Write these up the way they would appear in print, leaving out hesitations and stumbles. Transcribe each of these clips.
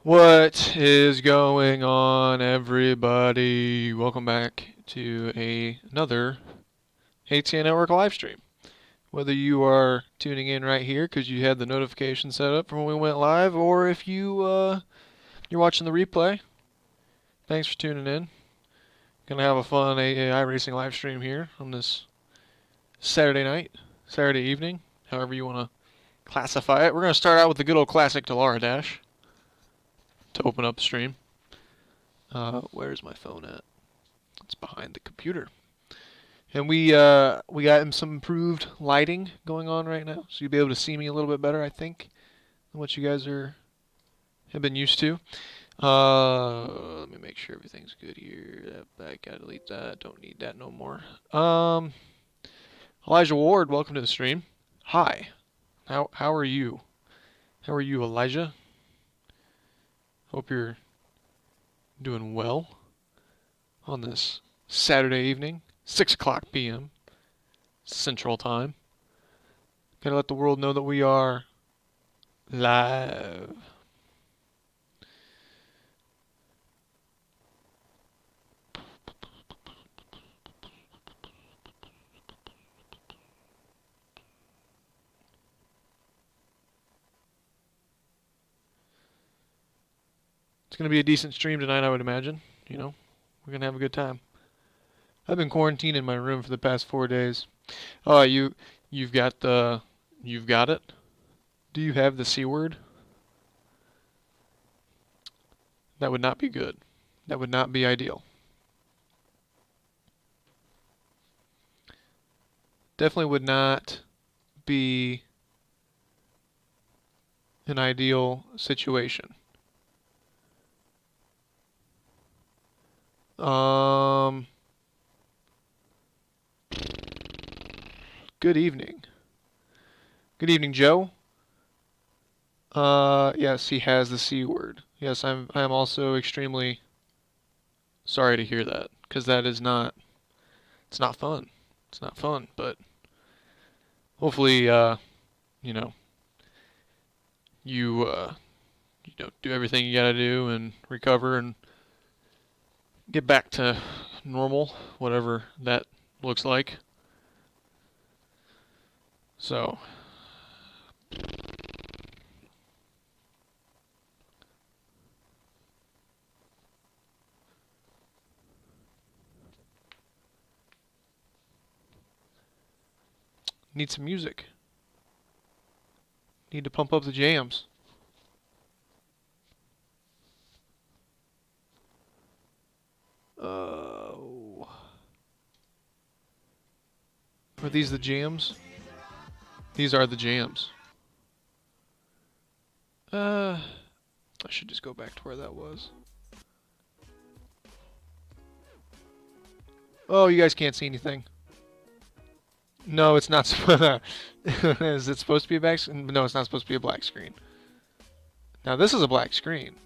What is going on, everybody? Welcome back to another ATN Network live stream. Whether you are tuning in right here because you had the notification set up from when we went live, or if you're watching the replay, thanks for tuning in. Gonna have a fun iRacing live stream here on this Saturday night, Saturday evening, however you want to classify it. We're gonna start out with the good old classic Delara Dash to open up the stream. Where's my phone at? It's behind the computer. And we got some improved lighting going on right now, so you'll be able to see me a little bit better, I think, than what you guys have been used to. Let me make sure everything's good here. I gotta delete that. Don't need that no more. Elijah Ward, welcome to the stream. Hi. How are you? How are you, Elijah? Hope you're doing well on this Saturday evening, 6 o'clock p.m. Central Time. Gotta let the world know that we are live. It's gonna be a decent stream tonight, I would imagine. You know, we're gonna have a good time. I've been quarantined in my room for the past 4 days. Oh, you've got it? Do you have the C word? That would not be good. That would not be ideal. Definitely would not be an ideal situation. Good evening. Good evening, Joe. Yes, he has the C word. Yes, I am also extremely sorry to hear that, because that is not, it's not fun. It's not fun, but hopefully, you know, you do everything you gotta do and recover and get back to normal, whatever that looks like. So, need some music. Need to pump up the jams. Oh. Are these the jams? These are the jams. I should just go back to where that was. Oh, you guys can't see anything. No, it's not. Is it supposed to be a black screen? No, it's not supposed to be a black screen. Now this is a black screen.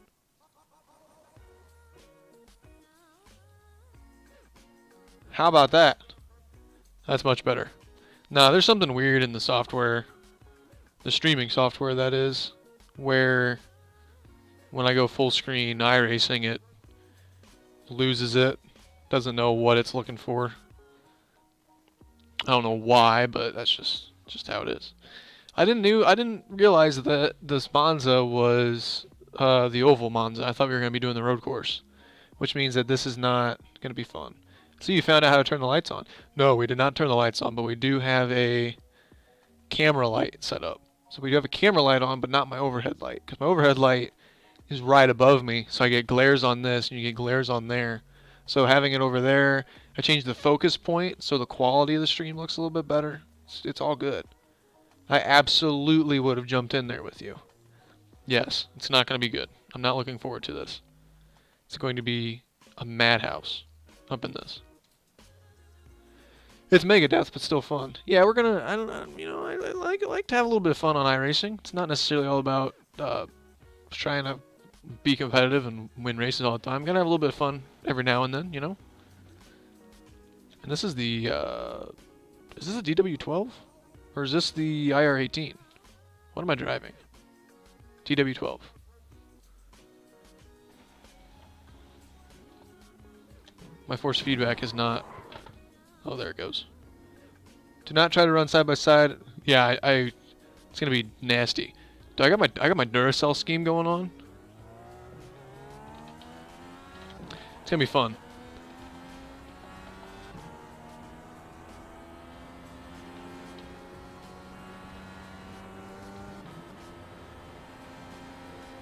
How about that? That's much better. Now there's something weird in the software, the streaming software that is, where when I go full screen iRacing it loses it, doesn't know what it's looking for. I don't know why, but that's just how it is. I didn't realize that this Monza was the oval Monza. I thought we were gonna be doing the road course, which means that this is not gonna be fun. So you found out how to turn the lights on. No, we did not turn the lights on, but we do have a camera light set up. So we do have a camera light on, but not my overhead light, because my overhead light is right above me, so I get glares on this and you get glares on there. So having it over there, I changed the focus point so the quality of the stream looks a little bit better. It's all good. I absolutely would have jumped in there with you. Yes, it's not going to be good. I'm not looking forward to this. It's going to be a madhouse up in this. It's Megadeth, but still fun. Yeah, we're gonna. I don't know. You know, I like to have a little bit of fun on iRacing. It's not necessarily all about trying to be competitive and win races all the time. I'm gonna have a little bit of fun every now and then, you know. And this is the. Is this a DW12, or is this the IR18? What am I driving? DW12. My force feedback is not... Oh, there it goes. Do not try to run side by side. Yeah, it's gonna be nasty. I got my Duracell scheme going on. It's gonna be fun.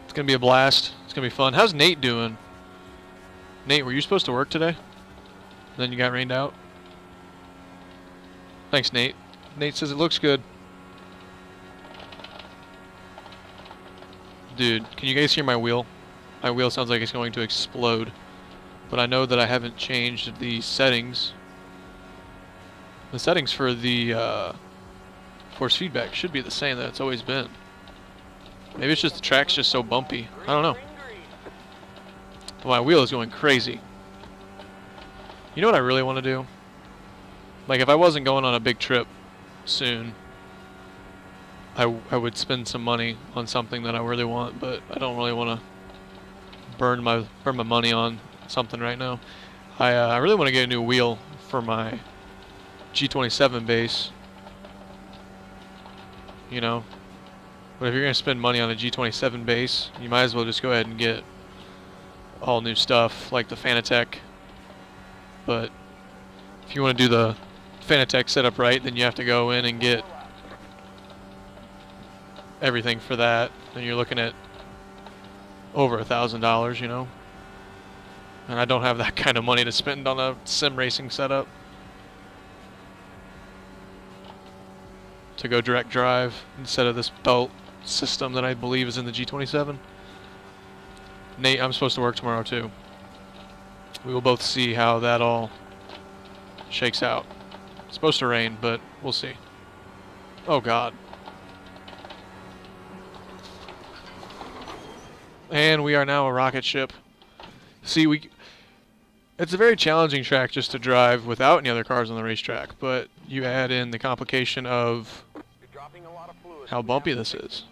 It's gonna be a blast. It's gonna be fun. How's Nate doing? Nate, were you supposed to work today? Then you got rained out? Thanks, Nate. Nate says it looks good. Dude, can you guys hear my wheel? My wheel sounds like it's going to explode. But I know that I haven't changed the settings. The settings for the force feedback should be the same that it's always been. Maybe it's just the track's just so bumpy. I don't know. But my wheel is going crazy. You know what I really want to do? Like, if I wasn't going on a big trip soon, I would spend some money on something that I really want, but I don't really want to burn my money on something right now. I really want to get a new wheel for my G27 base. You know? But if you're going to spend money on a G27 base, you might as well just go ahead and get all new stuff, like the Fanatec. But if you want to do the Fanatec setup right, then you have to go in and get everything for that. And you're looking at over $1,000, you know? And I don't have that kind of money to spend on a sim racing setup. To go direct drive instead of this belt system that I believe is in the G27. Nate, I'm supposed to work tomorrow too. We will both see how that all shakes out. It's supposed to rain, but we'll see. Oh God. And we are now a rocket ship. See, it's a very challenging track just to drive without any other cars on the racetrack, but you add in the complication of how bumpy this is.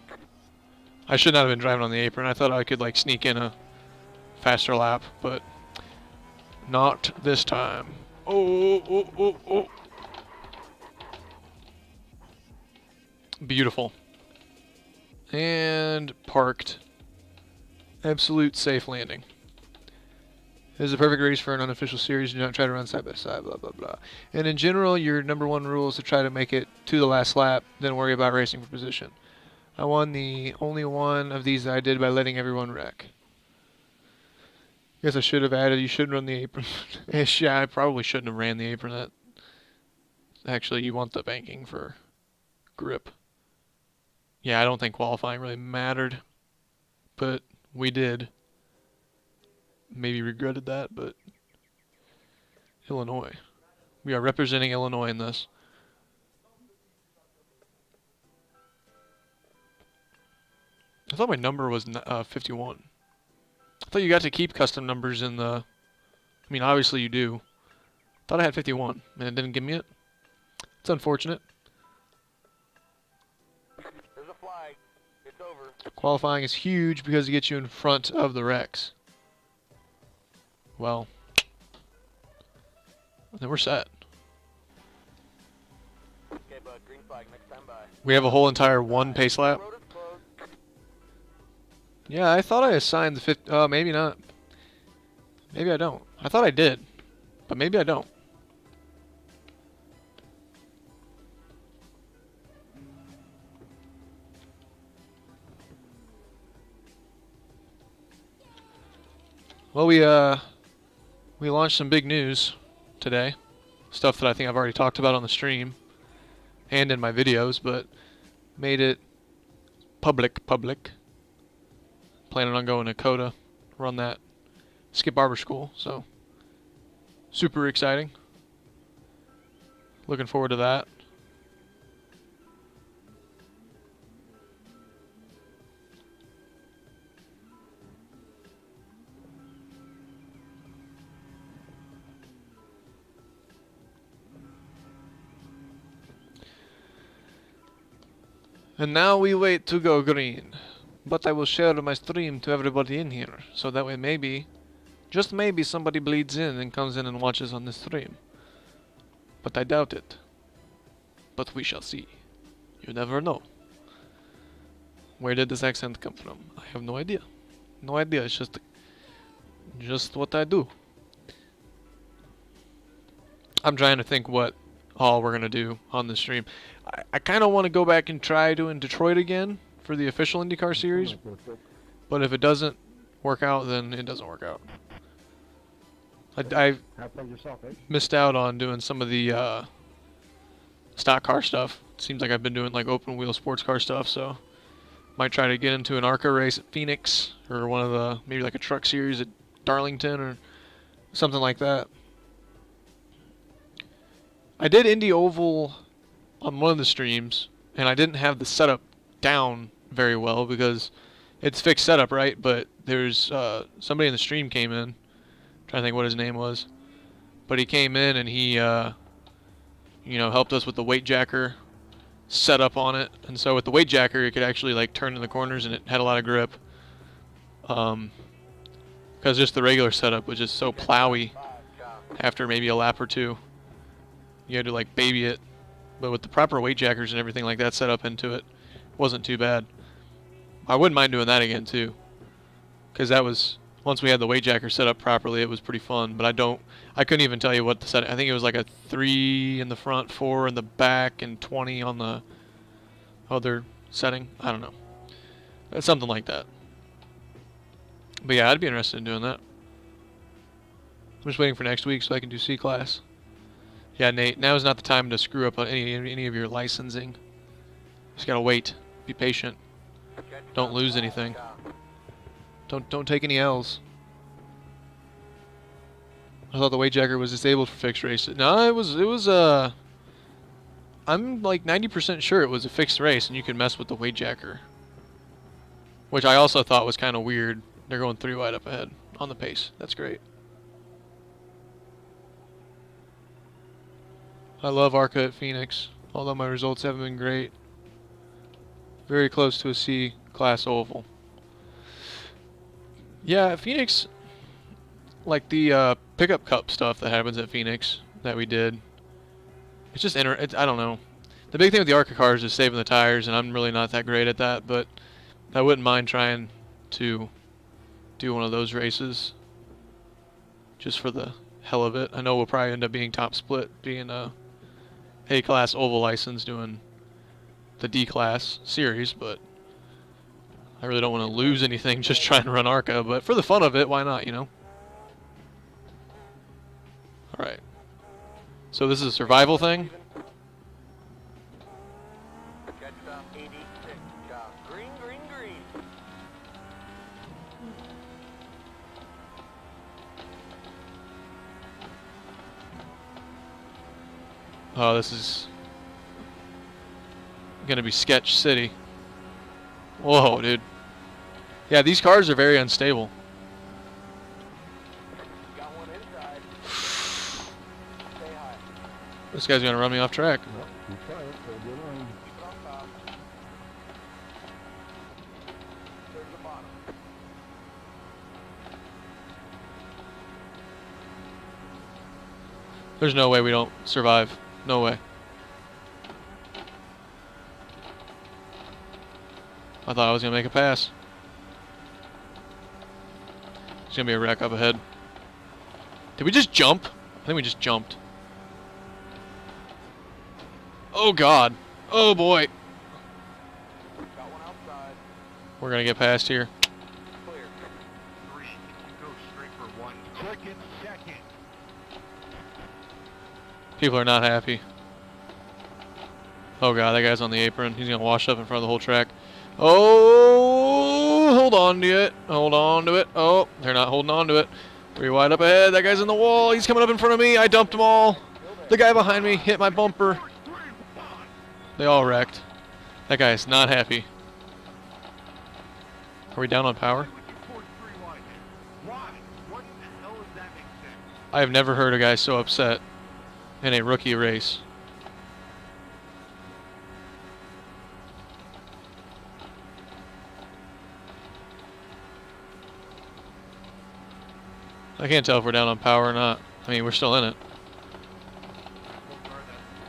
I should not have been driving on the apron. I thought I could like sneak in a faster lap, but not this time. Oh. Beautiful. And parked. Absolute safe landing. This is a perfect race for an unofficial series. Do not try to run side by side, blah, blah, blah. And in general, your #1 rule is to try to make it to the last lap, then worry about racing for position. I won the only one of these that I did by letting everyone wreck. Guess I should have added, you shouldn't run the apron. Yeah, I probably shouldn't have ran the apron. That actually, you want the banking for grip. Yeah, I don't think qualifying really mattered, but we did. Maybe regretted that, but Illinois. We are representing Illinois in this. I thought my number was 51. I thought you got to keep custom numbers in the... I mean, obviously you do. I thought I had 51, and it didn't give me it. It's unfortunate. There's a flag. It's over. Qualifying is huge because it gets you in front of the Rex. Well, then we're set. Okay, bud. Green flag. Next time by. We have a whole entire one pace lap. Yeah, I thought I assigned the 50. Maybe not. Maybe I don't. I thought I did, but maybe I don't. Well, we launched some big news today. Stuff that I think I've already talked about on the stream and in my videos, but made it public. Planning on going to COTA, run that skip barber school, so super exciting. Looking forward to that. And now we wait to go green. But I will share my stream to everybody in here, so that way maybe Just maybe somebody bleeds in and comes in and watches on this stream. But I doubt it. But we shall see. You never know. Where did this accent come from? I have no idea. No idea. It's just what I do. I'm trying to think what all we're gonna do on the stream. I kind of want to go back and try doing Detroit again for the official IndyCar series, but if it doesn't work out, then it doesn't work out. I missed out on doing some of the stock car stuff. It seems like I've been doing like open wheel sports car stuff, so might try to get into an ARCA race at Phoenix or one of the maybe like a truck series at Darlington or something like that. I did Indy Oval on one of the streams, and I didn't have the setup down very well because it's fixed setup, right? But there's somebody in the stream came in. I'm trying to think what his name was, but he came in and he, helped us with the weight jacker setup on it. And so with the weight jacker, it could actually like turn in the corners, and it had a lot of grip. Because just the regular setup was just so plowy after maybe a lap or two. You had to like baby it, but with the proper weight jackers and everything like that set up into it, wasn't too bad. I wouldn't mind doing that again too, because that was once we had the weight jacker set up properly, it was pretty fun. But I couldn't even tell you what the set. I think it was like a 3 in the front, 4 in the back, and 20 on the other setting. I don't know, something like that. But yeah, I'd be interested in doing that. I'm just waiting for next week so I can do C class. Yeah, Nate, now is not the time to screw up on any of your licensing. Just gotta wait. Be patient. Don't lose anything. Don't take any L's. I thought the weight jacker was disabled for fixed races. No, it was I'm like 90% sure it was a fixed race and you can mess with the weight jacker. Which I also thought was kind of weird. They're going 3 wide up ahead on the pace. That's great. I love ARCA at Phoenix, although my results haven't been great. Very close to a C class oval. Yeah, at Phoenix, like the pickup cup stuff that happens at Phoenix that we did, it's just I don't know. The big thing with the ARCA cars is saving the tires, and I'm really not that great at that, but I wouldn't mind trying to do one of those races just for the hell of it. I know we'll probably end up being top split, being a A-class oval license doing the D-class series, but I really don't want to lose anything just trying to run ARCA, but for the fun of it, why not, you know? Alright. So this is a survival thing? Oh, this is gonna be sketch city. Whoa, dude. Yeah, these cars are very unstable. Got one inside. Stay high. This guy's gonna run me off track. Keep it on top. There's the bottom. There's no way we don't survive. No way. I thought I was gonna make a pass. There's gonna be a wreck up ahead. Did we just jump? I think we just jumped. Oh god. Oh boy. Got one outside. We're gonna get past here. Clear. 3, go straight for 1. Click in second. People are not happy. Oh god, that guy's on the apron. He's gonna wash up in front of the whole track. Oh, hold on to it. Hold on to it. Oh, they're not holding on to it. 3 wide up ahead. That guy's in the wall. He's coming up in front of me. I dumped them all. The guy behind me hit my bumper. They all wrecked. That guy is not happy. Are we down on power? Why? What the hell does that make sense? I have never heard a guy so upset in a rookie race. I can't tell if we're down on power or not. I mean, we're still in it. Full guard, that's the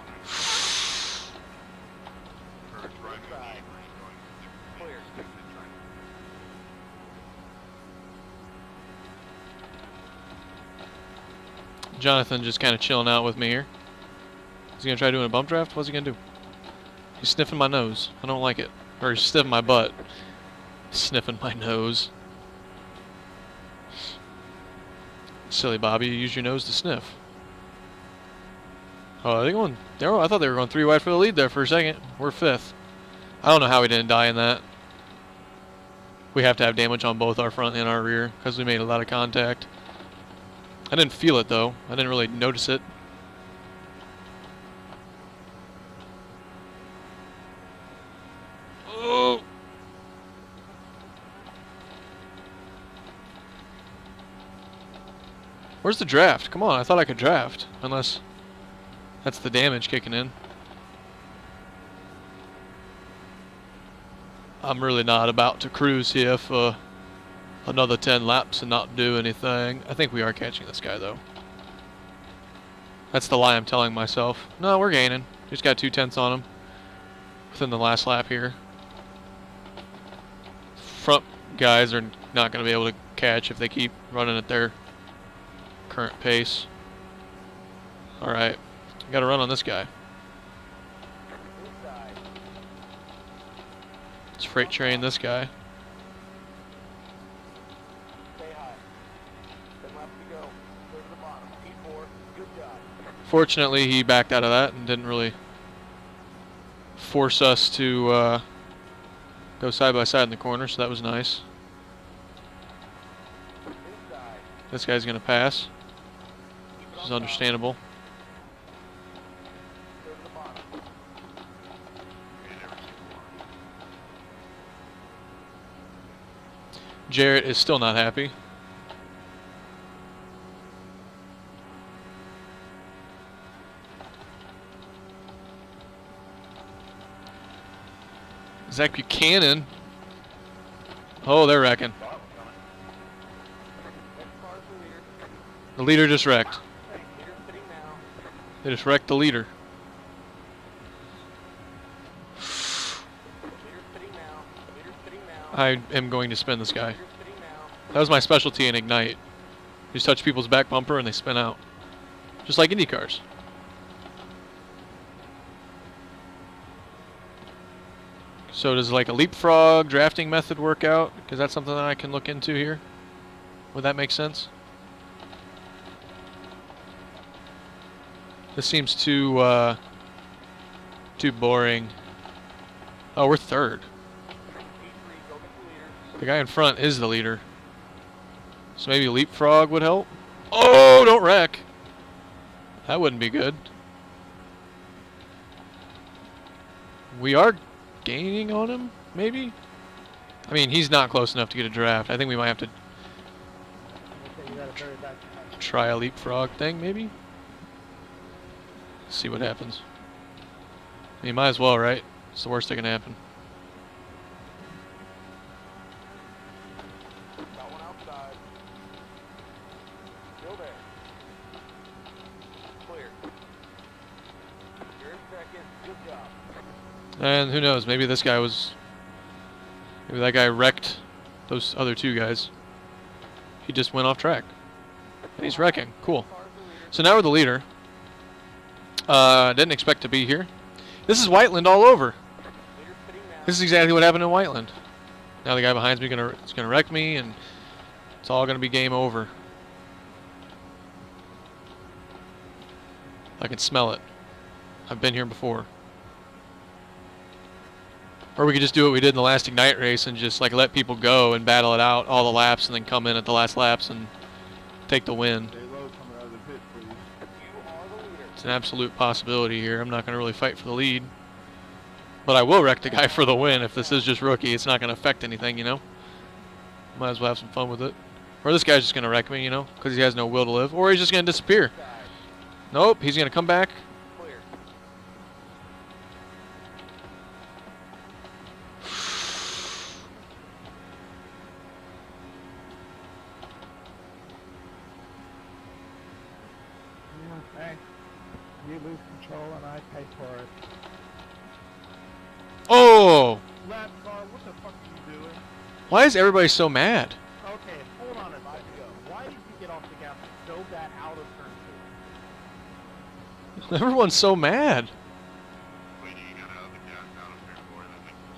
one. Or driving Inside. going Clear. 6 inside. Jonathan just kind of chilling out with me here. Is he gonna try doing a bump draft? What's he gonna do? He's sniffing my nose. I don't like it. Or he's sniffing my butt. Sniffing my nose. Silly Bobby, you use your nose to sniff. Oh, are they going? I thought they were going 3 wide for the lead there for a second. We're 5th. I don't know how we didn't die in that. We have to have damage on both our front and our rear because we made a lot of contact. I didn't feel it though. I didn't really notice it. Oh! Where's the draft? Come on, I thought I could draft. Unless that's the damage kicking in. I'm really not about to cruise here for another 10 laps and not do anything. I think we are catching this guy though. That's the lie I'm telling myself. No, we're gaining. Just got 2/10 on him within the last lap here. Front guys are not going to be able to catch if they keep running at their current pace. Alright, got to run on this guy. Inside. Let's freight train this guy. Stay high. 10 laps to go. Clear to the bottom. P4. Good job. Fortunately, he backed out of that and didn't really force us to go side by side in the corner, so that was nice. Inside. This guy's going to pass, Keep it which on is top. understandable. Clear to the bottom. Okay, there was one. Jarrett is still not happy. Zach Buchanan. Oh, they're wrecking. Next car's the leader. The leader just wrecked. Leader's pitting now. They just wrecked the leader. Leader's pitting now. Leader's pitting now. I am going to spin this guy. Leader's pitting now. That was my specialty in Ignite. You just touch people's back bumper and they spin out. Just like IndyCars. So does like a leapfrog drafting method work out? Because that's something that I can look into here. Would that make sense? This seems too boring. Oh, we're 3rd. P3. Go get the leader. The guy in front is the leader. So maybe leapfrog would help. Oh, don't wreck. That wouldn't be good. We are gaining on him, maybe? I mean, he's not close enough to get a draft. I think we might have to try a leapfrog thing, maybe? See what happens. I mean, might as well, right? It's the worst that can happen. Got one outside. Still there. Clear. You're in second. Good job. And who knows, maybe this guy was... Maybe that guy wrecked those other 2 guys. He just went off track. And he's wrecking. Cool. Car's the leader. So now we're the leader. Didn't expect to be here. This is Whiteland all over. Leader's pitting now. This is exactly what happened in Whiteland. Now the guy behind me is gonna wreck me, and it's all gonna be game over. I can smell it. I've been here before. Or we could just do what we did in the last Ignite race and just like let people go and battle it out all the laps, and then come in at the last laps and take the win. You are the leader. It's an absolute possibility here. I'm not going to really fight for the lead. But I will wreck the guy for the win. If this is just rookie, it's not going to affect anything, you know? Might as well have some fun with it. Or this guy's just going to wreck me, you know? Because he has no will to live. Or he's just going to disappear. Side. Nope, he's going to come back. Clear. You lose control and I pay for it. Oh! Lap car, what the fuck are you doing? Why is everybody so mad? Okay, hold on a second. Why did you get off the gas so bad out of turn 2? Everyone's so mad. Wait, you got out of the gas out of turn 4, that makes no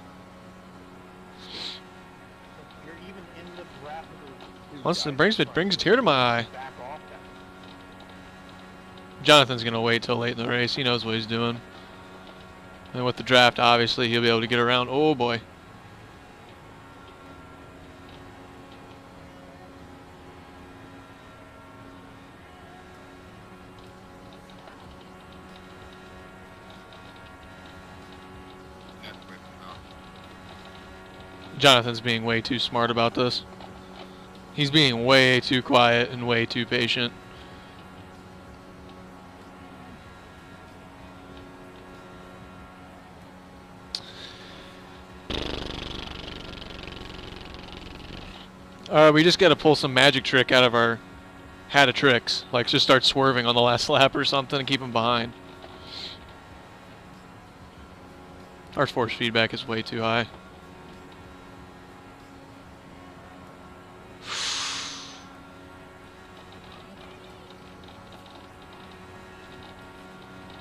sense. You're even in the draft of Once it brings a tear to my eye. back off that. Jonathan's gonna wait till late in the race. He knows what he's doing. And with the draft, obviously, he'll be able to get around. Oh boy. Jonathan's being way too smart about this. He's being way too quiet and way too patient. We just got to pull some magic trick out of our hat of tricks. Like just start swerving on the last lap or something and keep him behind. Our force feedback is way too high.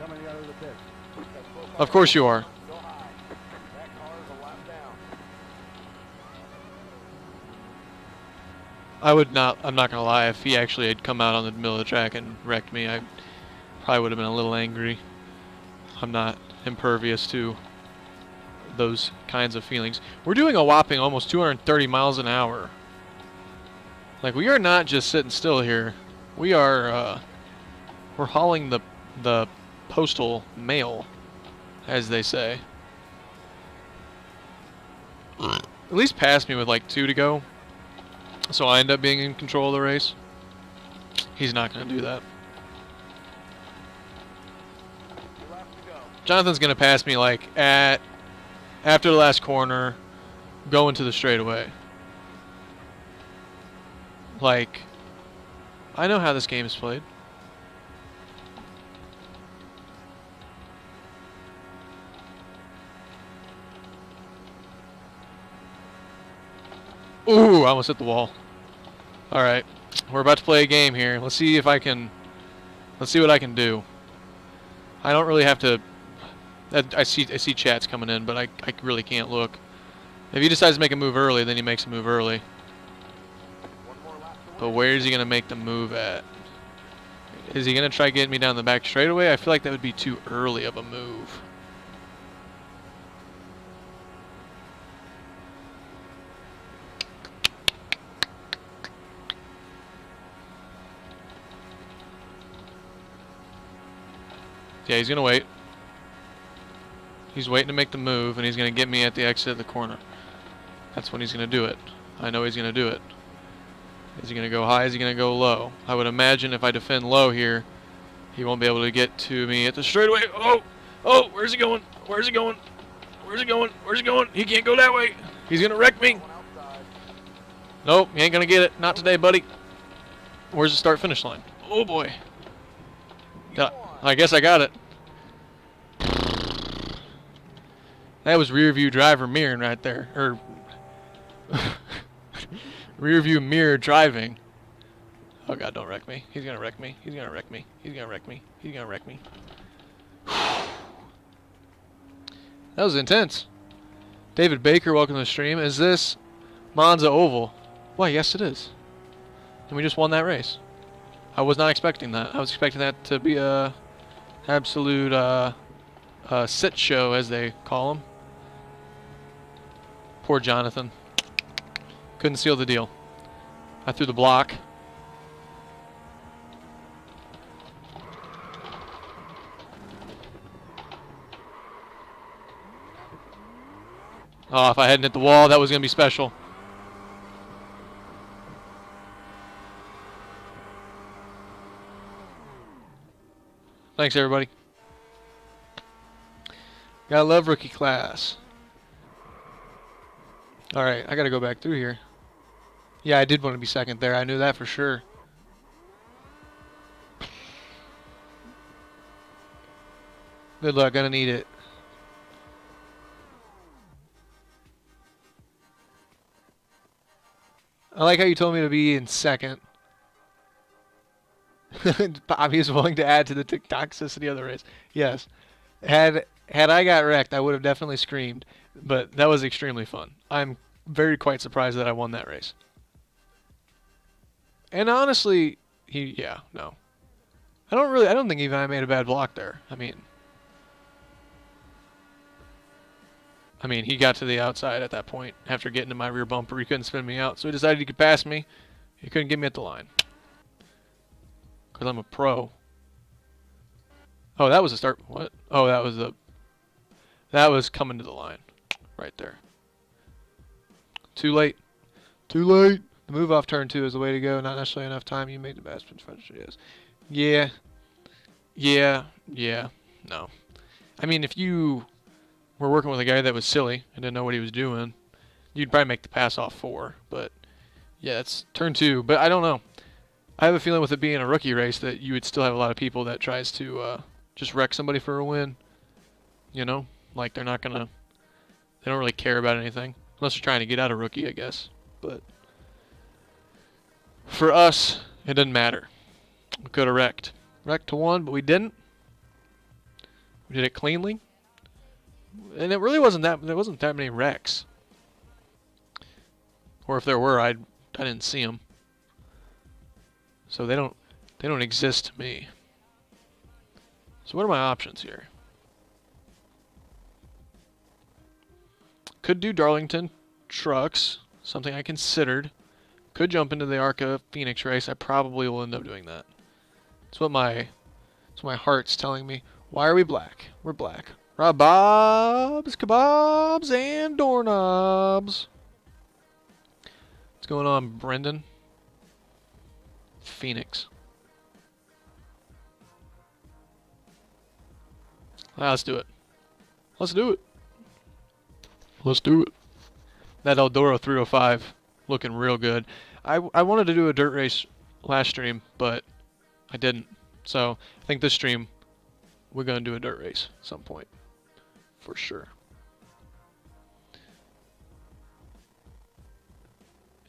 Coming out of the pit. Of course you are. Go high. That car is a lap down. I'm not gonna lie, if he actually had come out on the middle of the track and wrecked me, I probably would have been a little angry. I'm not impervious to those kinds of feelings. We're doing a whopping almost 230 miles an hour. Like, we are not just sitting still here. We are, we're hauling the postal mail, as they say. At least passed me with like 2 to go. So I end up being in control of the race. He's not going to do that. 2 laps to go. Jonathan's going to pass me like after the last corner, going to the straightaway. Like, I know how this game is played. Ooh, I almost hit the wall. Alright, we're about to play a game here. Let's see what I can do. I don't really have to... I see chats coming in, but I really can't look. If he decides to make a move early, then he makes a move early. 1 more lap to But win. where is he going to make the move at? Is he going to try getting me down the back straightaway? I feel like that would be too early of a move. Yeah, he's going to wait. He's waiting to make the move, and he's going to get me at the exit of the corner. That's when he's going to do it. I know he's going to do it. Is he going to go high? Is he going to go low? I would imagine if I defend low here, he won't be able to get to me at the straightaway. Oh! Oh! Where's he going? Where's he going? Where's he going? Where's he going? He can't go that way. He's going to wreck me. One outside. Nope, you ain't going to get it. Not today, buddy. Where's the start-finish line? Oh, boy. I guess I got it. That was rear view driver mirroring right there. Or rear view mirror driving. Oh god, don't wreck me. He's gonna wreck me. He's gonna wreck me. He's gonna wreck me. He's gonna wreck me. That was intense. David Baker, welcome to the stream. Is this Monza Oval? Why, yes it is. And we just won that race. I was not expecting that. I was expecting that to be a absolute sit show, as they call them. Poor Jonathan. Couldn't seal the deal. I threw the block. Oh, if I hadn't hit the wall, that was going to be special. Thanks, everybody. Gotta love rookie class. Alright, I gotta go back through here. Yeah, I did want to be second there. I knew that for sure. Good luck, gonna need it. I like how you told me to be in second. Bobby is willing to add to the toxicity of the race. Yes. Had I got wrecked, I would have definitely screamed. But that was extremely fun. I'm very quite surprised that I won that race. And honestly, no. I don't think even I made a bad block there. I mean, he got to the outside at that point after getting to my rear bumper. He couldn't spin me out, so he decided he could pass me. He couldn't get me at the line. Because I'm a pro. Oh, that was a start. What? Oh, that was coming to the line. Right there. Too late. Too late. The move off turn 2 is the way to go. Not necessarily enough time. You made the best finish. Yes. Yeah. No. I mean, if you were working with a guy that was silly and didn't know what he was doing, you'd probably make the pass off 4. But yeah, it's turn 2. But I don't know. I have a feeling with it being a rookie race that you would still have a lot of people that tries to just wreck somebody for a win. You know? Like they don't really care about anything. Unless they're trying to get out a rookie, I guess. But for us, it didn't matter. We could have wrecked. Wrecked to 1, but we didn't. We did it cleanly. And there wasn't that many wrecks. Or if there were, I didn't see them. So they don't exist to me. So what are my options here? Could do Darlington trucks, something I considered. Could jump into the ARCA Phoenix race. I probably will end up doing that. That's what my heart's telling me. Why are we black? We're black. Bob's, kebabs, and doorknobs. What's going on, Brendan? Phoenix. Let's do it. Let's do it. Let's do it. That Eldoro 305 looking real good. I wanted to do a dirt race last stream, but I didn't. So I think this stream we're going to do a dirt race at some point. For sure.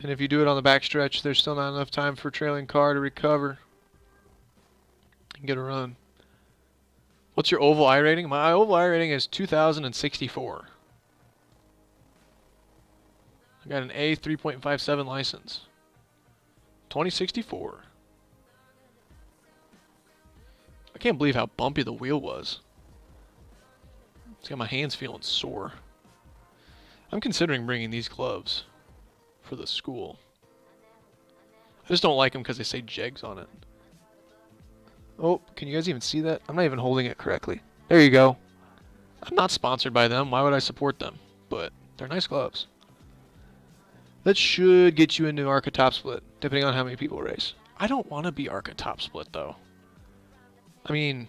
And if you do it on the backstretch, there's still not enough time for trailing car to recover and get a run. What's your oval I rating? My oval I rating is 2064. I got an A 3.57 license. 2064. I can't believe how bumpy the wheel was. It's got my hands feeling sore. I'm considering bringing these gloves for the school. I just don't like them because they say Jegs on it. Oh, can you guys even see that? I'm not even holding it correctly. There you go. I'm not sponsored by them. Why would I support them? But they're nice gloves. That should get you into ARCA Top Split, depending on how many people race. I don't want to be ARCA Top Split, though. I mean,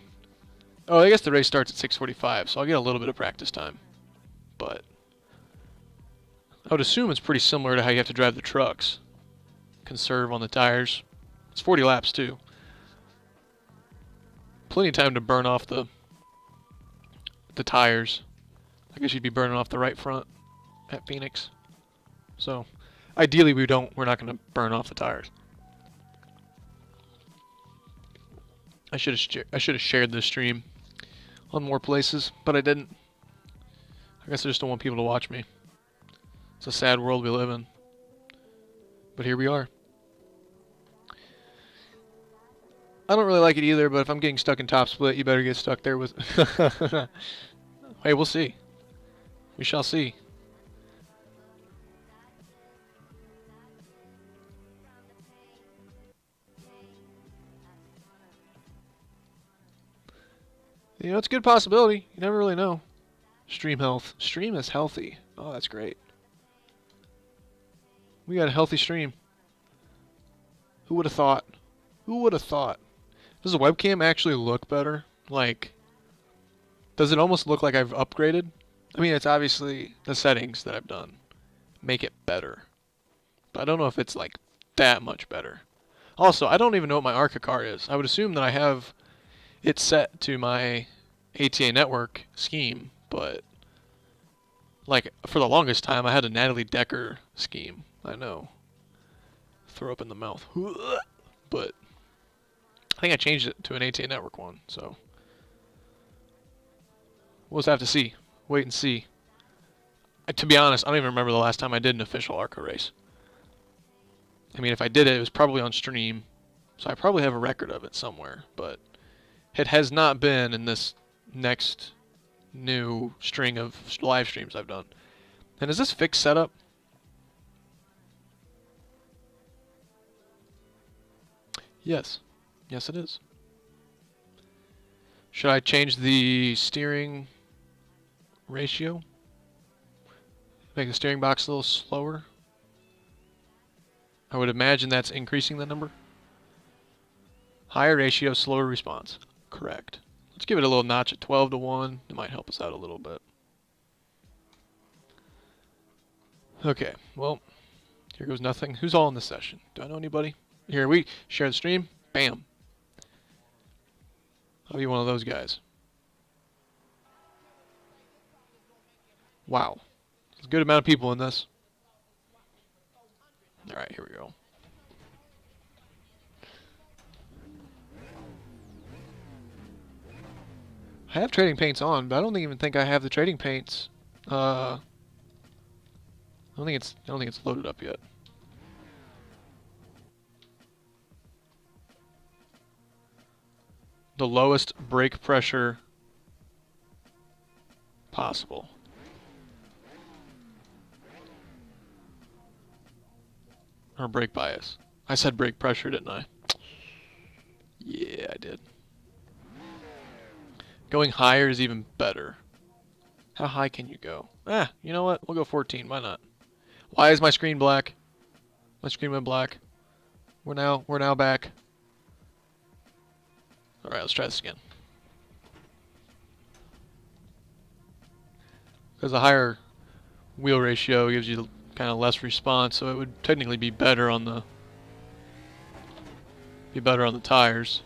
oh, I guess the race starts at 6:45, so I'll get a little bit of practice time. But I would assume it's pretty similar to how you have to drive the trucks. Conserve on the tires. It's 40 laps, too. Plenty of time to burn off the tires. I guess you'd be burning off the right front at Phoenix. So, ideally we're not going to burn off the tires. I should have shared this stream on more places, but I didn't. I guess I just don't want people to watch me. It's a sad world we live in. But here we are. I don't really like it either, but if I'm getting stuck in top split, you better get stuck there with... Hey, we'll see. We shall see. You know, it's a good possibility. You never really know. Stream health. Stream is healthy. Oh, that's great. We got a healthy stream. Who would have thought? Who would have thought? Does the webcam actually look better? Like, does it almost look like I've upgraded? I mean, it's obviously the settings that I've done make it better. But I don't know if it's like that much better. Also, I don't even know what my ARCA car is. I would assume that I have it set to my ATA network scheme, but like for the longest time I had a Natalie Decker scheme. I know. Throw up in the mouth. But I think I changed it to an ATA network one, so we'll just have to see. Wait and see. To be honest, I don't even remember the last time I did an official ARCA race. I mean, if I did it, it was probably on stream, so I probably have a record of it somewhere, but it has not been in this next new string of live streams I've done. And is this fixed setup? Yes. Yes, it is. Should I change the steering ratio? Make the steering box a little slower? I would imagine that's increasing the number. Higher ratio, slower response. Correct. Let's give it a little notch at 12-1. It might help us out a little bit. Okay, well, here goes nothing. Who's all in this session? Do I know anybody? Here, we share the stream. Bam. I'll be one of those guys. Wow. There's a good amount of people in this. Alright, here we go. I have trading paints on, but I don't even think I have the trading paints. I don't think it's loaded up yet. The lowest brake pressure possible. Or brake bias. I said brake pressure, didn't I? Yeah, I did. Going higher is even better. How high can you go? You know what? We'll go 14. Why not? Why is my screen black? My screen went black. We're now back. All right, let's try this again. Because a higher wheel ratio gives you kind of less response, so it would technically be better on the tires.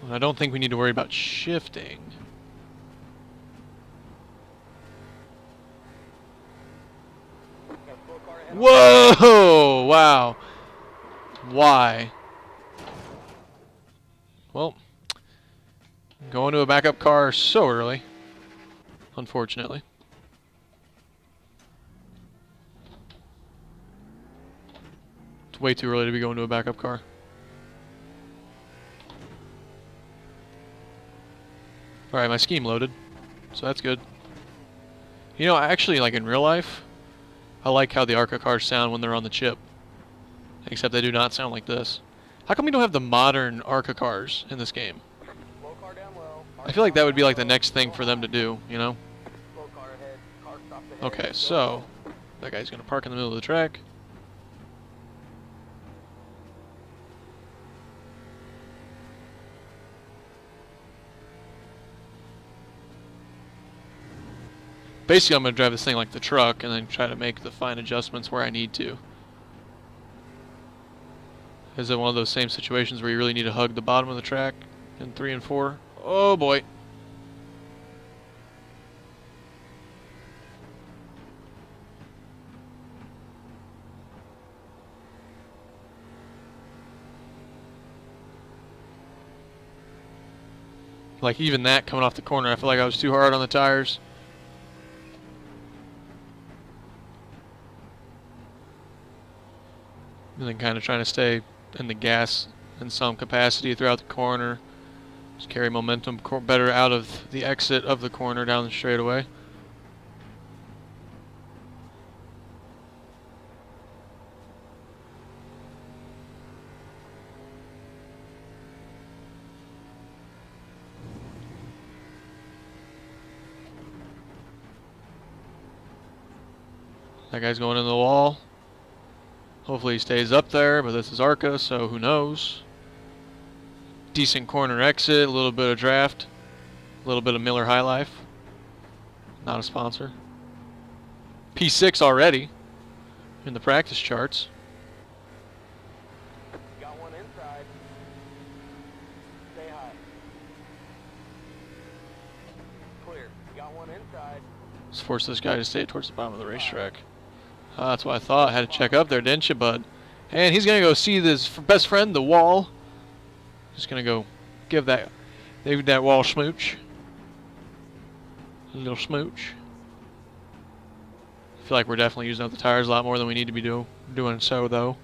And I don't think we need to worry about shifting. Whoa! Wow. Why? Well, going to a backup car so early, unfortunately. It's way too early to be going to a backup car. Alright, my scheme loaded, so that's good. You know, actually, like in real life, I like how the ARCA cars sound when they're on the chip. Except they do not sound like this. How come we don't have the modern ARCA cars in this game? I feel like that would be like the next thing for them to do, you know? Okay, so that guy's gonna park in the middle of the track. Basically, I'm going to drive this thing like the truck and then try to make the fine adjustments where I need to. Is it one of those same situations where you really need to hug the bottom of the track in 3 and 4? Oh boy. Like even that coming off the corner, I feel like I was too hard on the tires. And then kind of trying to stay in the gas in some capacity throughout the corner. Just carry momentum better out of the exit of the corner down the straightaway. That guy's going in the wall. Hopefully he stays up there, but this is ARCA, so who knows. Decent corner exit, a little bit of draft, a little bit of Miller High Life. Not a sponsor. P6 already in the practice charts. inside. Let's force this guy to stay towards the bottom of the racetrack. That's what I thought. I had to check up there, didn't you, bud? And he's going to go see his best friend, the wall. Just going to go give that wall smooch. A little smooch. I feel like we're definitely using up the tires a lot more than we need to be doing so, though.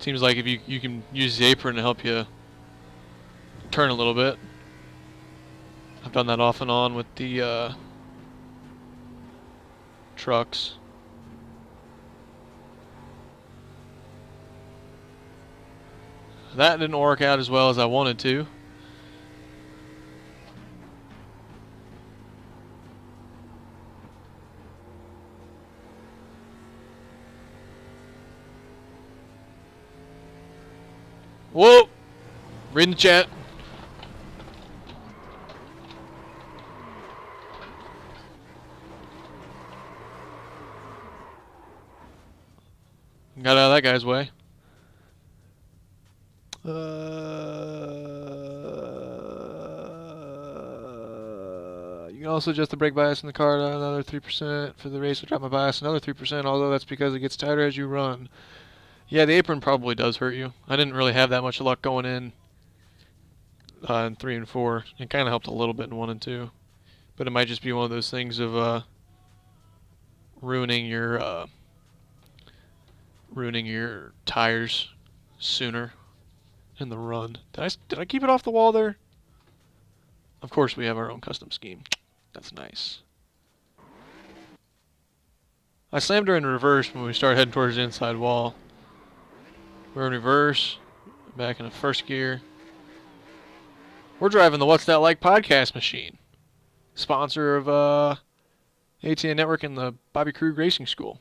Seems like if you can use the apron to help you turn a little bit. I've done that off and on with the trucks. That didn't work out as well as I wanted to. Whoa! Reading the chat. Got out of that guy's way. You can also adjust the brake bias in the car to another 3%. For the race, will drop my bias another 3%, although that's because it gets tighter as you run. Yeah, the apron probably does hurt you. I didn't really have that much luck going in 3 and 4. It kind of helped a little bit in 1 and 2. But it might just be one of those things of ruining your tires sooner in the run. Did I keep it off the wall there? Of course we have our own custom scheme. That's nice. I slammed her in reverse when we started heading towards the inside wall. We're in reverse, back into first gear. We're driving the What's That Like podcast machine. Sponsor of ATN Network and the Bobby Krug Racing School.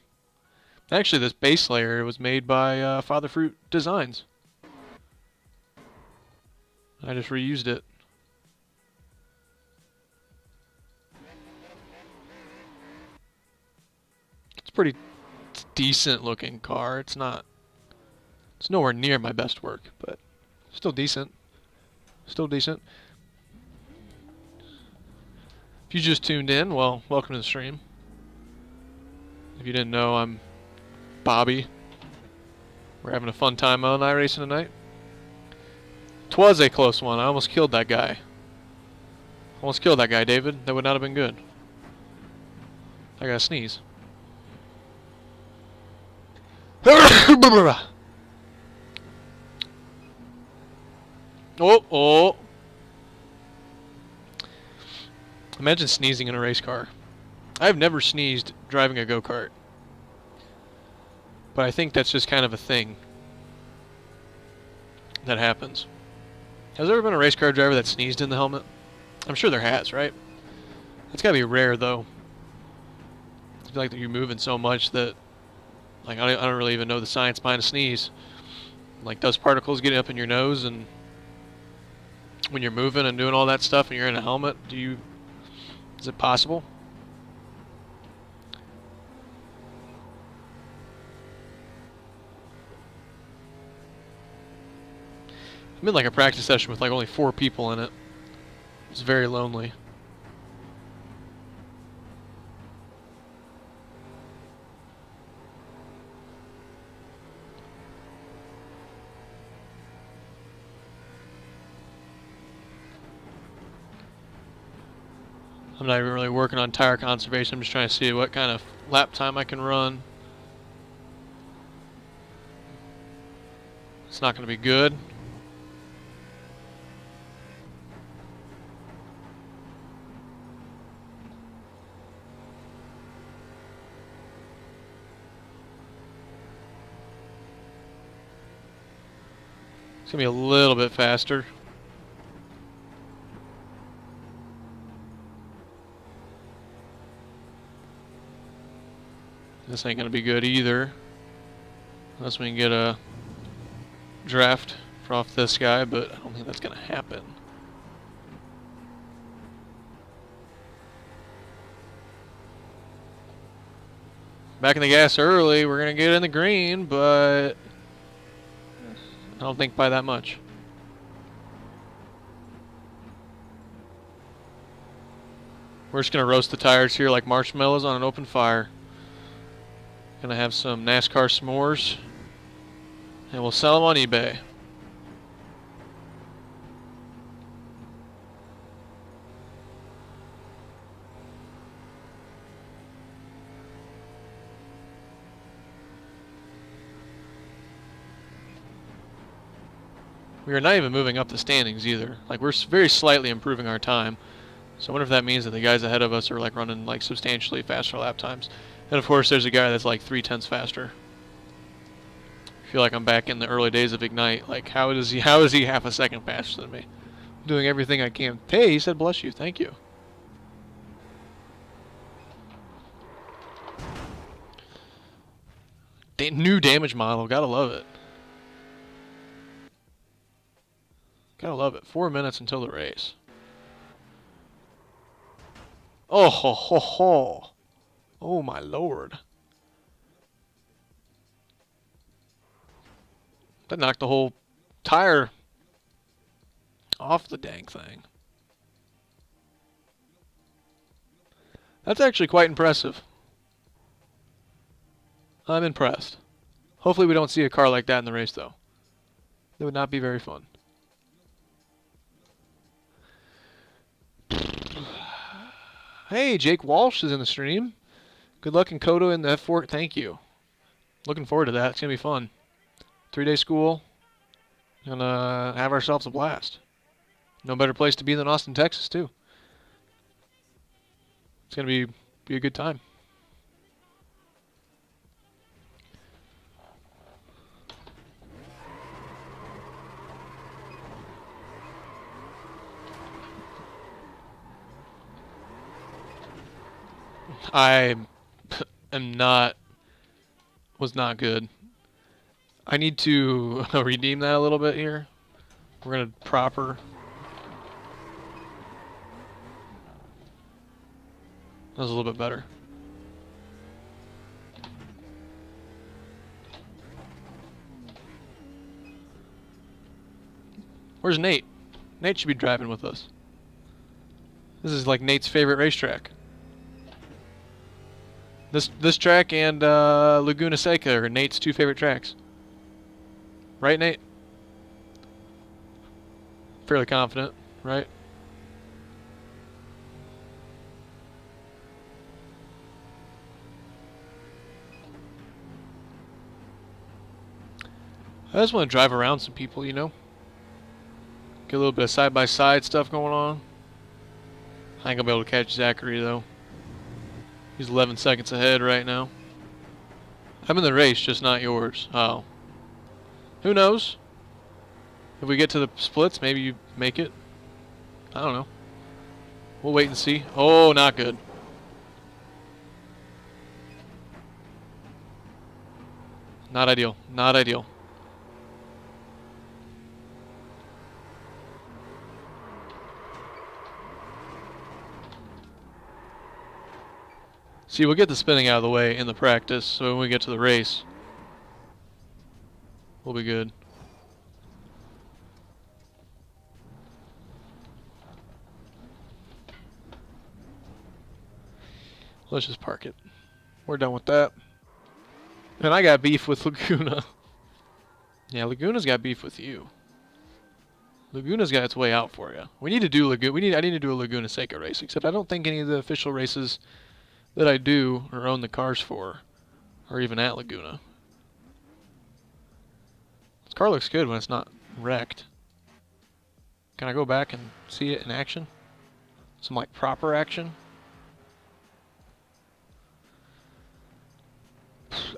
Actually, this base layer was made by Father Fruit Designs. I just reused it. It's a decent looking car. It's nowhere near my best work, but still decent. Still decent. If you just tuned in, well, welcome to the stream. If you didn't know, I'm Bobby. We're having a fun time on iRacing tonight. 'Twas a close one. I almost killed that guy. Almost killed that guy, David. That would not have been good. I gotta sneeze. Oh. Imagine sneezing in a race car. I've never sneezed driving a go-kart. But I think that's just kind of a thing that happens. Has there ever been a race car driver that sneezed in the helmet? I'm sure there has, right? It's gotta be rare, though. I feel like that you're moving so much that, like, I don't really even know the science behind a sneeze. Like, dust particles getting up in your nose, and when you're moving and doing all that stuff and you're in a helmet, is it possible? I'm in like a practice session with like only 4 people in it. It's very lonely. I'm not even really working on tire conservation. I'm just trying to see what kind of lap time I can run. It's not going to be good. It's going to be a little bit faster. this ain't going to be good either. Unless we can get a draft off this guy, but I don't think that's going to happen. Back in the gas early, we're going to get in the green, but I don't think by that much. We're just going to roast the tires here like marshmallows on an open fire. Going to have some NASCAR s'mores, and we'll sell them on eBay. We are not even moving up the standings either. Like, we're very slightly improving our time. So I wonder if that means that the guys ahead of us are like running like substantially faster lap times. And of course there's a guy that's like 3/10 faster. I feel like I'm back in the early days of Ignite. Like, how is he half a second faster than me? I'm doing everything I can. Hey, he said bless you, thank you. New damage model, gotta love it. Gotta love it. 4 minutes until the race. Oh ho ho ho. Oh my lord. That knocked the whole tire off the dang thing. That's actually quite impressive. I'm impressed. Hopefully we don't see a car like that in the race though. That would not be very fun. Hey, Jake Walsh is in the stream. Good luck in Kodo in the F4. Thank you. Looking forward to that. It's going to be fun. 3-day school. Gonna have ourselves a blast. No better place to be than Austin, Texas, too. It's going to be a good time. I was not good. I need to redeem that a little bit here. We're gonna proper. That was a little bit better. Where's Nate? Nate should be driving with us. This is like Nate's favorite racetrack. This track and Laguna Seca are Nate's two favorite tracks. Right, Nate? Fairly confident, right? I just want to drive around some people, you know? Get a little bit of side-by-side stuff going on. I ain't gonna be able to catch Zachary, though. He's 11 seconds ahead right now. I'm in the race, just not yours. Oh. Who knows? If we get to the splits, maybe you make it. I don't know. We'll wait and see. Oh, not good. Not ideal. Not ideal. See, we'll get the spinning out of the way in the practice, so when we get to the race, we'll be good. Let's just park it. We're done with that. And I got beef with Laguna. Yeah, Laguna's got beef with you. Laguna's got its way out for you. We need to do Laguna. I need to do a Laguna Seca race, except I don't think any of the official races that I do or own the cars for are even at Laguna. This car looks good when it's not wrecked. Can I go back and see it in action? Some like proper action?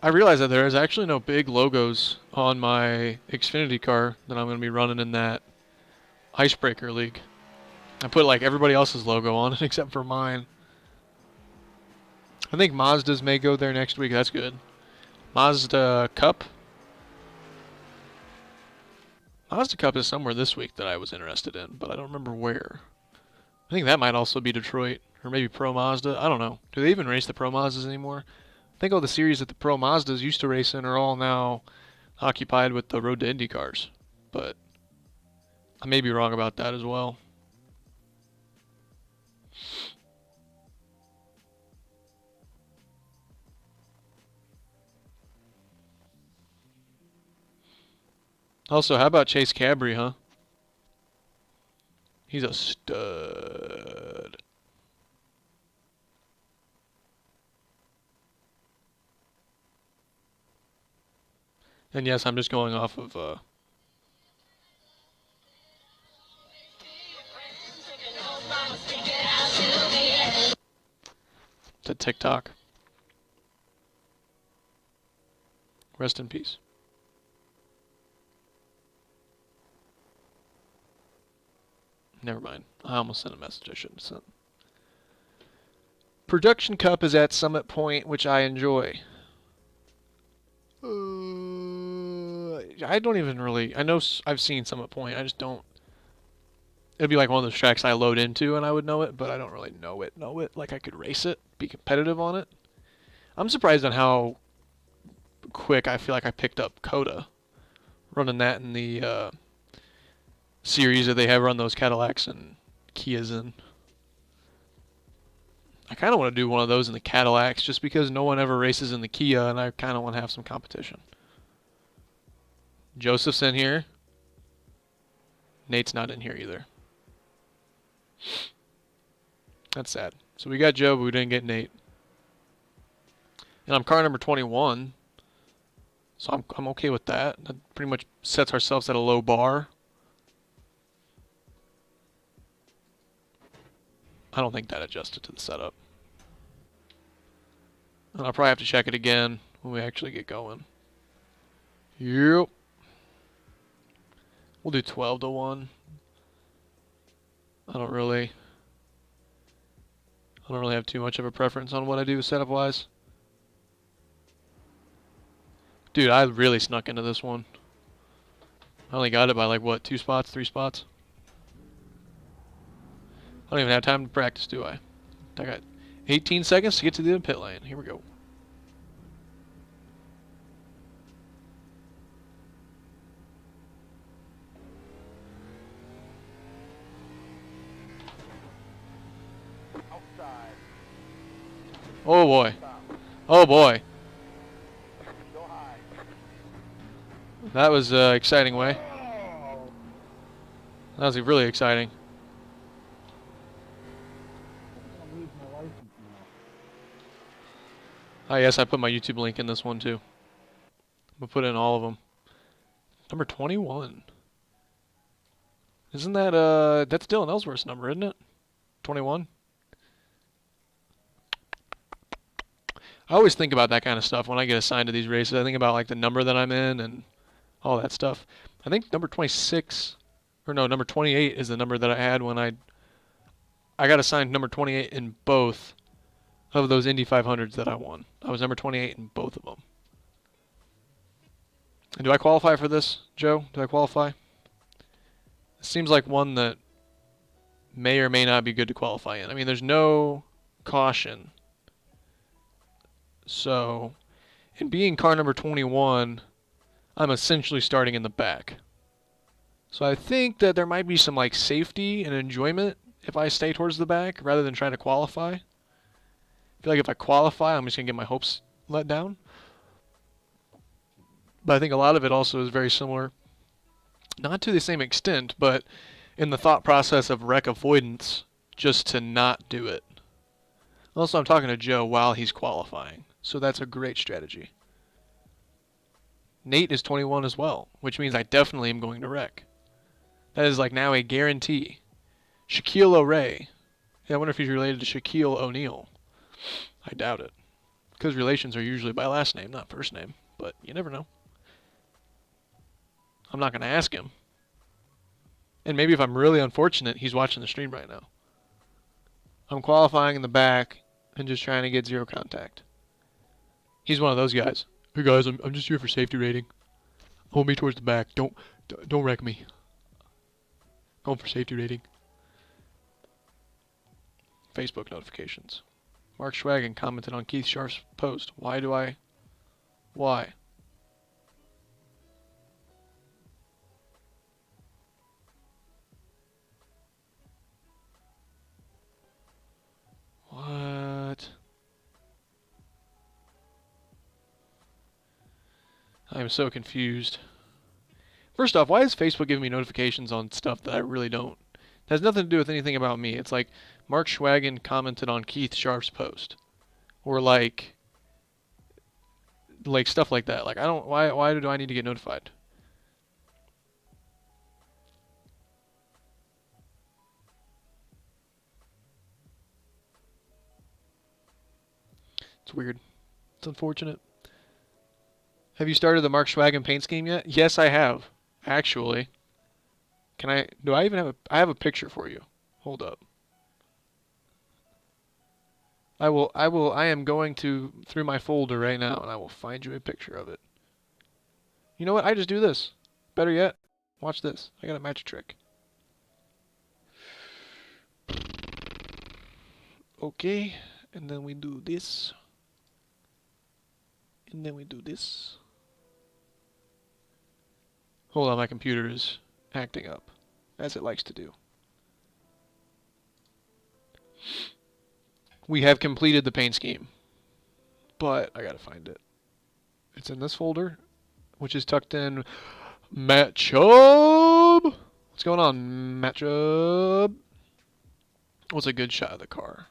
I realize that there is actually no big logos on my Xfinity car that I'm going to be running in that Icebreaker League. I put like everybody else's logo on it except for mine. I think Mazda's may go there next week. That's good. Mazda Cup. Mazda Cup is somewhere this week that I was interested in, but I don't remember where. I think that might also be Detroit, or maybe Pro Mazda. I don't know. Do they even race the Pro Mazdas anymore? I think all the series that the Pro Mazdas used to race in are all now occupied with the Road to Indy cars. But I may be wrong about that as well. Also, how about Chase Cabry, huh? He's a stud. And yes, I'm just going off of the TikTok. Rest in peace. Never mind. I almost sent a message I shouldn't have sent. Production Cup is at Summit Point, which I enjoy. I don't even really... I know I've seen Summit Point. I just don't... It'd be like one of those tracks I load into and I would know it, but I don't really know it. Like I could race it, be competitive on it. I'm surprised on how quick I feel like I picked up Coda. Running that in the series that they have run those Cadillacs and Kias in. I kind of want to do one of those in the Cadillacs just because no one ever races in the Kia and I kind of want to have some competition. Joseph's in here. Nate's not in here either. That's sad. So we got Joe, but we didn't get Nate. And I'm car number 21. So I'm okay with that. That pretty much sets ourselves at a low bar. I don't think that adjusted to the setup. And I'll probably have to check it again when we actually get going. Yep. We'll do 12 to 1. I don't really have too much of a preference on what I do setup wise. Dude, I really snuck into this one. I only got it by like what, 2 spots, 3 spots? I don't even have time to practice, do I? I got 18 seconds to get to the pit lane. Here we go. Outside. Oh boy. Stop. Oh boy. Go high. That was exciting way. That was really exciting. I'm gonna lose my license now. Ah, yes, I put my YouTube link in this one too. I'm gonna put in all of them. Number 21. Isn't that that's Dylan Ellsworth's number, isn't it? 21. I always think about that kind of stuff when I get assigned to these races. I think about like the number that I'm in and all that stuff. I think number 26, or no, number 28 is the number that I had when I got assigned number 28 in both of those Indy 500s that I won. I was number 28 in both of them. And do I qualify for this, Joe? Do I qualify? It seems like one that may or may not be good to qualify in. I mean, there's no caution. So, in being car number 21, I'm essentially starting in the back. So I think that there might be some like safety and enjoyment if I stay towards the back rather than trying to qualify. I feel like if I qualify, I'm just going to get my hopes let down. But I think a lot of it also is very similar, not to the same extent, but in the thought process of wreck avoidance, just to not do it. Also, I'm talking to Joe while he's qualifying, so that's a great strategy. Nate is 21 as well, which means I definitely am going to wreck. That is like now a guarantee. Shaquille O'Reilly. Yeah, I wonder if he's related to Shaquille O'Neal. I doubt it. Because relations are usually by last name, not first name. But you never know. I'm not going to ask him. And maybe if I'm really unfortunate, he's watching the stream right now. I'm qualifying in the back. and just trying to get zero contact. He's one of those guys. Hey guys, I'm just here for safety rating. Hold me towards the back. Don't wreck me. Going for safety rating. Facebook notifications. Mark Schwagen commented on Keith Sharp's post. Why? What? I'm so confused. First off, why is Facebook giving me notifications on stuff that I really don't? It has nothing to do with anything about me. It's like Mark Schwagen commented on Keith Sharp's post, or like stuff like that. Like I don't. Why do I need to get notified? It's weird. It's unfortunate. Have you started the Mark Schwagen paint scheme yet? Yes, I have. Actually. Do I even have I have a picture for you. Hold up. I am going through my folder right now and I will find you a picture of it. You know what? I just do this. Better yet, watch this. I got a magic trick. Okay, and then we do this. And then we do this. Hold on, my computer is acting up, as it likes to do. We have completed the paint scheme, but I gotta find it. It's in this folder, which is tucked in Matt Chubb. What's going on, Matt Chubb? What's a good shot of the car?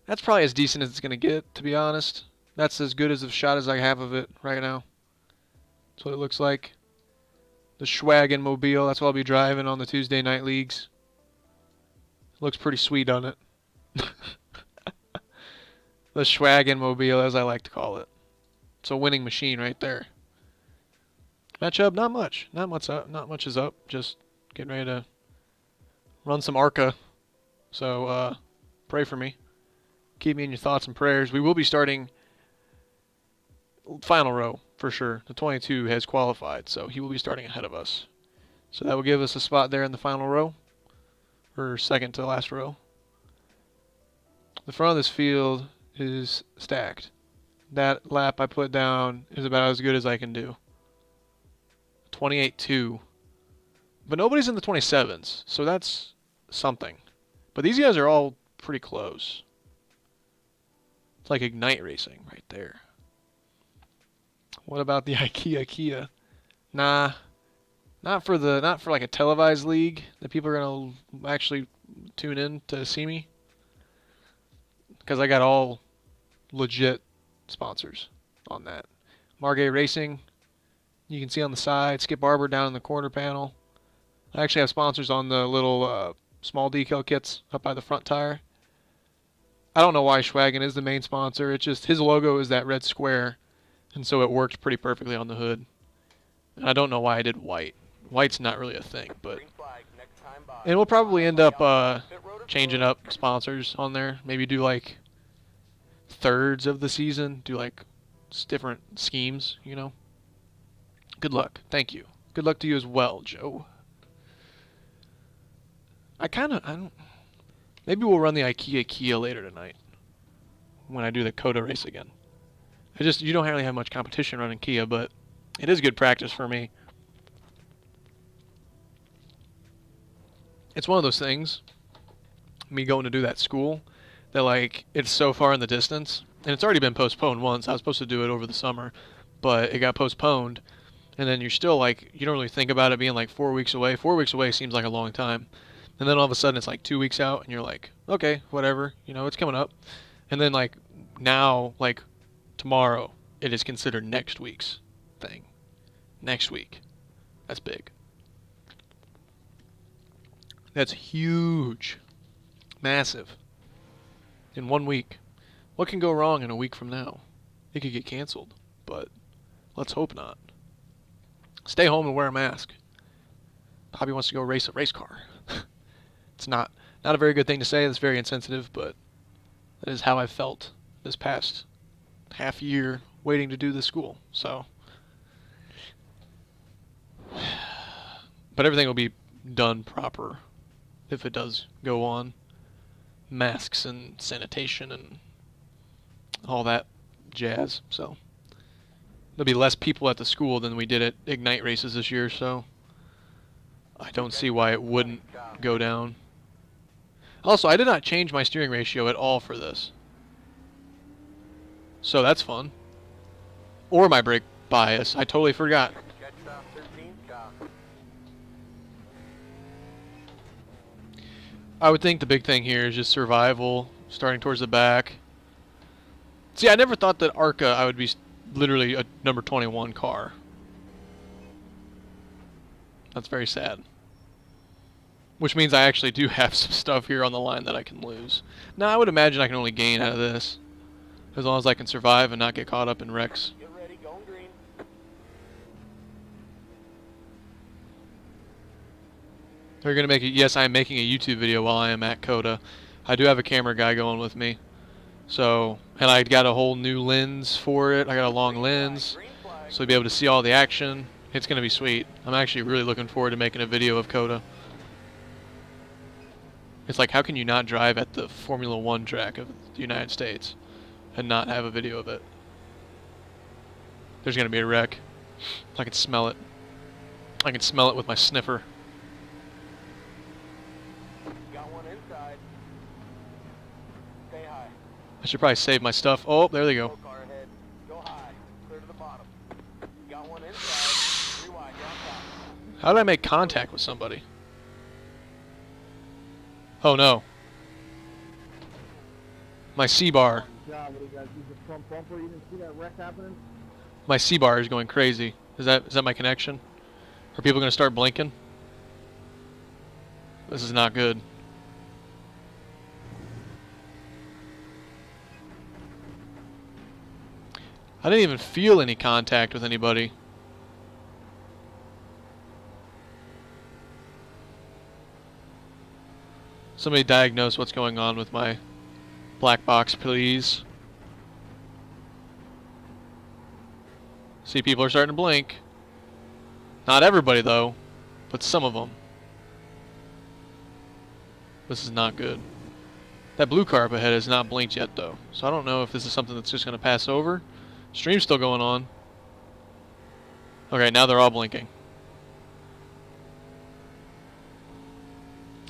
That's probably as decent as it's gonna get, to be honest. That's as good as a shot as I have of it right now. That's what it looks like. The Schwagen Mobile, that's what I'll be driving on the Tuesday night leagues. Looks pretty sweet on it. The Schwagen Mobile, as I like to call it. It's a winning machine right there. Matchup, not much. Not much is up. Just getting ready to run some ARCA. So, pray for me. Keep me in your thoughts and prayers. We will be starting final row for sure. The 22 has qualified, so he will be starting ahead of us. So that will give us a spot there in the final row, or second to last row. The front of this field is stacked. That lap I put down is about as good as I can do. 28.2. But nobody's in the 27s, so that's something. But these guys are all pretty close. It's like Ignite Racing right there. What about the Kia? Nah, not for like a televised league that people are gonna actually tune in to see me. Because I got all legit sponsors on that. Margay Racing, you can see on the side. Skip Barber down in the corner panel. I actually have sponsors on the little small decal kits up by the front tire. I don't know why Schwagen is the main sponsor. It's just his logo is that red square, and so it worked pretty perfectly on the hood. And I don't know why I did white. White's not really a thing, but... And we'll probably end up changing up sponsors on there. Maybe do like thirds of the season. Do like different schemes, you know. Good luck. Thank you. Good luck to you as well, Joe. I don't... Maybe we'll run the Kia later tonight when I do the Coda race again. You don't really have much competition running Kia, but it is good practice for me. It's one of those things, me going to do that school, that like, it's so far in the distance, and it's already been postponed once. I was supposed to do it over the summer, but it got postponed, and then you're still like, you don't really think about it being like 4 weeks away. 4 weeks away seems like a long time. And then all of a sudden it's like 2 weeks out, and you're like, okay, whatever, you know, it's coming up. And then like, now, like, tomorrow, it is considered next week's thing. Next week. That's big. That's huge. Massive. In 1 week. What can go wrong in a week from now? It could get canceled, but let's hope not. Stay home and wear a mask. Bobby wants to go race a race car. It's not a very good thing to say. It's very insensitive, but That is how I felt this past half year waiting to do the school. So, but everything will be done proper if it does go on. Masks and sanitation and all that jazz. So there'll be less people at the school than we did at Ignite races this year. So I don't see why it wouldn't go down. Also, I did not change my steering ratio at all for this. So that's fun. Or my brake bias. I totally forgot. Catch 13, cop. I would think the big thing here is just survival, starting towards the back. See, I never thought that ARCA I would be literally a number 21 car. That's very sad. Which means I actually do have some stuff here on the line that I can lose. Now, I would imagine I can only gain out of this, as long as I can survive and not get caught up in wrecks. Get ready, going green. They're going to make it. Yes, I am making a YouTube video while I am at COTA. I do have a camera guy going with me. So, and I got a whole new lens for it. I got a long lens, Green flag. so you'll be able to see all the action. It's going to be sweet. I'm actually really looking forward to making a video of COTA. It's like, how can you not drive at the Formula 1 track of the United States and not have a video of it? There's going to be a wreck. I can smell it. I can smell it with my sniffer. Got one inside. Stay high. I should probably save my stuff. Oh, there they go. Slow car ahead. Go high. Clear to the bottom. Got one inside. Rewind down top. How did I make contact with somebody? Oh no. My C-bar. Good job. What do you guys use the front bumper? You didn't see that wreck happening? My C-bar is going crazy. Is that my connection? Are people going to start blinking? This is not good. I didn't even feel any contact with anybody. Somebody diagnose what's going on with my black box, please. See, people are starting to blink. Not everybody, though, but some of them. This is not good. That blue car up ahead has not blinked yet, though. So I don't know if this is something that's just going to pass over. Stream's still going on. Okay, now they're all blinking.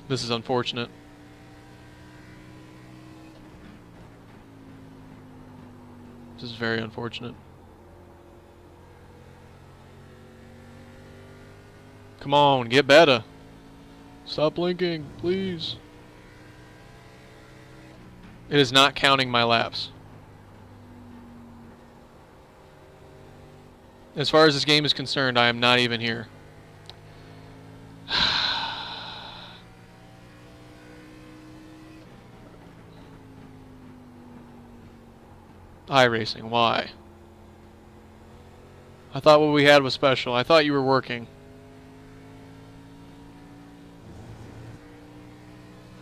This is unfortunate. This is very unfortunate. Come on, get better. Stop blinking, please. It is not counting my laps. As far as this game is concerned, I am not even here. iRacing, why? I thought what we had was special. I thought you were working.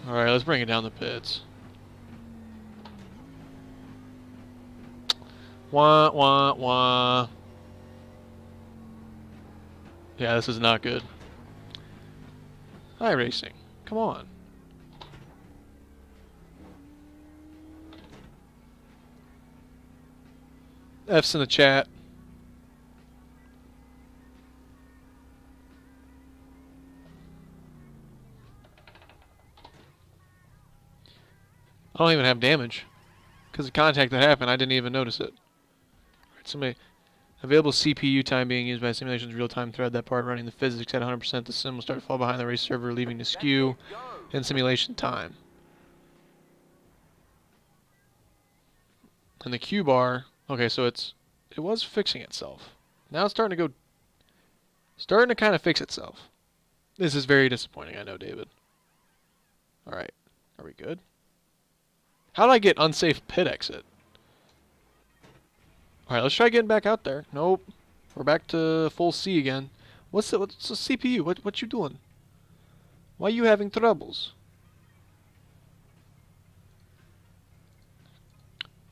Alright, let's bring it down the pits. Wah, wah, wah. Yeah, this is not good. iRacing, come on. F's in the chat. I don't even have damage. Because the contact that happened, I didn't even notice it. Alright, somebody... Available CPU time being used by simulation's real-time thread. That part running the physics at 100%. The sim will start to fall behind the race server, leaving the skew in simulation time. And the Q bar... Okay, so it was fixing itself. Now it's starting to kind of fix itself. This is very disappointing, I know, David. Alright, are we good? How did I get unsafe pit exit? Alright, let's try getting back out there. Nope. We're back to full C again. What's the CPU? What you doing? Why are you having troubles?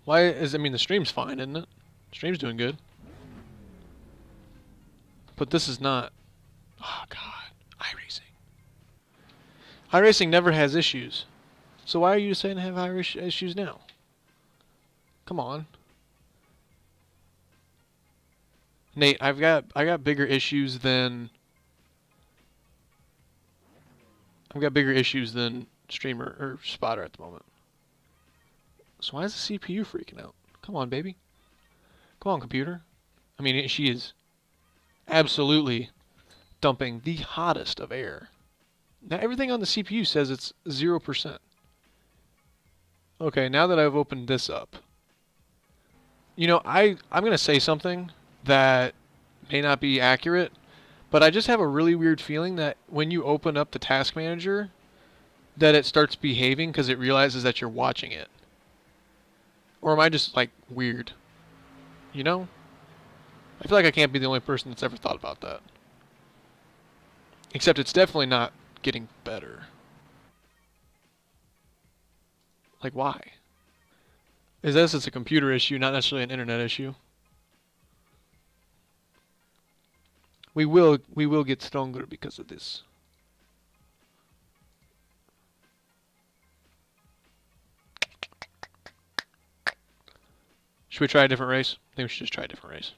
Why is, I mean, the stream's fine, isn't it? Stream's doing good. But this is not. Oh, God. iRacing. iRacing never has issues. So why are you saying to have issues now? Come on. Nate, I got bigger issues than streamer or spotter at the moment. So why is the CPU freaking out? Come on, baby. Come on, computer. I mean, she is absolutely dumping the hottest of air. Now everything on the CPU says it's 0%. Okay, now that I've opened this up, you know, I'm going to say something that may not be accurate, but I just have a really weird feeling that when you open up the task manager, that it starts behaving because it realizes that you're watching it. Or am I just, like, weird? You know? I feel like I can't be the only person that's ever thought about that. Except it's definitely not getting better. Like, why? It's a computer issue, not necessarily an internet issue. We will get stronger because of this. Should we try a different race? I think we should just try a different race.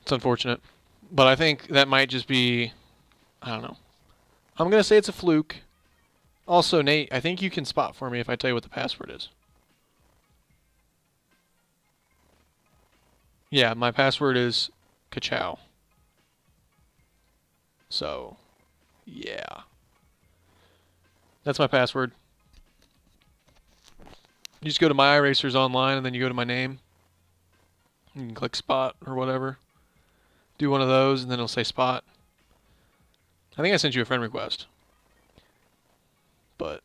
It's unfortunate. But I think that might just be, I don't know. I'm going to say it's a fluke. Also, Nate, I think you can spot for me if I tell you what the password is. Yeah, my password is Kachow. So, yeah. That's my password. You just go to my iRacers online and then you go to my name. You can click spot or whatever. Do one of those and then it'll say spot. I think I sent you a friend request. But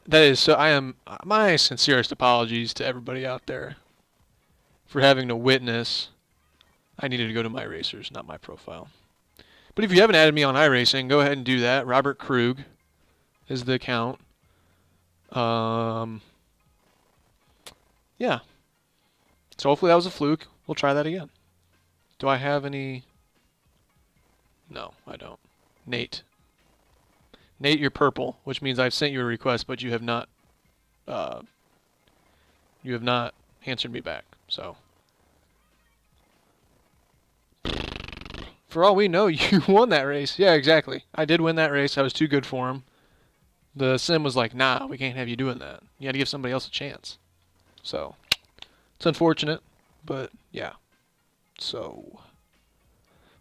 that is so. I am my sincerest apologies to everybody out there for having to witness. I needed to go to my racers, not my profile. But if you haven't added me on iRacing, go ahead and do that. Robert Krug is the account. Yeah. So hopefully that was a fluke. We'll try that again. Do I have any? No, I don't. Nate. Nate, you're purple, which means I've sent you a request, but you have not answered me back. So, for all we know, you won that race. Yeah, exactly. I did win that race. I was too good for him. The sim was like, nah, we can't have you doing that. You got to give somebody else a chance. So, it's unfortunate, but yeah. So,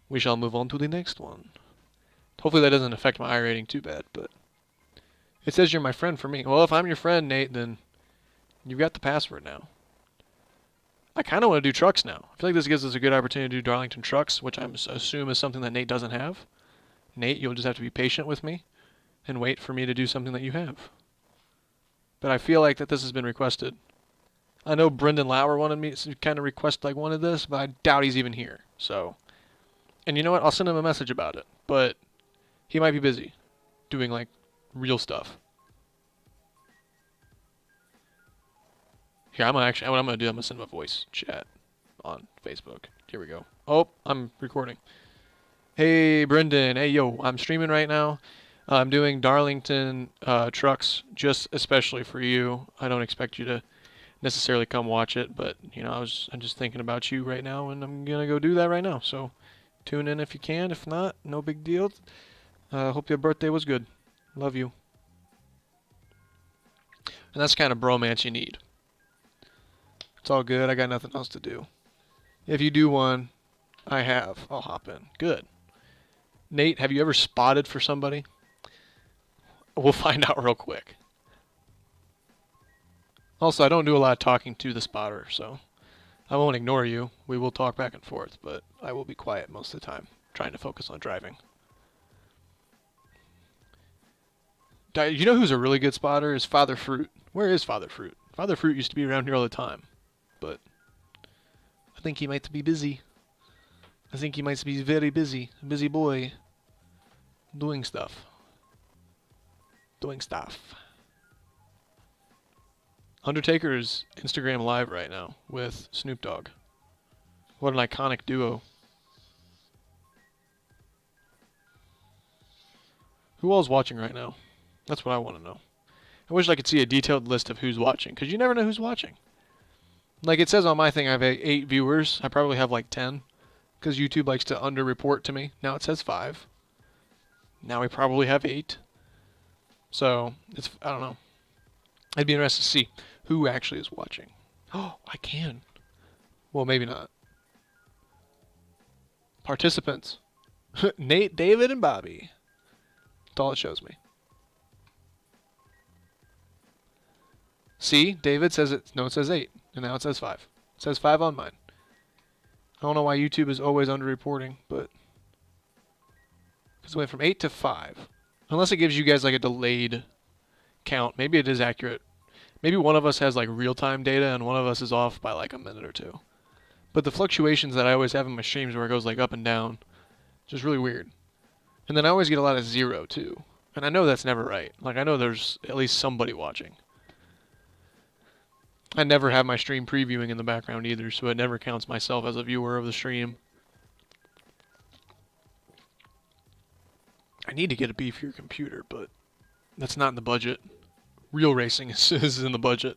we shall move on to the next one. Hopefully that doesn't affect my iRating too bad, but it says you're my friend for me. Well, if I'm your friend, Nate, then you've got the password now. I kind of want to do trucks now. I feel like this gives us a good opportunity to do Darlington trucks, which I assume is something that Nate doesn't have. Nate, you'll just have to be patient with me and wait for me to do something that you have. But I feel like that this has been requested. I know Brendan Lauer wanted me to kind of request like one of this, but I doubt he's even here. So, and you know what? I'll send him a message about it. But he might be busy doing like real stuff. Here, what I'm gonna do, I'm gonna send him a voice chat on Facebook. Here we go. Oh, I'm recording. Hey, Brendan. Hey, yo, I'm streaming right now. I'm doing Darlington trucks just especially for you. I don't expect you to necessarily come watch it, but you know, I'm just thinking about you right now, and I'm gonna go do that right now. So tune in if you can. If not, no big deal. Hope your birthday was good. Love you. And that's the kind of bromance you need. It's all good. I got nothing else to do. If you do one, I have. I'll hop in. Good. Nate, have you ever spotted for somebody? We'll find out real quick. Also, I don't do a lot of talking to the spotter, so I won't ignore you. We will talk back and forth, but I will be quiet most of the time, trying to focus on driving. You know who's a really good spotter? Is Father Fruit. Where is Father Fruit? Father Fruit used to be around here all the time, but I think he might be busy. I think he might be very busy. Busy boy. Doing stuff. Doing stuff. Undertaker is Instagram Live right now with Snoop Dogg. What an iconic duo. Who all's watching right now? That's what I want to know. I wish I could see a detailed list of who's watching, because you never know who's watching. Like it says on my thing, I have 8 viewers. I probably have like 10, because YouTube likes to under-report to me. Now it says 5. Now we probably have 8. So, it's, I don't know. I'd be interested to see who actually is watching. Oh, I can. Well, maybe not. Participants. Nate, David, and Bobby. That's all it shows me. See, David says it. No, it says 8, and now it says 5. It says 5 on mine. I don't know why YouTube is always under-reporting, but because it went from 8 to 5. Unless it gives you guys like a delayed count. Maybe it is accurate. Maybe one of us has like real-time data and one of us is off by like a minute or 2. But the fluctuations that I always have in my streams where it goes like up and down, just really weird. And then I always get a lot of 0 too. And I know that's never right. Like I know there's at least somebody watching. I never have my stream previewing in the background either, so it never counts myself as a viewer of the stream. I need to get a beefier computer, but that's not in the budget. Real racing is in the budget.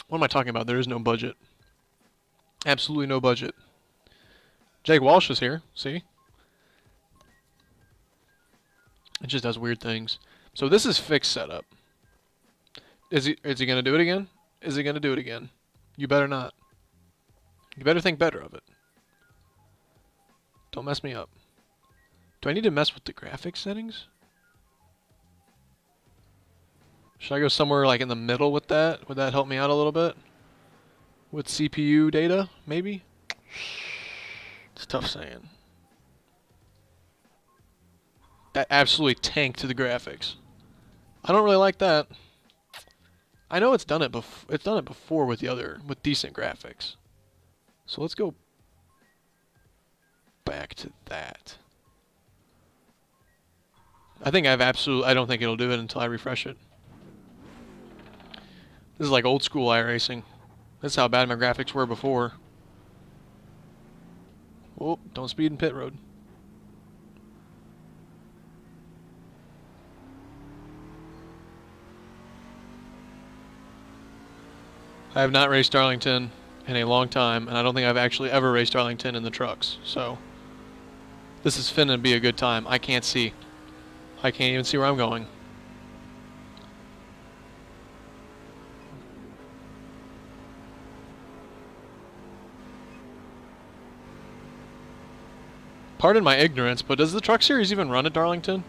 What am I talking about? There is no budget. Absolutely no budget. Jake Walsh is here. See? It just does weird things. So this is fixed setup. Is he going to do it again? Is he going to do it again? You better not. You better think better of it. Don't mess me up. Do I need to mess with the graphics settings? Should I go somewhere like in the middle with that? Would that help me out a little bit? With CPU data, maybe? It's tough saying. That absolutely tanked the graphics. I don't really like that. I know it's done it before with decent graphics. So let's go back to that. I don't think it'll do it until I refresh it. This is like old school iRacing. This is how bad my graphics were before. Oh, don't speed in pit road. I have not raced Darlington in a long time, and I don't think I've actually ever raced Darlington in the trucks, so this is finna be a good time. I can't see. I can't even see where I'm going. Pardon my ignorance, but does the Truck Series even run at Darlington?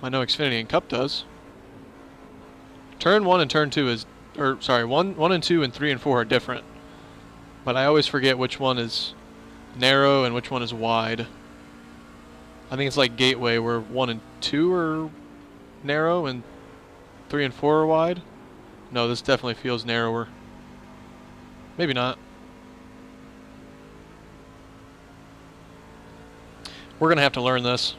I know Xfinity and Cup does. Turn 1 and Turn 2 is... Or, sorry, 1 and 2 and 3 and 4 are different. But I always forget which one is narrow and which one is wide. I think it's like Gateway where 1 and 2 are narrow and 3 and 4 are wide. No, this definitely feels narrower. Maybe not. We're going to have to learn this.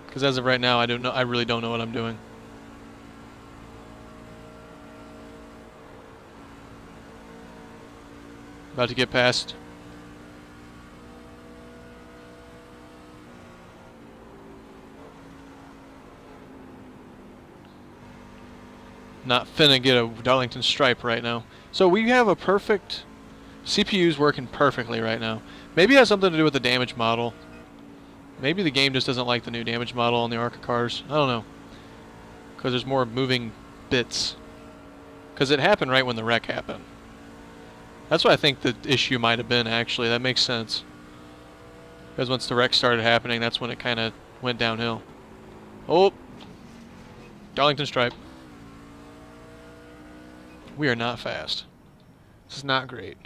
Because as of right now, I really don't know what I'm doing. About to get past. Not finna get a Darlington stripe right now. So we have a perfect... CPU's working perfectly right now. Maybe it has something to do with the damage model. Maybe the game just doesn't like the new damage model on the ARCA cars. I don't know. Because there's more moving bits. Because it happened right when the wreck happened. That's what I think the issue might have been, actually. That makes sense. Because once the wreck started happening, that's when it kind of went downhill. Oh! Darlington stripe. We are not fast. This is not great.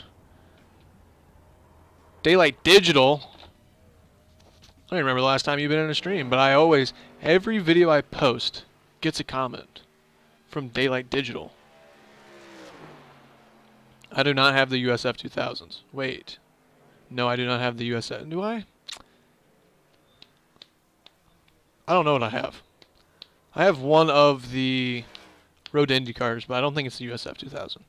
Daylight Digital. I don't even remember the last time you've been in a stream, but I always Every video I post gets a comment from Daylight Digital. I do not have the USF 2000s. Wait. No, I do not have the USF. Do I? I don't know what I have. I have one of the Road to IndyCars, but I don't think it's the USF 2000.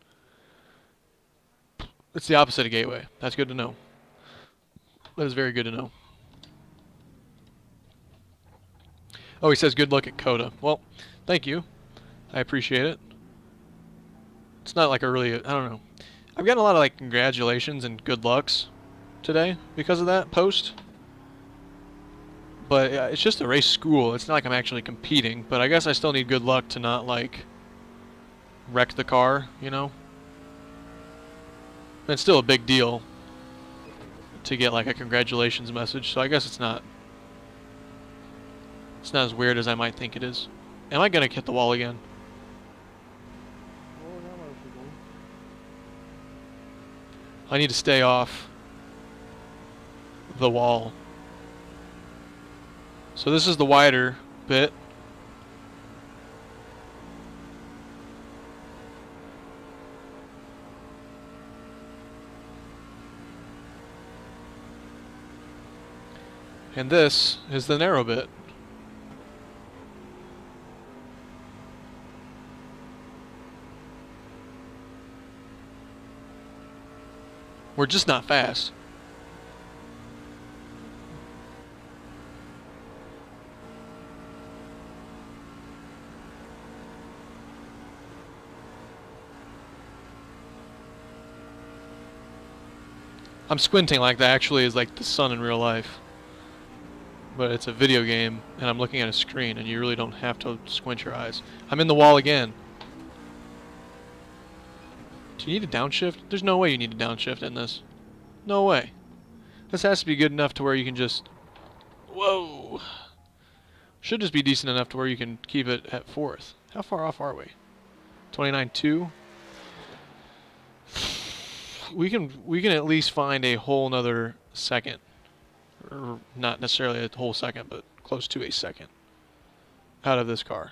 It's the opposite of Gateway. That's good to know. That is very good to know. Oh, he says good luck at Coda. Well, thank you. I appreciate it. It's not like a really, I don't know. I've gotten a lot of like congratulations and good lucks today because of that post. But it's just a race school. It's not like I'm actually competing, but I guess I still need good luck to not like wreck the car, you know? It's still a big deal to get like a congratulations message, so I guess it's not as weird as I might think it is. Am I gonna hit the wall again? Oh, now where's she going? I need to stay off the wall. So this is the wider bit. And this is the narrow bit. We're just not fast. I'm squinting like that actually is like the sun in real life. But it's a video game, and I'm looking at a screen, and you really don't have to squint your eyes. I'm in the wall again. Do you need a downshift? There's no way you need a downshift in this. No way. This has to be good enough to where you can just... Whoa! Should just be decent enough to where you can keep it at fourth. How far off are we? 29.2? We can at least find a whole nother second. Or not necessarily a whole second, but close to a second out of this car.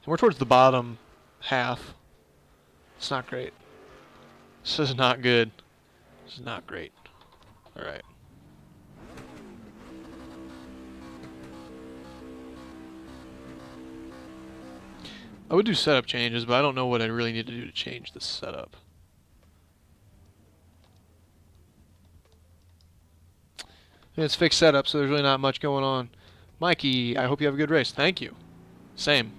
And we're towards the bottom half. It's not great. This is not good. This is not great. Alright. I would do setup changes, but I don't know what I really need to do to change this setup. It's fixed setup, so there's really not much going on. Mikey, I hope you have a good race. Thank you. Same.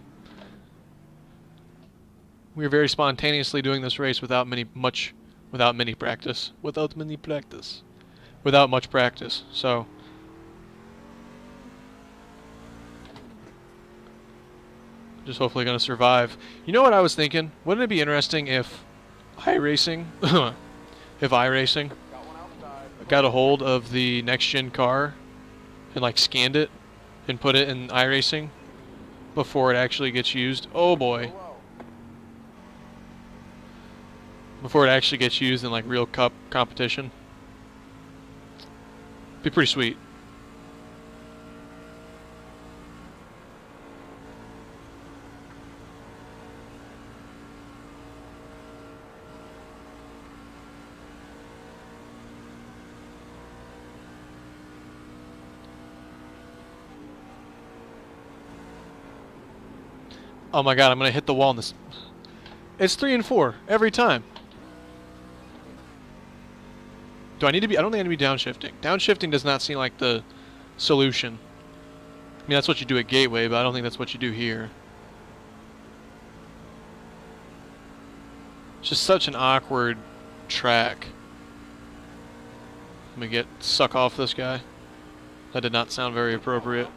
We are very spontaneously doing this race without much practice. Without much practice. So just hopefully gonna survive. You know what I was thinking? Wouldn't it be interesting if iRacing got a hold of the next gen car and like scanned it and put it in iRacing before it actually gets used? Oh boy. Before it actually gets used in like real cup competition. Be pretty sweet. Oh my god, I'm gonna hit the wall in this. It's 3 and 4 every time. Do I need to be? I don't think I need to be downshifting. Downshifting does not seem like the solution. I mean, that's what you do at Gateway, but I don't think that's what you do here. It's just such an awkward track. Let me suck off this guy. That did not sound very appropriate.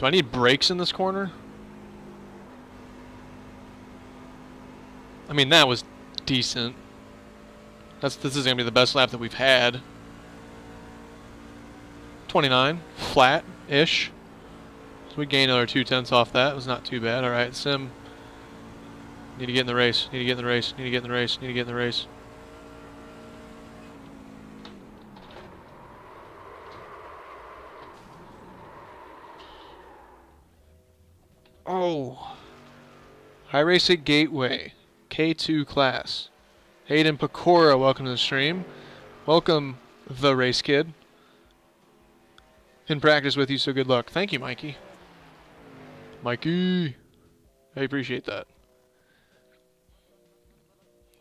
Do I need brakes in this corner? I mean, that was decent. This is going to be the best lap that we've had. 29, flat-ish. So we gained another 0.2 off that. It was not too bad. All right, Sim. Need to get in the race. Need to get in the race. Need to get in the race. Need to get in the race. Oh. iRacing Gateway. K2 class. Hayden Pecora, welcome to the stream. Welcome, the race kid. In practice with you, so good luck. Thank you, Mikey. Mikey. I appreciate that.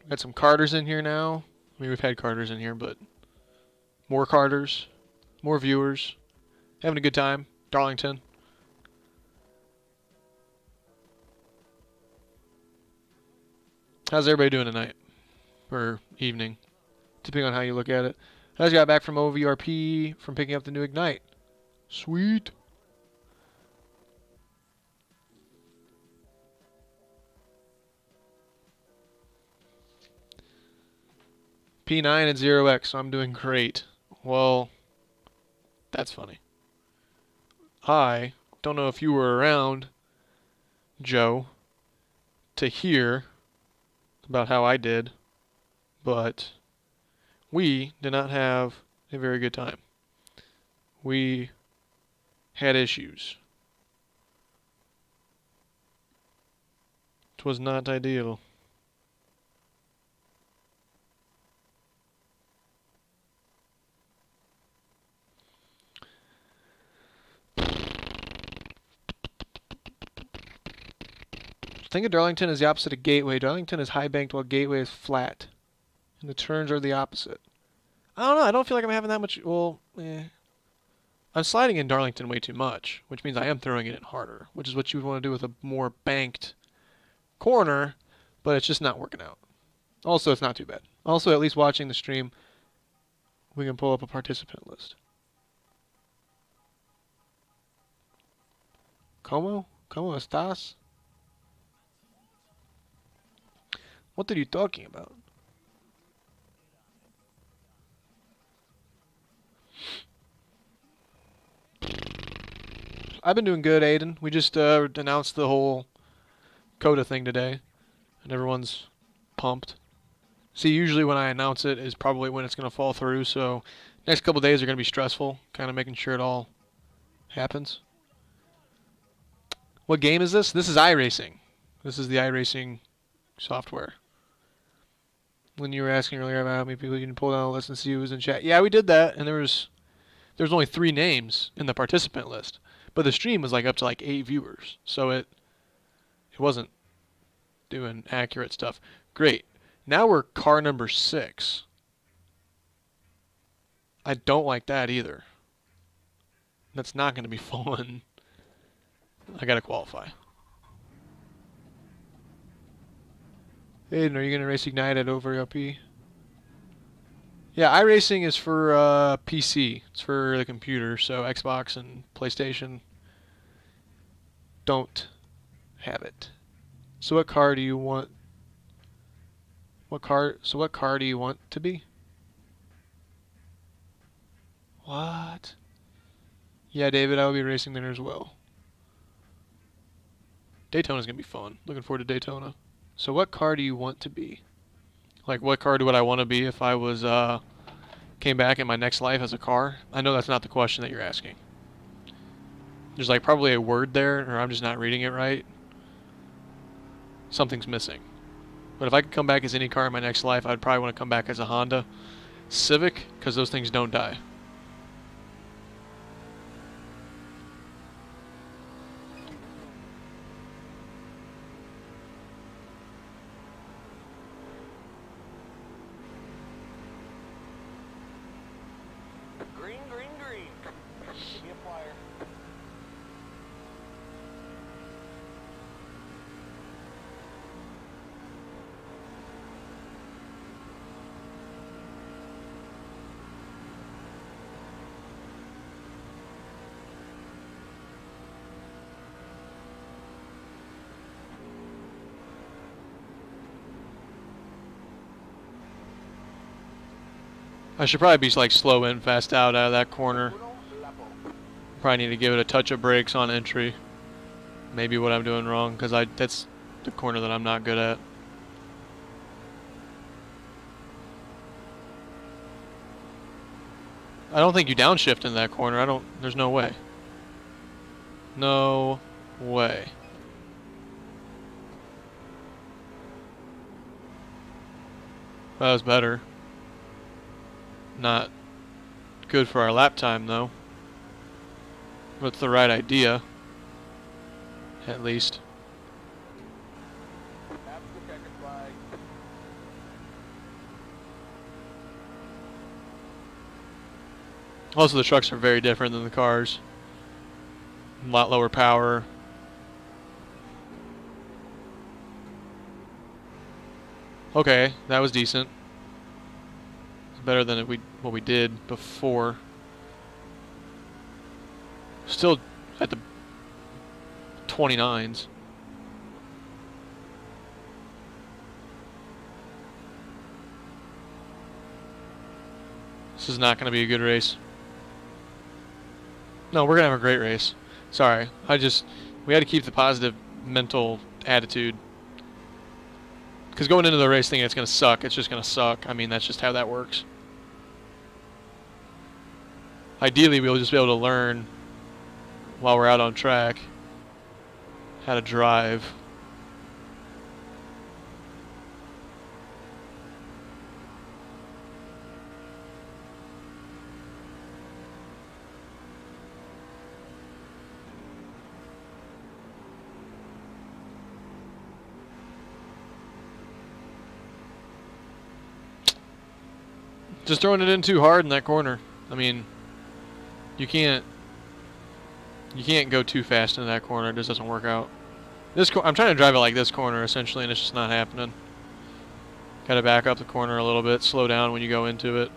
Got some Carters in here now. I mean, we've had Carters in here, but more Carters, more viewers. Having a good time. Darlington. How's everybody doing tonight? Or evening, depending on how you look at it. I just got back from OVRP from picking up the new Ignite. Sweet. P9 and 0x, so I'm doing great. Well, that's funny. I don't know if you were around, Joe, to hear about how I did, but we did not have a very good time. We had issues. It was not ideal. Think of Darlington as the opposite of Gateway. Darlington is high banked while Gateway is flat. And the turns are the opposite. I don't know. I don't feel like I'm having that much. Well, I'm sliding in Darlington way too much, which means I am throwing it in harder, which is what you would want to do with a more banked corner, but it's just not working out. Also, it's not too bad. Also, at least watching the stream, we can pull up a participant list. ¿Cómo estás? What are you talking about? I've been doing good, Aiden. We just announced the whole Coda thing today, and everyone's pumped. See, usually when I announce it is probably when it's going to fall through, so next couple days are going to be stressful, kind of making sure it all happens. What game is this? This is iRacing. This is the iRacing software. When you were asking earlier about how many people you can pull down the list and see who was in chat. Yeah, we did that, and there was only 3 names in the participant list. But the stream was like up to like 8 viewers. So it wasn't doing accurate stuff. Great. Now we're car number 6. I don't like that either. That's not going to be fun. I got to qualify. Aiden, are you going to race Ignite at OVRP? Yeah, iRacing is for PC. It's for the computer, so Xbox and PlayStation don't have it. So what car do you want? What car do you want to be? What? Yeah, David, I will be racing there as well. Daytona's going to be fun. Looking forward to Daytona. So what car do you want to be? Like, what car would I want to be if I was, came back in my next life as a car? I know that's not the question that you're asking. There's, like, probably a word there, or I'm just not reading it right. Something's missing. But if I could come back as any car in my next life, I'd probably want to come back as a Honda Civic, because those things don't die. Green, green, green. Give me a flyer. I should probably be like slow in, fast out of that corner. Uno, lapo. Probably need to give it a touch of brakes on entry. Maybe what I'm doing wrong, because that's the corner that I'm not good at. I don't think you downshift in that corner. There's no way. No way. That was better. Not good for our lap time, though. But it's the right idea. At least. After the checkered flag. Also, the trucks are very different than the cars. A lot lower power. Okay, that was decent. It's better than what we did before. Still at the 29s. This is not going to be a good race. No, we're going to have a great race. Sorry. We had to keep the positive mental attitude. Because going into the race thinking it's going to suck, it's just going to suck. I mean, that's just how that works. Ideally, we'll just be able to learn while we're out on track how to drive. Just throwing it in too hard in that corner. I mean, you can't go too fast in that corner. It just doesn't work out. I'm trying to drive it like this corner essentially, and it's just not happening. Got to back up the corner a little bit, slow down when you go into it.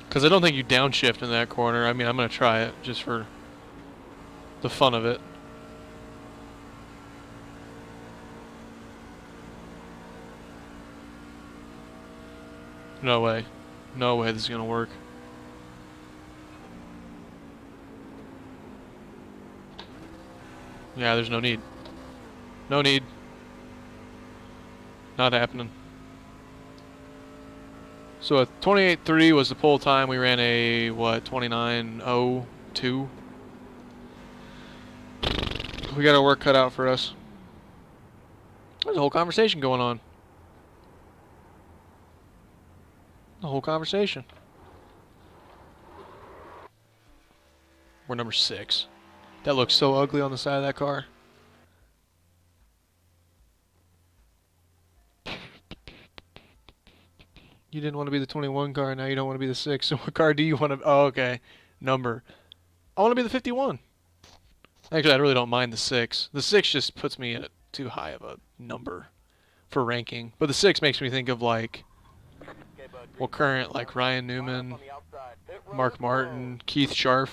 Because I don't think you downshift in that corner. I mean, I'm going to try it just for the fun of it. No way. No way this is going to work. Yeah, there's no need. No need. Not happening. So a 28.3 was the pole time. We ran a, what, 29.02? We got our work cut out for us. There's a whole conversation going on. The whole conversation. We're number 6. That looks so ugly on the side of that car. You didn't want to be the 21 car, now you don't want to be the 6. So what car do you want to... Oh, okay. Number. I want to be the 51. Actually, I really don't mind the 6. The 6 just puts me at too high of a number for ranking. But the 6 makes me think of, like, well, current, like Ryan Newman, Mark Martin, Keith Scharf.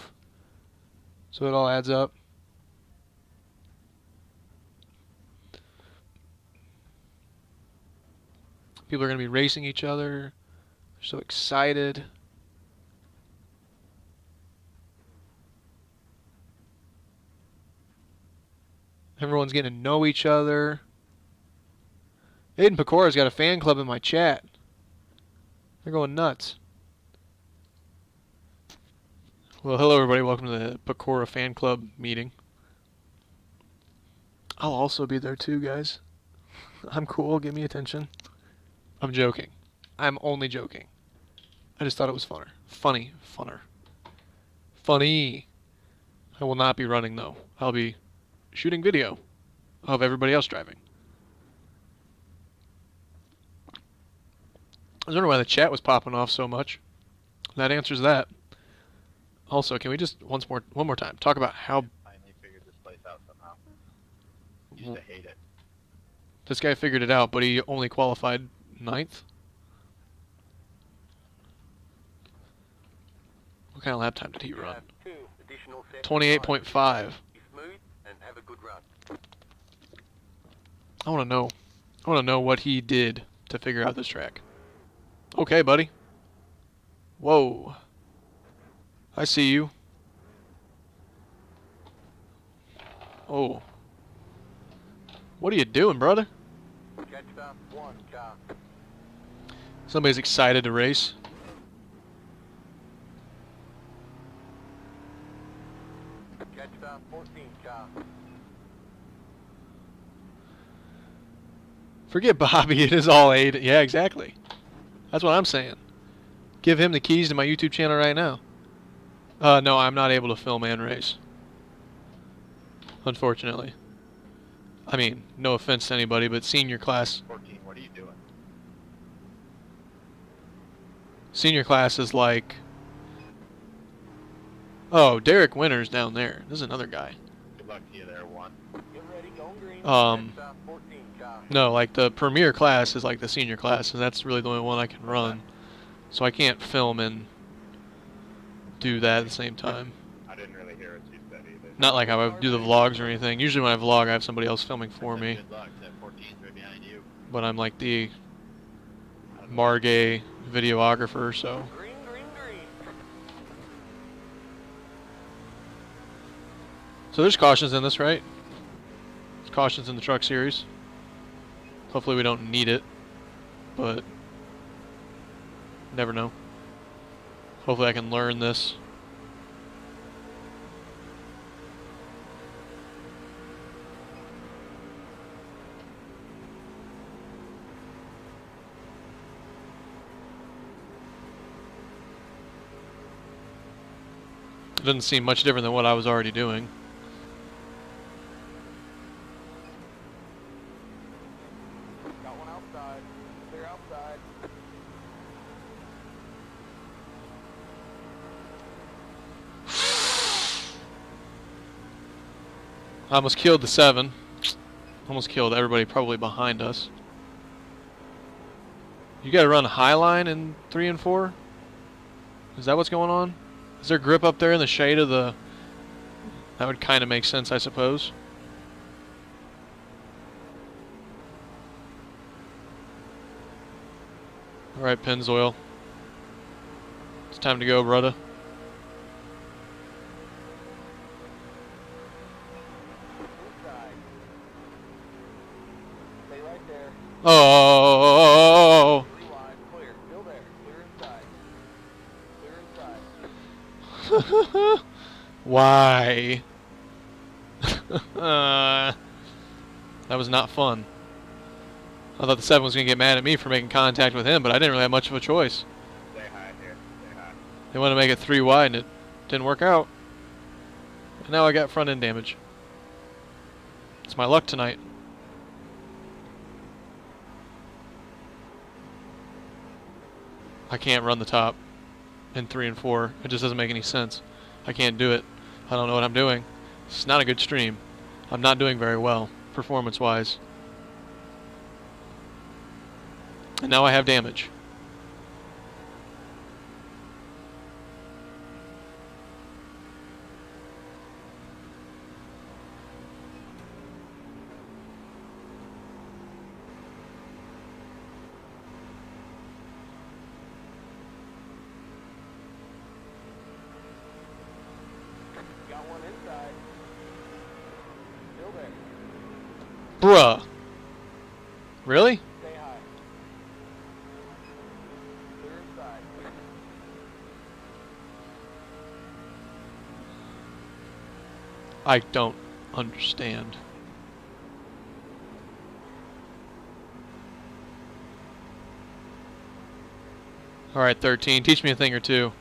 So it all adds up. People are going to be racing each other. They're so excited. Everyone's getting to know each other. Aiden Pecora's got a fan club in my chat. They're going nuts. Well, hello everybody. Welcome to the Pecora fan club meeting. I'll also be there too, guys. I'm cool. Give me attention. I'm joking. I'm only joking. I just thought it was funner. Funny. Funner. Funny. I will not be running, though. I'll be shooting video of everybody else driving. I was wondering why the chat was popping off so much. That answers that. Also, can we just one more time talk about how Finally figured this place out somehow. Used to hate it. this guy figured it out, but he only qualified 9th? kind of lap time did he You run? have 2 additional sets of 28.5. tires. Be smooth and have a good run. I want to know. I want to know what he did to figure out this track. Okay, buddy. Whoa. I see you. Oh. What are you doing, brother? Catch up 1 car. Somebody's excited to race. Catch up 14 car. Forget Bobby, it is all Aiden. Yeah, exactly. That's what I'm saying. Give him the keys to my YouTube channel right now. No, I'm not able to film and race. Unfortunately. I mean, no offense to anybody, but senior class. 14, what are you doing? Senior class is like... Oh, Derek Winter's down there. There's another guy. Good luck to you there, 1. Get ready, going green. Catch up 14 car. No, like the premier class is like the senior class, and that's really the only one I can run. So I can't film and do that at the same time. I didn't really hear what you said either. Not like how I do the vlogs or anything. Usually when I vlog, I have somebody else filming for I said me. Good luck, that 14's right behind you. But I'm like the Margay videographer, so... Green, green, green. So there's cautions in this, right? There's cautions in the truck series. Hopefully we don't need it, but never know. Hopefully I can learn this. It doesn't seem much different than what I was already doing. Got one outside. Clear outside. I almost killed the 7. Almost killed everybody probably behind us. You gotta run high line in 3 and 4? Is that what's going on? Is there grip up there in the shade of the... That would kind of make sense, I suppose. Alright, Pennzoil. It's time to go, brother. Inside. Stay right there. Oh! Rewind. Clear. Still there. Clear inside. Clear inside. Why? That was not fun. I thought the 7 was going to get mad at me for making contact with him, but I didn't really have much of a choice. Stay high here. Stay high. They wanted to make it 3 wide, and it didn't work out. And now I got front end damage. It's my luck tonight. I can't run the top in 3 and 4. It just doesn't make any sense. I can't do it. I don't know what I'm doing. It's not a good stream. I'm not doing very well, performance-wise. And now I have damage. Got one inside. Still there. Bruh. Really? Stay high. Clear inside. I don't understand. Alright, 13. Teach me a thing or two.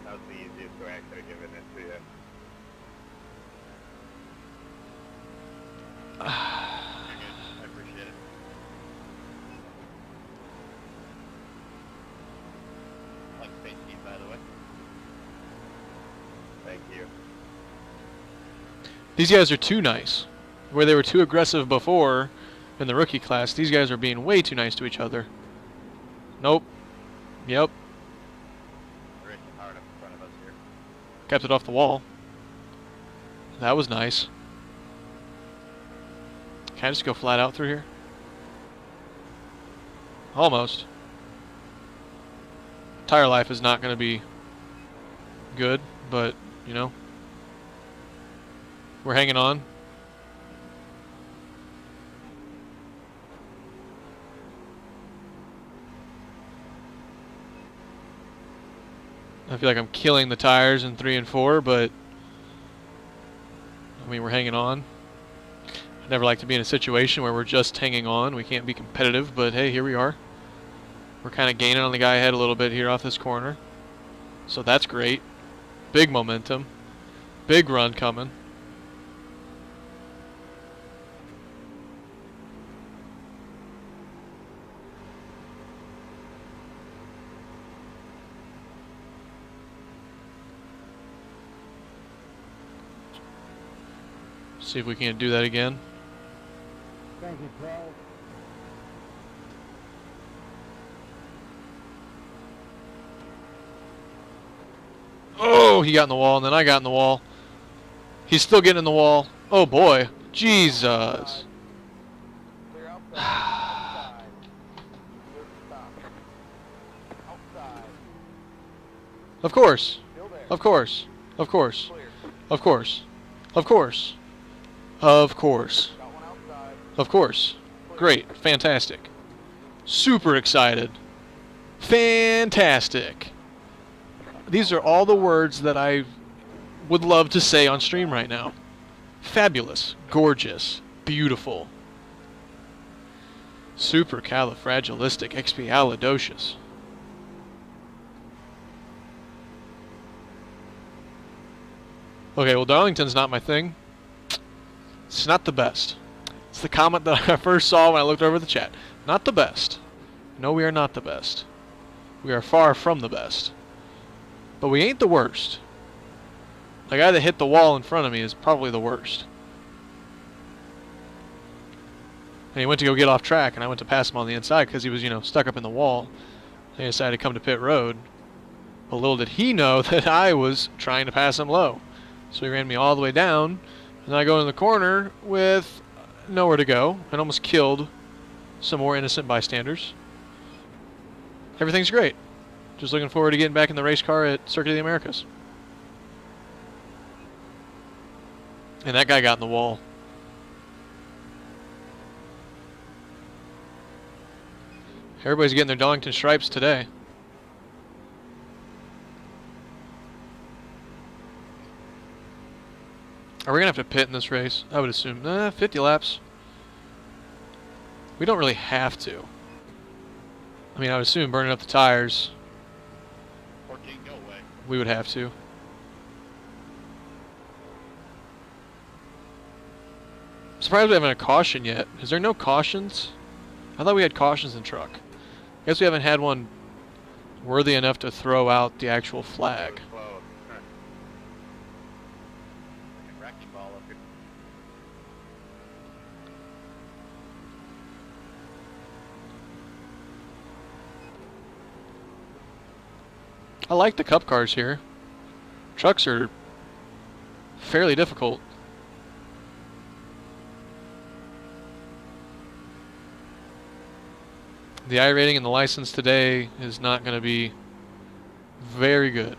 That was the easiest way I could have given it to you. Thank you. These guys are too nice. Where they were too aggressive before in the rookie class, these guys are being way too nice to each other. Nope. Yep. Rich and hard up in front of us here. Kept it off the wall. That was nice. Can I just go flat out through here? Almost. Tire life is not going to be good, but, you know, we're hanging on. I feel like I'm killing the tires in 3 and 4, but I mean, we're hanging on. I never like to be in a situation where we're just hanging on. We can't be competitive, but hey, here we are. We're kind of gaining on the guy ahead a little bit here off this corner. So that's great. Big momentum. Big run coming. See if we can't do that again. Thank you, Krug. Oh, he got in the wall, and then I got in the wall. He's still getting in the wall. Oh, boy. Jesus. Clear outside. Outside. Clear to stop. Outside. Of course. Still there. Of course. Of course. Clear. Of course. Of course. Of course. Got one outside. Of course. Great. Fantastic. Super excited. Fantastic. These are all the words that I would love to say on stream right now. Fabulous. Gorgeous. Beautiful. Supercalifragilisticexpialidocious. Okay, well, Darlington's not my thing. It's not the best. It's the comment that I first saw when I looked over the chat. Not the best. No, we are not the best. We are far from the best. But we ain't the worst. The guy that hit the wall in front of me is probably the worst. And he went to go get off track, and I went to pass him on the inside because he was, you know, stuck up in the wall. And he decided to come to pit road. But little did he know that I was trying to pass him low. So he ran me all the way down, and I go in the corner with nowhere to go, and almost killed some more innocent bystanders. Everything's great. Just looking forward to getting back in the race car at Circuit of the Americas. And that guy got in the wall. Everybody's getting their Darlington stripes today. Are we going to have to pit in this race? I would assume 50 laps. We don't really have to. I mean, I would assume burning up the tires, 14, go away. we would have to. I'm surprised we haven't had a caution yet. Is there no cautions? I thought we had cautions in truck. I guess we haven't had one worthy enough to throw out the actual flag. Close. Huh. Fucking wrecking ball up here. I like the cup cars here. Trucks are fairly difficult. The iRating and the license today is not going to be very good.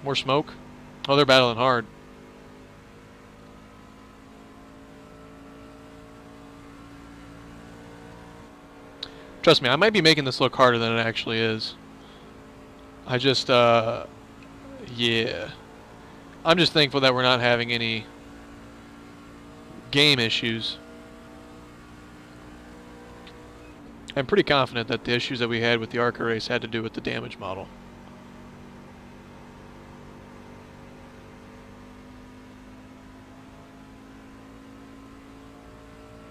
More smoke? Oh, they're battling hard. Trust me, I might be making this look harder than it actually is. I just, yeah. I'm just thankful that we're not having any game issues. I'm pretty confident that the issues that we had with the ARCA race had to do with the damage model.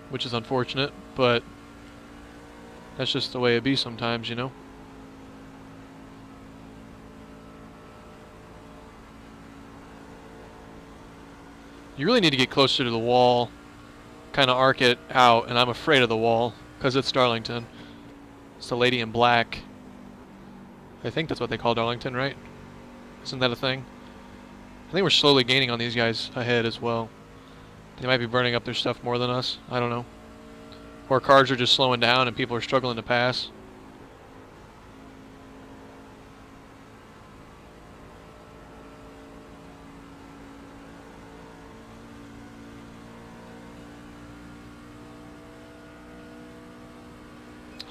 Which is unfortunate, but that's just the way it be sometimes, you know? You really need to get closer to the wall, kind of arc it out, and I'm afraid of the wall, because it's Darlington. It's the lady in black. I think that's what they call Darlington, right? Isn't that a thing? I think we're slowly gaining on these guys ahead as well. They might be burning up their stuff more than us. I don't know. Or cars are just slowing down and people are struggling to pass.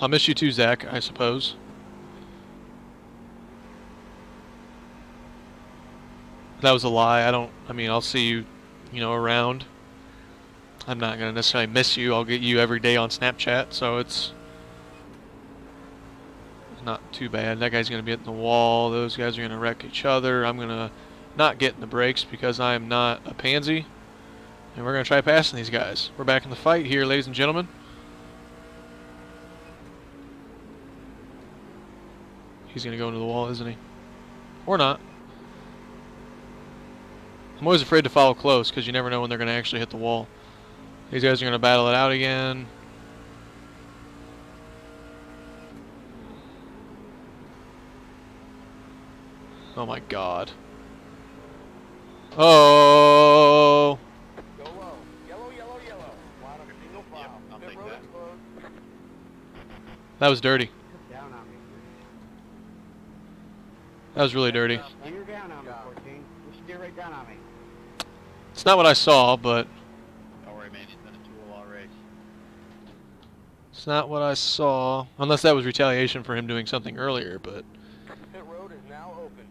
I'll miss you too, Zach, I suppose. That was a lie. I mean, I'll see you, around. I'm not going to necessarily miss you. I'll get you every day on Snapchat, so it's not too bad. That guy's going to be hitting the wall. Those guys are going to wreck each other. I'm going to not get in the brakes because I am not a pansy. And we're going to try passing these guys. We're back in the fight here, ladies and gentlemen. He's going to go into the wall, isn't he? Or not. I'm always afraid to follow close because you never know when they're going to actually hit the wall. These guys are going to battle it out again. Oh my god. Oh! Go low. Yellow, yellow, yellow. Line up single file. Yep, I'll Pit take road that. is closed. That was dirty. You're down on me. That was really dirty. Oh, you're down on me, 14. You steer right down on me. It's not what I saw, but Don't worry, man. He's been a tool all race. it's not what I saw. Unless that was retaliation for him doing something earlier, but Pit road is now open.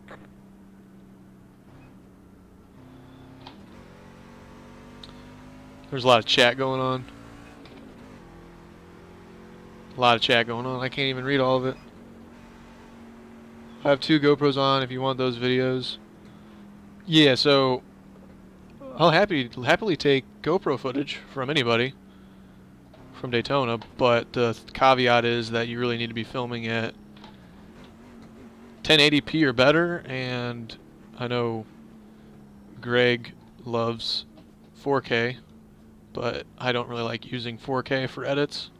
there's a lot of chat going on. A lot of chat going on. I can't even read all of it. I have 2 GoPros on if you want those videos. Yeah, so I'll happily take GoPro footage from anybody from Daytona, but the caveat is that you really need to be filming at 1080p or better, and I know Greg loves 4K, but I don't really like using 4K for edits.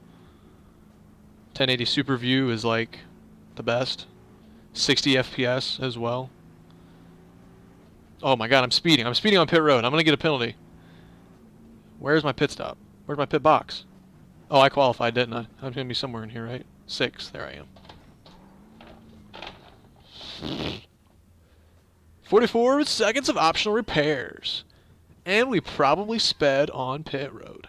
1080 Super View is like the best. 60 FPS as well. Oh my god, I'm speeding. I'm speeding on pit road. I'm going to get a penalty. Where's my pit stop? Where's my pit box? Oh, I qualified, didn't I? I'm going to be somewhere in here, right? 6. There I am. 44 seconds of optional repairs. And we probably sped on pit road.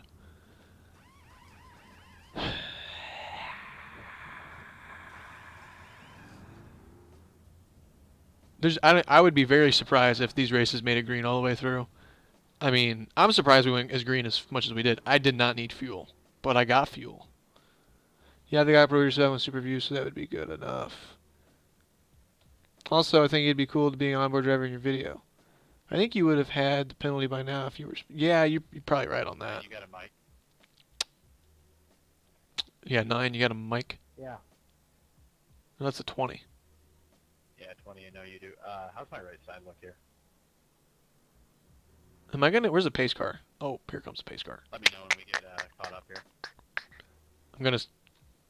I would be very surprised if these races made it green all the way through. I mean, I'm surprised we went as green as much as we did. I did not need fuel, but I got fuel. Yeah, the operator 7 Super View, so that would be good enough. Also, I think it'd be cool to be an onboard driver in your video. I think you would have had the penalty by now if you were... Yeah, you're probably right on that. You got a mic. Yeah, 9, you got a mic. Yeah. That's a 20. Yeah, 20. I know you do. How's my right side look here? Am I gonna... Where's the pace car? Oh, here comes the pace car. Let me know when we get caught up here. I'm gonna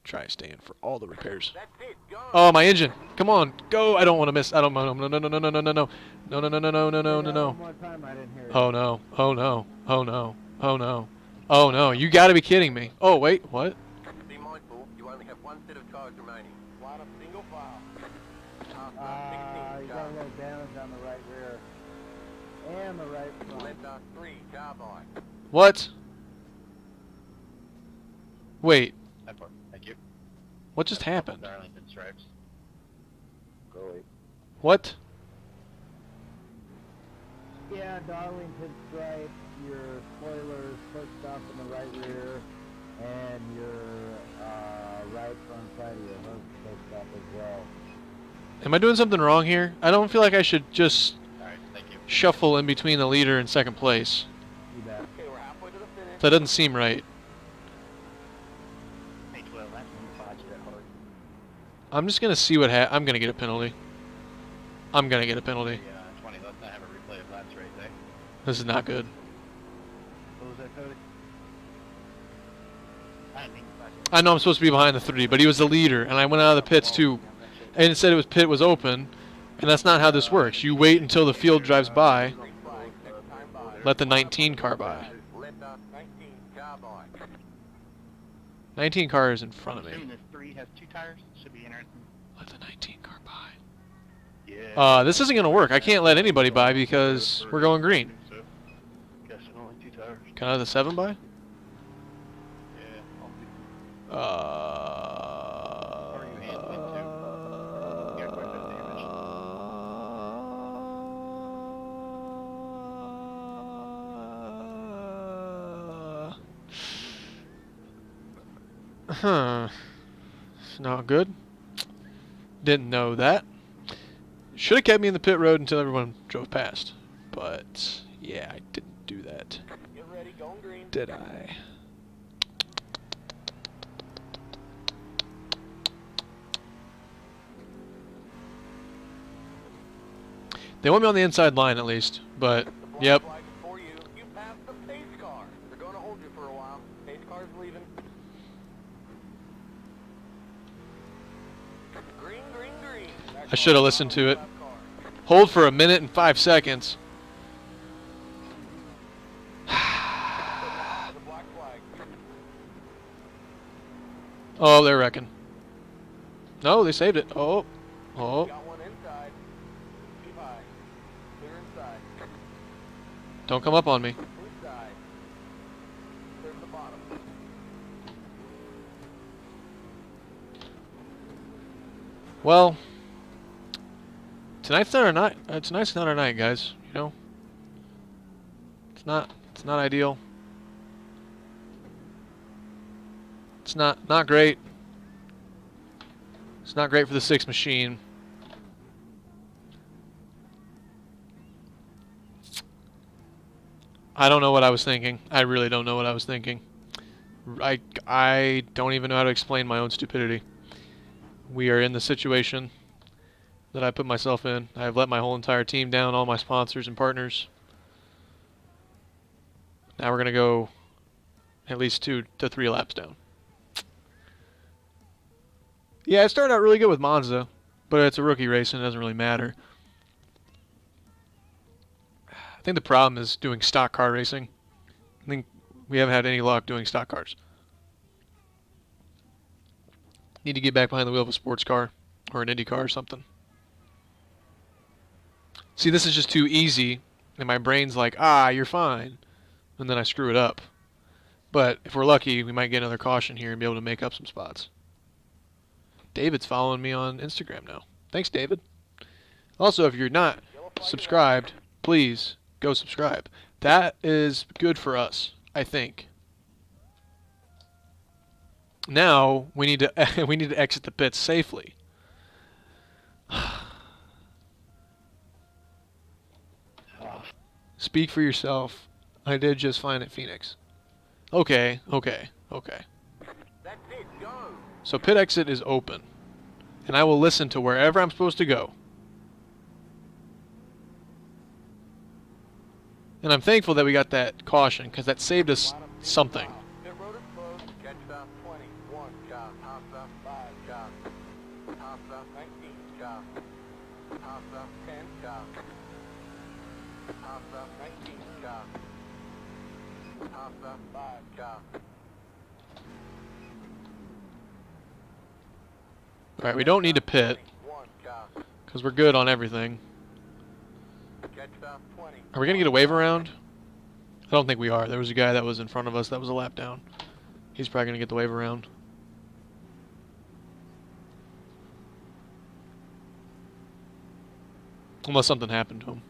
try staying for all the repairs. That's it. Go. Oh, my engine! Come on, go! I don't want to miss. I don't. No, no, no, no, no, no, no, no, no, no, no, no, no, no, no, no, no, no. One more time, I didn't hear it. Oh no! Oh no! Oh no! Oh no! Oh no! You got to be kidding me! Oh wait, what? Be mindful, you only have 1 set of tires remaining. Line up single file. You got a little damage on the right rear. And the right front. Left 3, carbine. What? Wait, Thank you. what just happened? Darlington stripes. What? Yeah, Darlington stripes, your spoilers pushed up in the right rear, and your right front side of your hood pushed up as well. Am I doing something wrong here? I don't feel like I should just Alright, thank you. shuffle in between the leader and second place. You bet. Okay, we're halfway to the finish. That doesn't seem right. Hey, 12, that's when you fought you that hard. I'm just gonna see what I'm gonna get a penalty. I'm gonna get a penalty. Yeah, 20, let's not have a replay of last race, eh? This is not good. What was that, Cody? I didn't mean to flash it. I know I'm supposed to be behind the 3, but he was the leader, and I went out of the pits too. And it said pit was open, and that's not how this works. You wait until the field drives by, Green flag, next time by. let the 19 car by. Let the 19 car by. 19 car is in front of I'm me. assuming this 3 has 2 tires. Should be interesting. Let the 19 car by. Yeah. This isn't gonna work. I can't let anybody by because we're going green. So, guess only 2 tires. Can I let the 7 by? Yeah. I'll Are you in with 2? Yeah, quite a bit of damage. Huh. Not good. Didn't know that. Should have kept me in the pit road until everyone drove past. But, yeah, I didn't do that. Get ready, going green. Did I? They want me on the inside line at least, but, The black yep. flag is for you. You passed the pace car. They're going to hold you for a while. Pace car's leaving. Green, green, green. I should have listened to it. Hold for 1 minute and 5 seconds. The black flag. Oh, they're wrecking. No, they saved it. Oh. Oh. Got one inside. Keep high. Clear inside. Don't come up on me. Inside. There's the bottom. Well, tonight's not our night. Tonight's not our night, guys. You know, it's not ideal. It's not great. It's not great for the 6 machine. I don't know what I was thinking. I really don't know what I was thinking. I don't even know how to explain my own stupidity. We are in the situation that I put myself in. I have let my whole entire team down, all my sponsors and partners. Now we're going to go at least 2 to 3 laps down. Yeah, it started out really good with Monza, but it's a rookie race and it doesn't really matter. I think the problem is doing stock car racing. I think we haven't had any luck doing stock cars. Need to get back behind the wheel of a sports car or an IndyCar or something. See, this is just too easy, and my brain's like, you're fine, and then I screw it up. But if we're lucky, we might get another caution here and be able to make up some spots. David's following me on Instagram now. Thanks, David. Also, if you're not subscribed, please go subscribe. That is good for us, I think. Now we need to we need to exit the pits safely. Speak for yourself. I did just fine at Phoenix. Okay. That's it, go. So pit exit is open, and I will listen to wherever I'm supposed to go. And I'm thankful that we got that caution, because that saved us something. Pit road is closed. Catch the 21 car. Pass the 5 car. Pass the 19 car. Pass the 10 car. Pass the 19 car. Pass the 5 car. Alright, we don't need to pit, 21 car. because we're good on everything. Catch the 20. Are we going to get a wave around? I don't think we are. There was a guy that was in front of us that was a lap down. He's probably going to get the wave around. Unless something happened to him.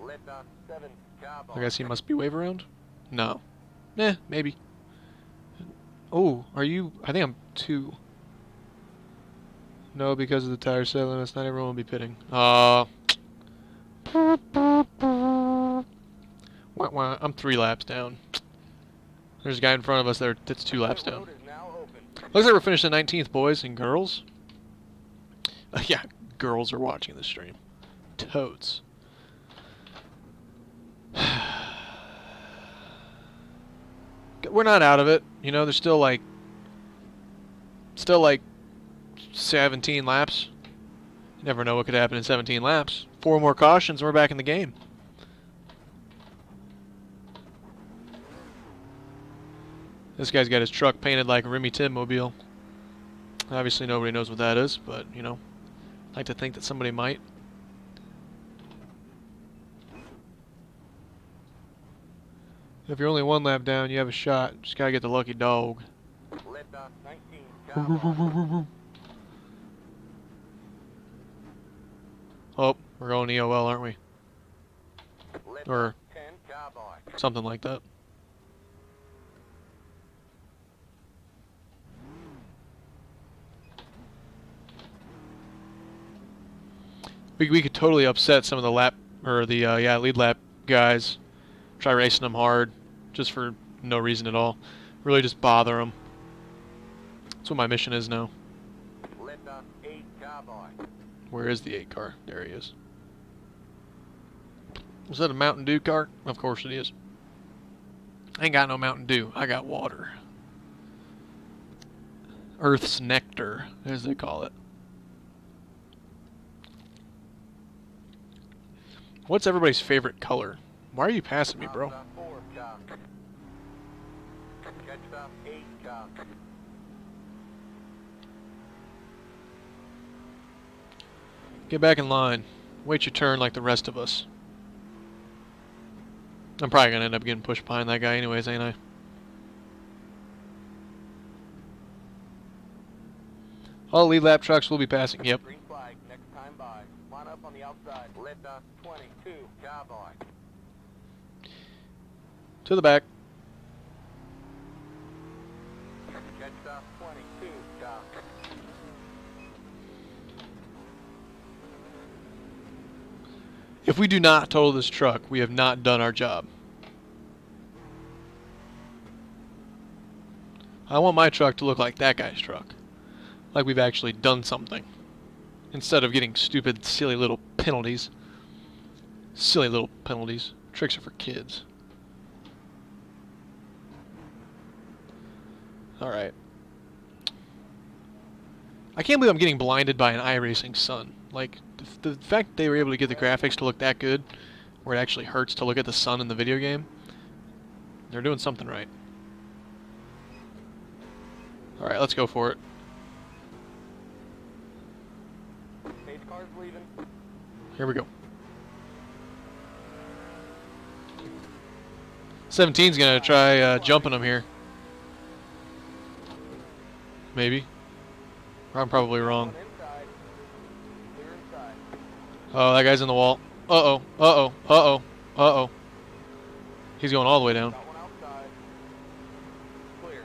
Let the 7 car. I guess he must be wave around? No. Maybe. Oh, are you... I think I'm 2. No, because of the tire set limits, not everyone will be pitting. Wah, wah, I'm 3 laps down. There's a guy in front of us that's 2 laps down. Road is now open. Looks like we're finishing 19th, boys and girls. Yeah, girls are watching the stream. Totes. We're not out of it. You know, there's still like 17 laps. You never know what could happen in 17 laps. 4 more cautions and we're back in the game. This guy's got his truck painted like a Remy Tim mobile. Obviously nobody knows what that is, but, you know, I'd like to think that somebody might. If you're only 1 lap down, you have a shot. Just gotta get the lucky dog. Led off 19, cowboy. Oh, we're going EOL, aren't we? Led Or off 10, cowboy. something like that. We could totally upset some of the lap, or the, lead lap guys. Try racing them hard, just for no reason at all. Really just bother them. That's what my mission is now. Led off 8, cowboy. Where is the 8 car? There he is. Is that a Mountain Dew car? Of course it is. I ain't got no Mountain Dew. I got water. Earth's nectar, as they call it. What's everybody's favorite color? Why are you passing me, bro? Top 4, cow. Catch top 8, cow. Get back in line. Wait your turn like the rest of us. I'm probably going to end up getting pushed behind that guy anyways, ain't I? All lead lap trucks will be passing. Yep. Green flag, next time by. Line up on the outside. Led off 22, cowboy. To the back. Catch top 22, cow. If we do not total this truck, we have not done our job. I want my truck to look like that guy's truck. Like we've actually done something. Instead of getting stupid, silly little penalties. Silly little penalties. Tricks are for kids. Alright. I can't believe I'm getting blinded by an iRacing sun. Like, the fact that they were able to get the graphics to look that good, where it actually hurts to look at the sun in the video game, they're doing something right. Alright, let's go for it. Stage car's leaving. Here we go. 17's gonna try jumping him here. Maybe. Or I'm probably wrong. Inside. Clear inside. Oh, that guy's in the wall. Uh-oh, uh-oh, uh-oh, uh-oh. He's going all the way down. Got one outside. Clear.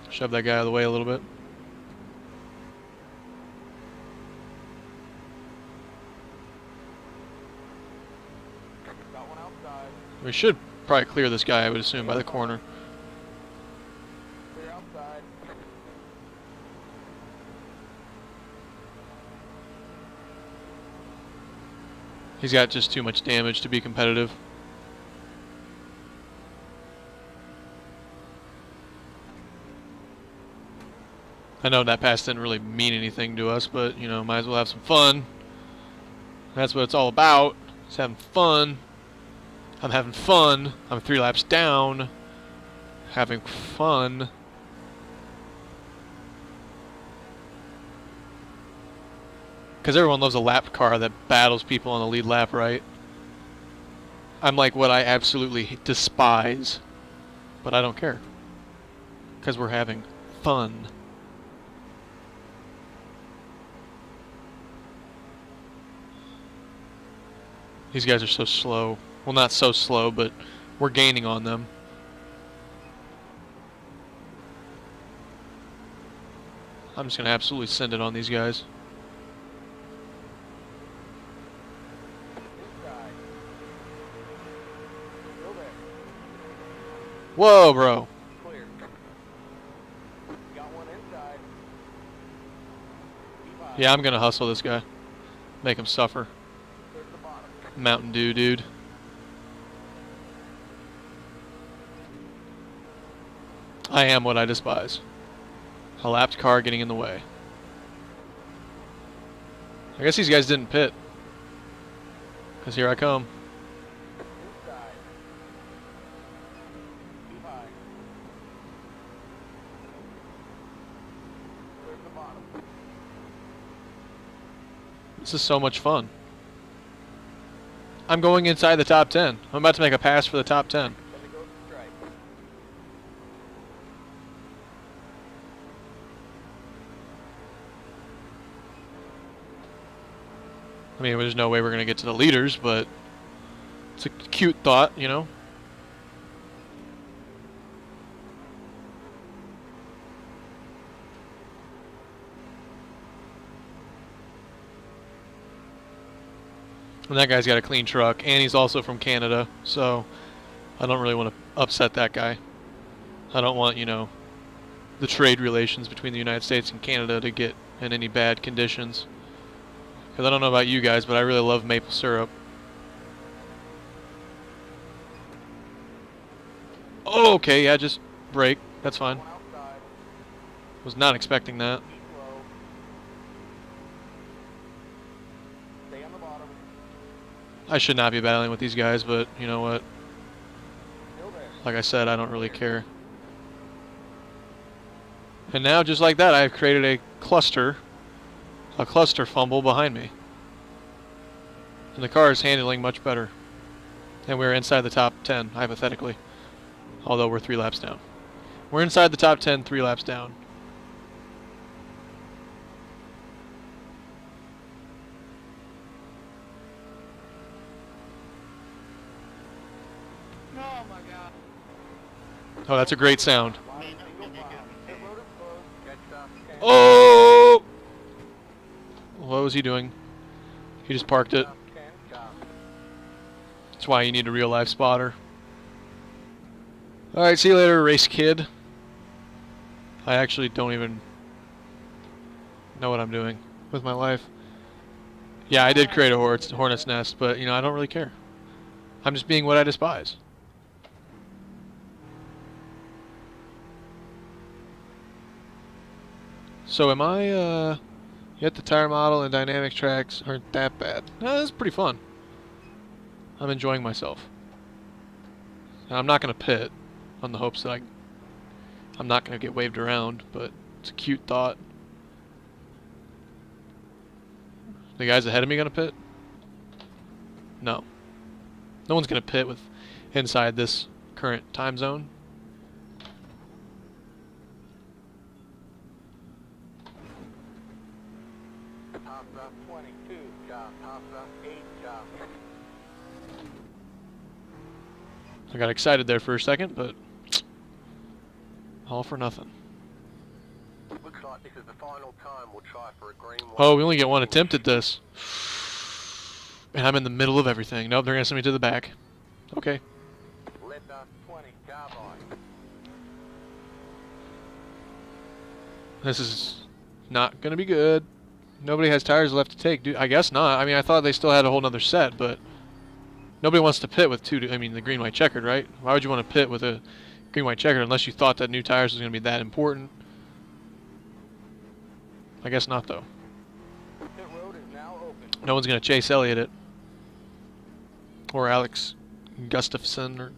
Shove that guy out of the way a little bit. Got one outside. We should probably clear this guy, I would assume, by the corner. Clear outside. He's got just too much damage to be competitive. I know that pass didn't really mean anything to us, but, you know, might as well have some fun. That's what it's all about. It's having fun. I'm having fun. I'm 3 laps down. Having fun. Because everyone loves a lap car that battles people on the lead lap, right? I'm like what I absolutely despise. But I don't care. Because we're having fun. These guys are so slow. Well, not so slow, but we're gaining on them. I'm just going to absolutely send it on these guys. Inside. Still there. Whoa, bro. Clear. Yeah, I'm gonna hustle this guy. Make him suffer. Clear to the bottom. Mountain Dew, dude. I am what I despise. A lapped car getting in the way. I guess these guys didn't pit. Because here I come. Inside. Too high. Clear to the bottom. This is so much fun. I'm going inside the top 10. I'm about to make a pass for the top 10. Then it goes to strike. I mean, there's no way we're going to get to the leaders, but it's a cute thought, you know? And that guy's got a clean truck, and he's also from Canada, so I don't really want to upset that guy. I don't want, you know, the trade relations between the United States and Canada to get in any bad conditions. Because I don't know about you guys, but I really love maple syrup. Oh, okay, yeah, just brake. That's fine. One outside. Was not expecting that. Keep low. Stay on the bottom. I should not be battling with these guys, but you know what? Still there. Like I said, I don't really care. And now, just like that, I have created a cluster fumble behind me. And the car is handling much better. And we're inside the top 10, hypothetically. Although we're 3 laps down. We're inside the top 10, 3 laps down. Oh my god. Oh, that's a great sound. Pit road is closed. Catch stop 10. Oh! What was he doing? He just parked it. Stop 10. Stop. That's why you need a real life spotter. Alright, see you later, race kid. I actually don't even know what I'm doing with my life. Yeah, I did create a hornet's nest, but, you know, I don't really care. I'm just being what I despise. So am I, yet the tire model and dynamic tracks aren't that bad. No, that's pretty fun. I'm enjoying myself. And I'm not going to pit on the hopes that I'm not going to get waved around, but it's a cute thought. The guys ahead of me going to pit? No. No one's going to pit with inside this current time zone. Pasta 22. Job. Pasta 8. Job. I got excited there for a second, but all for nothing. Looks like this is the final time we'll try for a green one. Oh, we only get one attempt at this. And I'm in the middle of everything. Nope, they're going to send me to the back. Okay. Letter 20. Carbine. This is not going to be good. Nobody has tires left to take. Dude, I guess not. I mean, I thought they still had a whole nother set, but nobody wants to pit with two. I mean, the green, white, checkered, right? Why would you want to pit with a green, white, checkered unless you thought that new tires was going to be that important? I guess not, though. Pit road is now open. No one's going to chase Elliott it. Or Alex Gustafson or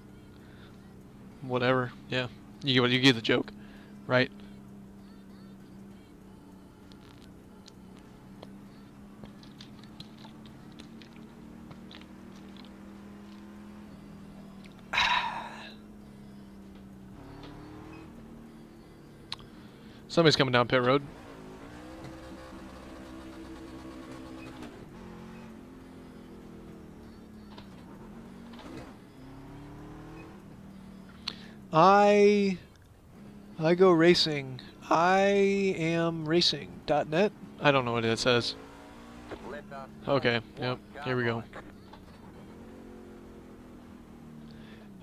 whatever. Yeah, you get the joke, right? Somebody's coming down pit road. I go racing. I am racing.net. I don't know what it says. Letter Okay, 21. yep, here we go. Carbine.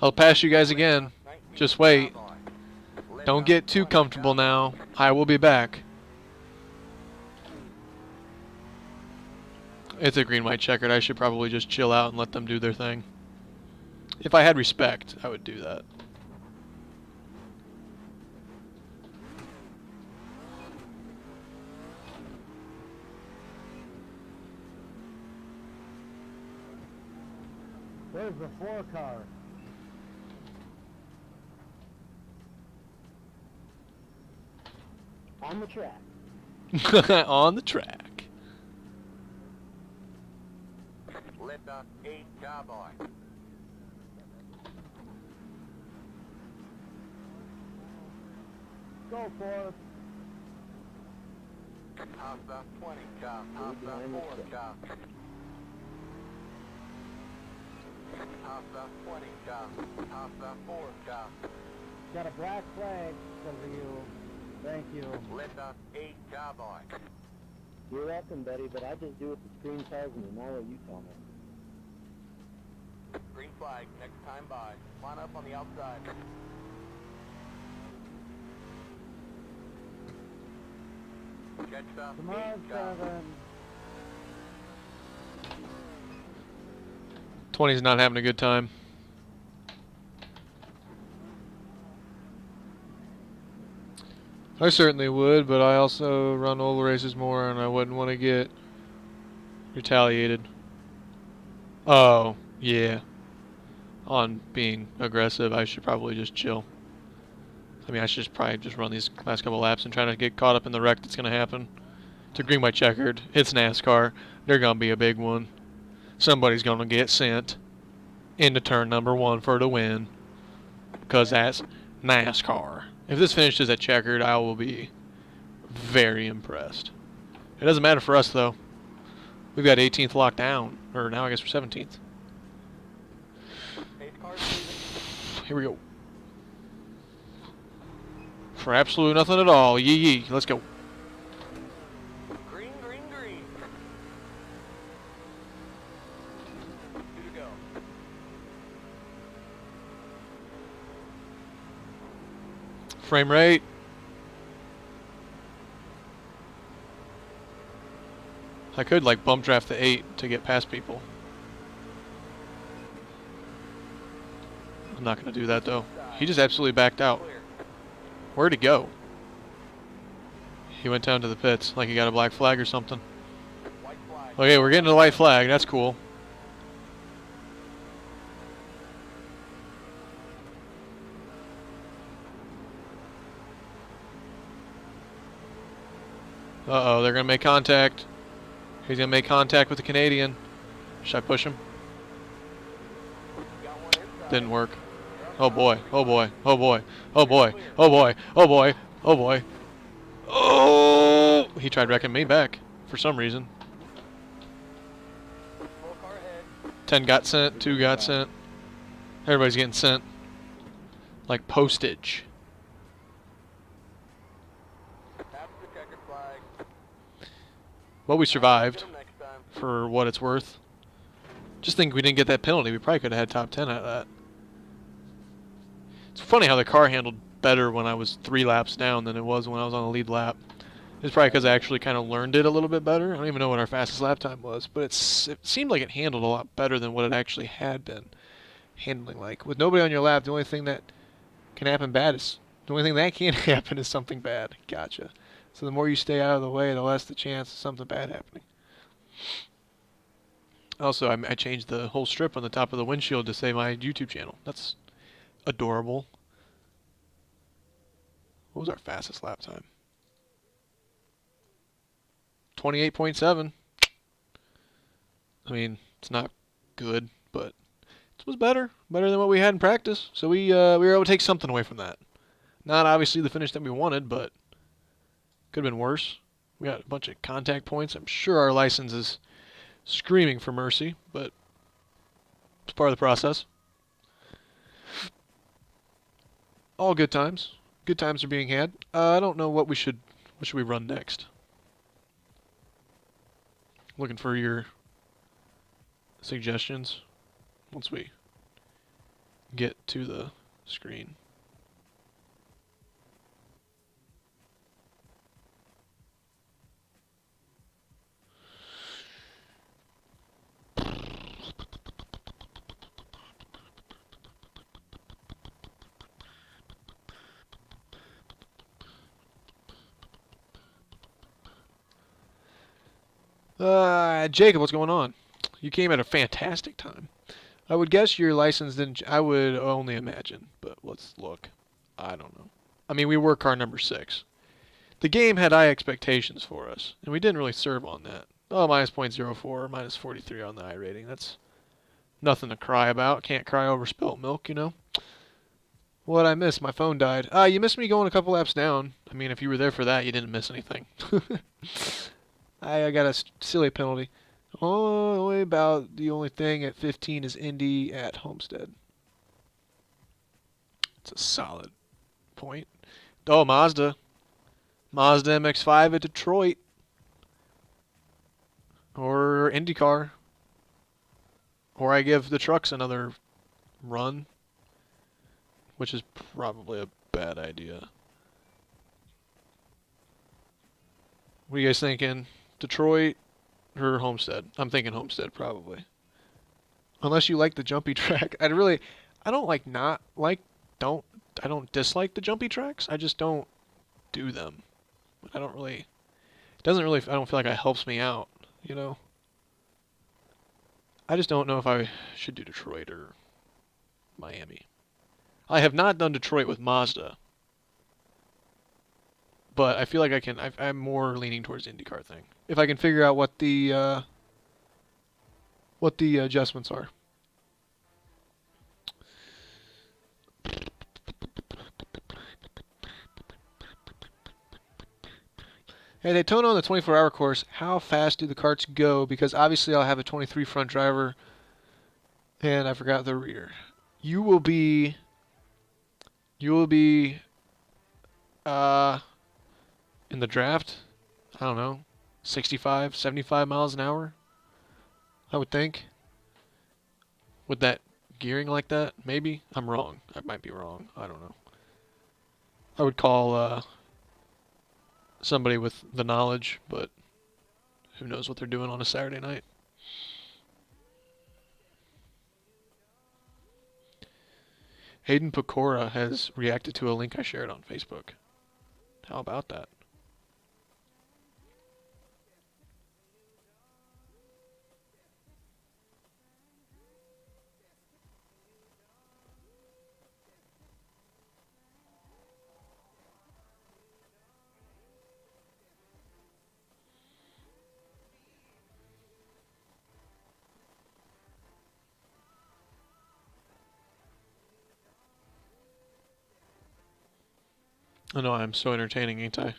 I'll pass you guys again. 19. Just wait. Carbine. Don't Letter get too 20. comfortable Carbine. now. I will be back. It's a green, white, checkered. I should probably just chill out and let them do their thing. If I had respect, I would do that. Where's the 4 car? On the track. On the track. Lift up 8 Cowboy. Go for it. Pasta 20 Cow. Pasta 4 Cow. Pasta 20 Cow. Pasta 4 Cow. Got a black flag because of you. Thank you. Lift up 8 Cowboy. You're welcome, buddy, but I just do what the screen tells me, not what you tell me. Green flag, next time by. Line up on the outside. Catch up Come 8 on, Cow. 7. 20's not having a good time. I certainly would, but I also run oval races more, and I wouldn't want to get retaliated. Oh, yeah. On being aggressive, I should probably just chill. I mean, I should just probably just run these last couple laps and try not to get caught up in the wreck that's going to happen. It's a green, white, checkered. It's NASCAR. They're going to be a big one. Somebody's going to get sent into turn number 1 for the win, because that's NASCAR. If this finishes at checkered, I will be very impressed. It doesn't matter for us, though. We've got 18th locked down. Or now I guess we're 17th. 8 cars leaving. Here we go. For absolutely nothing at all. Yee yee. Let's go. Green, green, green. 2 to go. Frame rate. I could like bump draft the 8 to get past people. I'm not going to do that though. He just absolutely backed out. Clear. Where'd he go? He went down to the pits like he got a black flag or something. White flag. Okay, we're getting a white flag. That's cool. Uh-oh, they're going to make contact. He's going to make contact with the Canadian. Should I push him? Got one inside. Didn't work. Oh boy, oh boy, oh boy, oh boy, oh boy, oh boy, oh boy. Oh! He tried wrecking me back for some reason. 4 car ahead. 10 got sent, 2 got sent. Everybody's getting sent. Like postage. That's the checkered flag. Well, we survived, Get 'em next time. for what it's worth. Just think we didn't get that penalty. We probably could have had top 10 out of that. It's funny how the car handled better when I was 3 laps down than it was when I was on the lead lap. It's probably because I actually kind of learned it a little bit better. I don't even know what our fastest lap time was, but it seemed like it handled a lot better than what it actually had been handling. Like, with nobody on your lap, the only thing that can happen bad is, the only thing that can happen is something bad. Gotcha. So the more you stay out of the way, the less the chance of something bad happening. Also, I changed the whole strip on the top of the windshield to say my YouTube channel. That's adorable. What was our fastest lap time? 28.7. I mean, it's not good, but it was better than what we had in practice. So we were able to take something away from that. Not obviously the finish that we wanted, but could have been worse. We got a bunch of contact points. I'm sure our license is screaming for mercy, but it's part of the process. All good times. Good times are being had. I don't know what should we run next. Looking for your suggestions once we get to the screen. Jacob, what's going on? You came at a fantastic time. I would guess your license didn't. I would only imagine, but let's look. I don't know. I mean, we were car number 6. The game had high expectations for us, and we didn't really serve on that. Oh, minus .04, minus 43 on the iRating. That's nothing to cry about. Can't cry over spilt milk, you know. What'd I miss? My phone died. You missed me going a couple laps down. I mean, if you were there for that, you didn't miss anything. I got a silly penalty. Only about the only thing at 15 is Indy at Homestead. It's a solid point. Oh, Mazda. Mazda MX-5 at Detroit. Or IndyCar. Or I give the trucks another run. Which is probably a bad idea. What are you guys thinking? Detroit or Homestead? I'm thinking Homestead probably. Unless you like the jumpy track. I don't dislike the jumpy tracks. I just don't do them. I don't feel like it helps me out, you know? I just don't know if I should do Detroit or Miami. I have not done Detroit with Mazda. But I feel like I'm more leaning towards the IndyCar thing. If I can figure out what the adjustments are. Hey, Daytona on the 24-hour course, how fast do the karts go? Because obviously I'll have a 23 front driver, and I forgot the rear. You will be in the draft, I don't know, 65, 75 miles an hour, I would think. With that gearing like that, maybe? I'm wrong. I might be wrong. I don't know. I would call somebody with the knowledge, but who knows what they're doing on a Saturday night. Hayden Pecora has reacted to a link I shared on Facebook. How about that? I know I'm so entertaining, ain't I?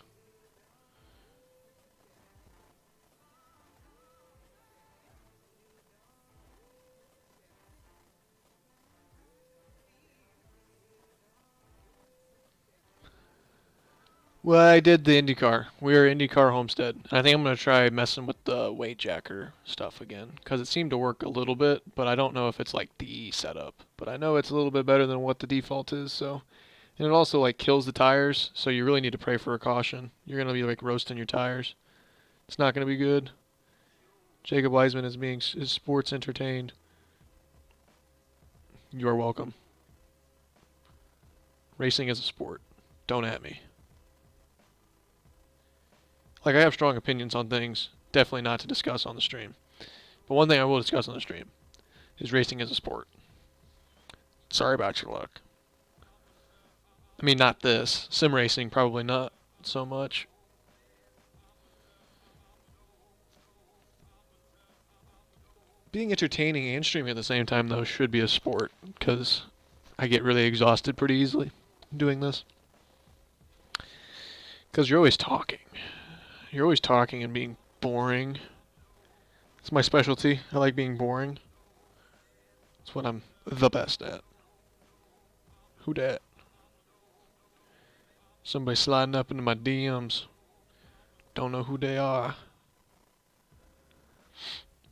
Well, I did the IndyCar. We were IndyCar Homestead. And I think I'm going to try messing with the weight jacker stuff again. Because it seemed to work a little bit, but I don't know if it's like the setup. But I know it's a little bit better than what the default is, so... And it also like kills the tires, so you really need to pray for a caution. You're going to be like roasting your tires. It's not going to be good. Jacob Wiseman is sports entertained. You are welcome. Racing is a sport. Don't at me. Like, I have strong opinions on things, definitely not to discuss on the stream. But one thing I will discuss on the stream is racing as a sport. Sorry about your luck. I mean, not this. Sim racing, probably not so much. Being entertaining and streaming at the same time, though, should be a sport, because I get really exhausted pretty easily doing this. Because you're always talking. You're always talking and being boring. It's my specialty. I like being boring. It's what I'm the best at. Who dat? Somebody sliding up into my DMs. Don't know who they are.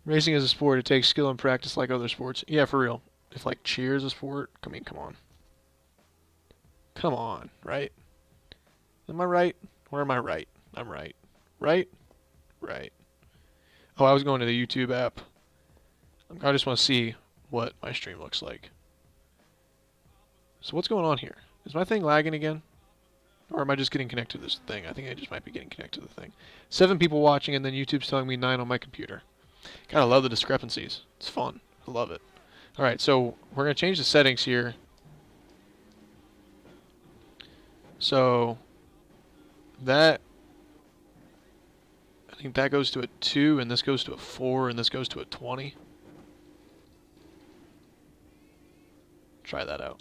Racing is a sport. It takes skill and practice like other sports. Yeah, for real. If like cheer is a sport, I mean, come on. Come on, right? Am I right? Or am I right? I'm right. Right? Right. Oh, I was going to the YouTube app. I just want to see what my stream looks like. So what's going on here? Is my thing lagging again? Or am I just getting connected to this thing? I think I just might be getting connected to the thing. 7 people watching, and then YouTube's telling me 9 on my computer. Gotta love the discrepancies. It's fun. I love it. Alright, so we're going to change the settings here. So that, I think that goes to a 2, and this goes to a 4, and this goes to a 20. Try that out.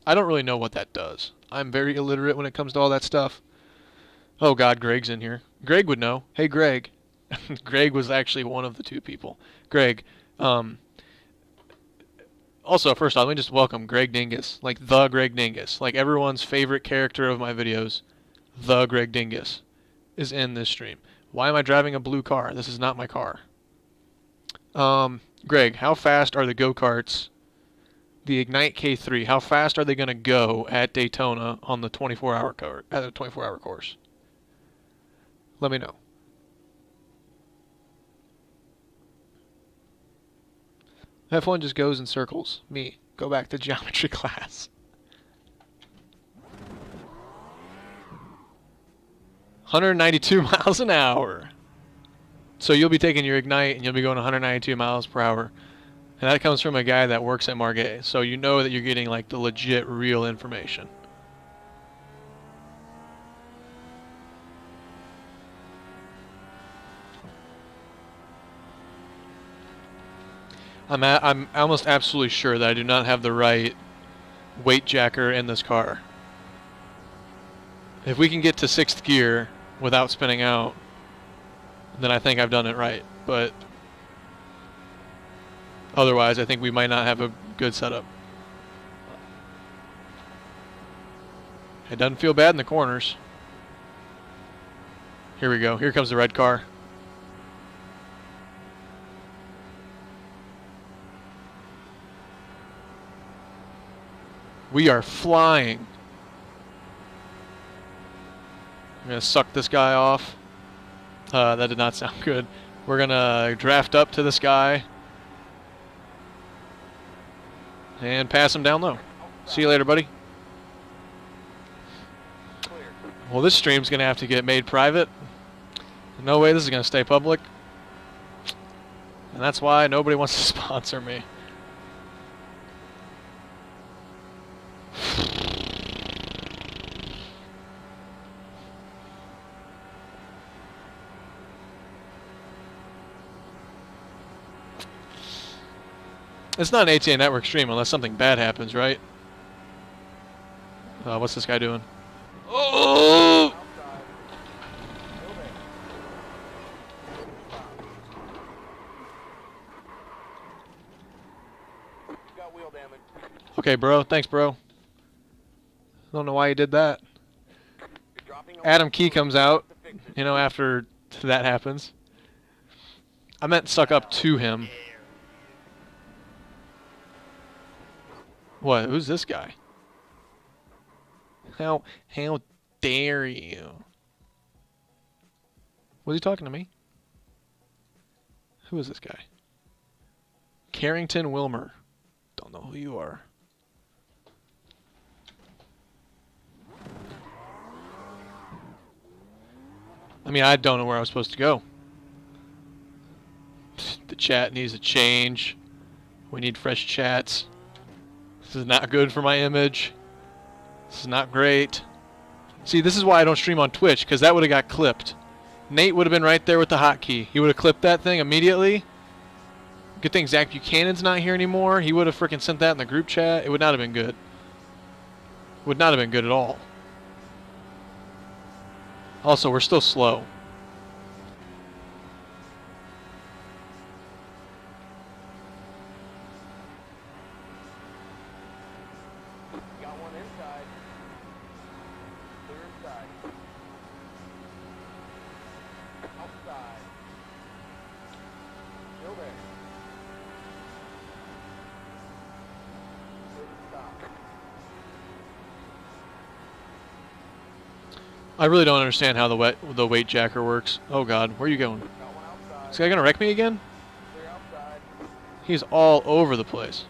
I don't really know what that does. I'm very illiterate when it comes to all that stuff. Oh god, Greg's in here. Greg would know. Hey Greg. Greg was actually one of the 2 people. Greg, also, first off, let me just welcome Greg Dingus. Like, the Greg Dingus. Like, everyone's favorite character of my videos, the Greg Dingus, is in this stream. Why am I driving a blue car? This is not my car. Greg, how fast are the go-karts, the Ignite K3, how fast are they going to go at Daytona on the 24-hour course? Let me know. F1 just goes in circles. Me. Go back to geometry class. 192 miles an hour. So you'll be taking your Ignite and you'll be going 192 miles per hour. And that comes from a guy that works at Margay. So you know that you're getting like the legit, real information. I'm almost absolutely sure that I do not have the right weight jacker in this car. If we can get to 6th gear without spinning out, then I think I've done it right. But otherwise, I think we might not have a good setup. It doesn't feel bad in the corners. Here we go. Here comes the red car. We are flying. I'm going to suck this guy off. That did not sound good. We're going to draft up to this guy. And pass him down low. See you later, buddy. Well, this stream's going to have to get made private. No way this is going to stay public. And that's why nobody wants to sponsor me. It's not an ATA Network stream unless something bad happens, right? What's this guy doing? Oh! Got wheel damage. Okay, bro. Thanks, bro. Don't know why you did that. Dropping Adam Key comes out, you know, after that happens. I meant suck up to him. What? Who's this guy? How dare you? Was he talking to me? Who is this guy? Carrington Wilmer. Don't know who you are. I mean, I don't know where I was supposed to go. The chat needs a change. We need fresh chats. This is not good for my image. This is not great. See, this is why I don't stream on Twitch, because that would have got clipped. Nate would have been right there with the hotkey. He would have clipped that thing immediately. Good thing Zach Buchanan's not here anymore. He would have freaking sent that in the group chat. It would not have been good. Would not have been good at all. Also, we're still slow. Got one inside. Clear inside. Outside. Still there. Clear to stop. I really don't understand how the weight jacker works. Oh god, where are you going? Got one outside. Is this guy gonna wreck me again? Clear outside. He's all over the place.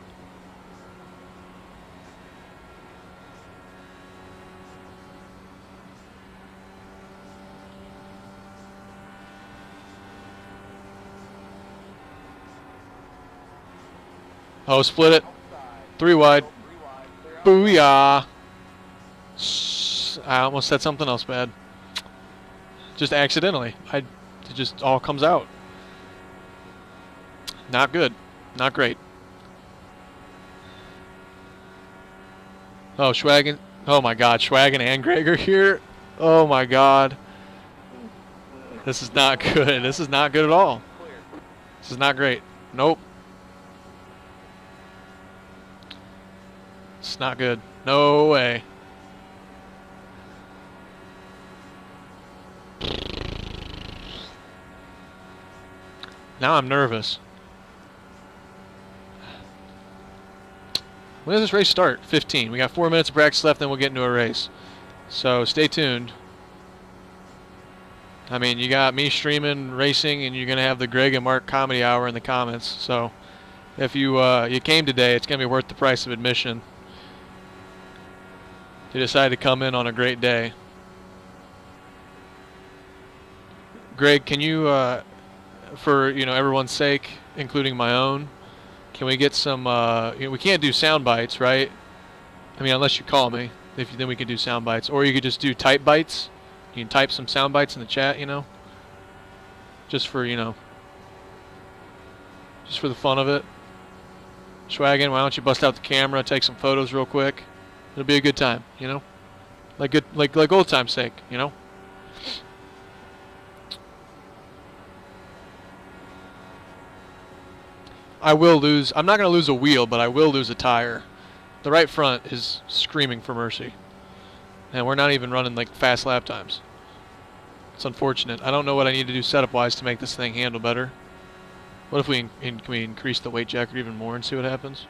Oh, split it. Outside. 3 wide. 3 wide. Clear outside. Booyah. I almost said something else bad. Just accidentally. It just all comes out. Not good. Not great. Oh, Schwagen. Oh my God, Schwagen and Greg are here. Oh my God. This is not good. This is not good at all. Clear. This is not great. Nope. It's not good. No way. Now I'm nervous. When does this race start? 15. We got 4 minutes of practice left, then we'll get into a race. So stay tuned. I mean, you got me streaming racing, and you're gonna have the Greg and Mark comedy hour in the comments. So if you came today, it's gonna be worth the price of admission. You decided to come in on a great day. Greg, can you, for everyone's sake, including my own, can we get some? We can't do sound bites, right? I mean, unless you call me, then we can do sound bites, or you could just do type bites. You can type some sound bites in the chat, just for just for the fun of it. Schwagen, why don't you bust out the camera, take some photos real quick? It'll be a good time, like old time's sake, I will lose. I'm not going to lose a wheel, but I will lose a tire. The right front is screaming for mercy. And we're not even running like fast lap times. It's unfortunate. I don't know what I need to do setup-wise to make this thing handle better. What if we can we increase the weight jacket even more and see what happens?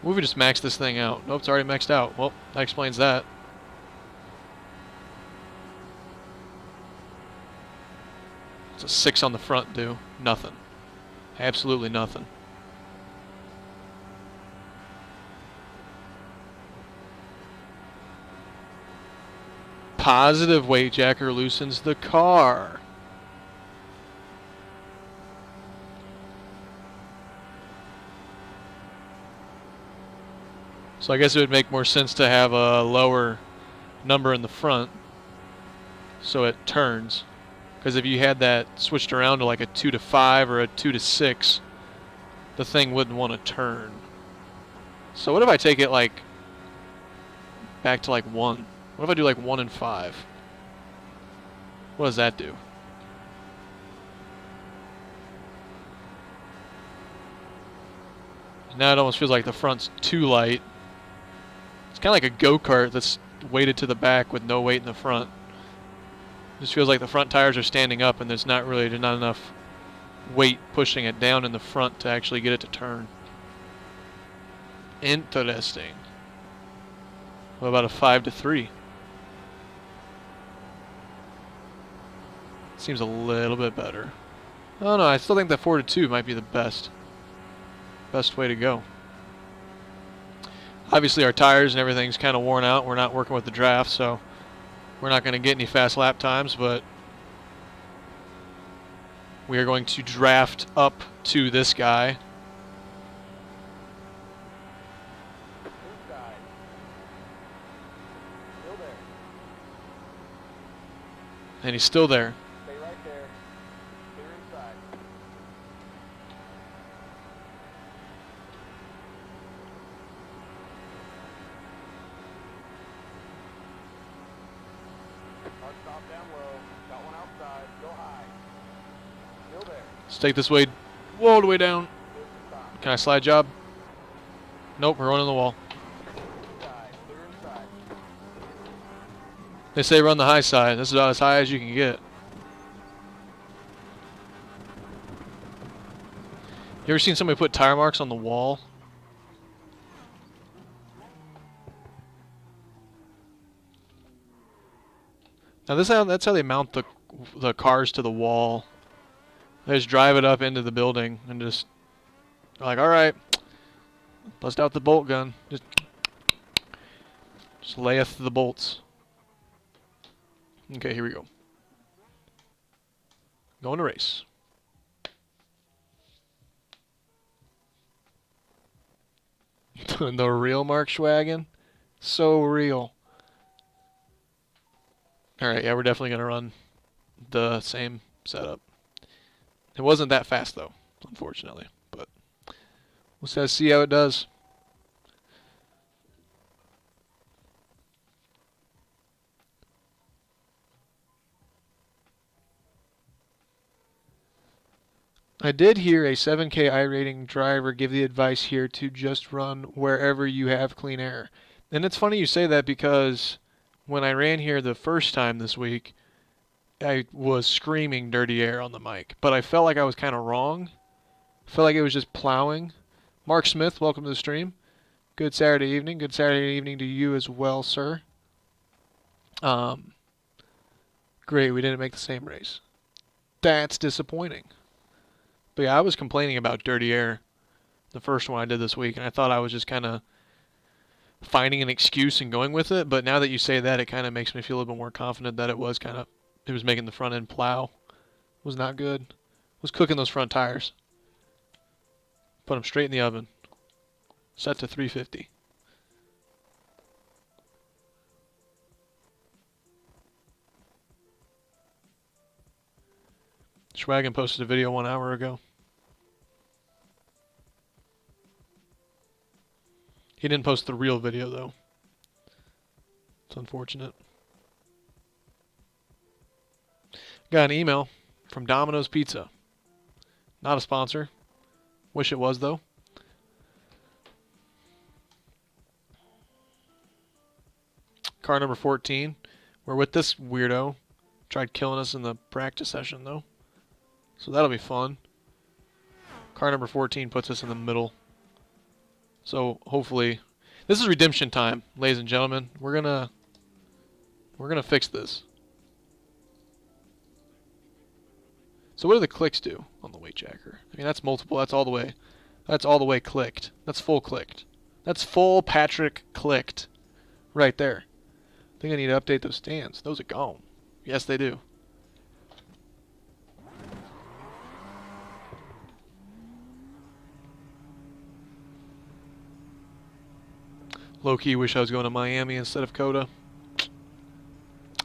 What if we just max this thing out? Nope, it's already maxed out. Well, that explains that. What's a 6 on the front do? Nothing. Absolutely nothing. Positive weight jacker loosens the car. So I guess it would make more sense to have a lower number in the front so it turns. Because if you had that switched around to like a 2 to 5 or a 2 to 6, the thing wouldn't want to turn. So what if I take it like back to like 1? What if I do like 1 and 5? What does that do? Now it almost feels like the front's too light. It's kind of like a go-kart that's weighted to the back with no weight in the front. Just feels like the front tires are standing up and there's not enough weight pushing it down in the front to actually get it to turn. Interesting. What about a 5 to 3? Seems a little bit better. Oh no, I still think that 4 to 2 might be the best way to go. Obviously our tires and everything's kind of worn out. We're not working with the draft, so we're not going to get any fast lap times, but we are going to draft up to this guy. Inside. Still there. And he's still there. Stay right there. Clear inside. Hard stop down low. Got one outside. Go high. Still there. Let's take this way all the way down. Clear to stop. Can I slide job? Nope, we're running the wall. Inside. Clear inside. They say run the high side. This is about as high as you can get. You ever seen somebody put tire marks on the wall? Now that's how they mount the cars to the wall. They just drive it up into the building and just like, all right, bust out the bolt gun. Just layeth the bolts. Okay, here we go. Going to race. The real Mark Schwagen. So real. Alright, yeah, we're definitely going to run the same setup. It wasn't that fast, though, unfortunately. But we'll just see how it does. I did hear a 7K iRating driver give the advice here to just run wherever you have clean air. And it's funny you say that because when I ran here the first time this week, I was screaming dirty air on the mic. But I felt like I was kind of wrong. I felt like it was just plowing. Mark Smith, welcome to the stream. Good Saturday evening. Good Saturday evening to you as well, sir. Great, we didn't make the same race. That's disappointing. But yeah, I was complaining about dirty air the first one I did this week, and I thought I was just kind of finding an excuse and going with it. But now that you say that, it kind of makes me feel a little bit more confident that it was making the front end plow. It was not good. It was cooking those front tires. Put them straight in the oven. Set to 350. Schwagen posted a video 1 hour ago. He didn't post the real video, though. It's unfortunate. Got an email from Domino's Pizza. Not a sponsor. Wish it was, though. Car number 14. We're with this weirdo. Tried killing us in the practice session, though. So that'll be fun. Car number 14 puts us in the middle. So hopefully, this is redemption time, ladies and gentlemen. We're gonna fix this. So what do the clicks do on the weight jacker? I mean, that's multiple. That's all the way. That's all the way clicked. That's full clicked. That's full Patrick clicked, right there. I think I need to update those stands. Those are gone. Yes, they do. Low-key wish I was going to Miami instead of Coda.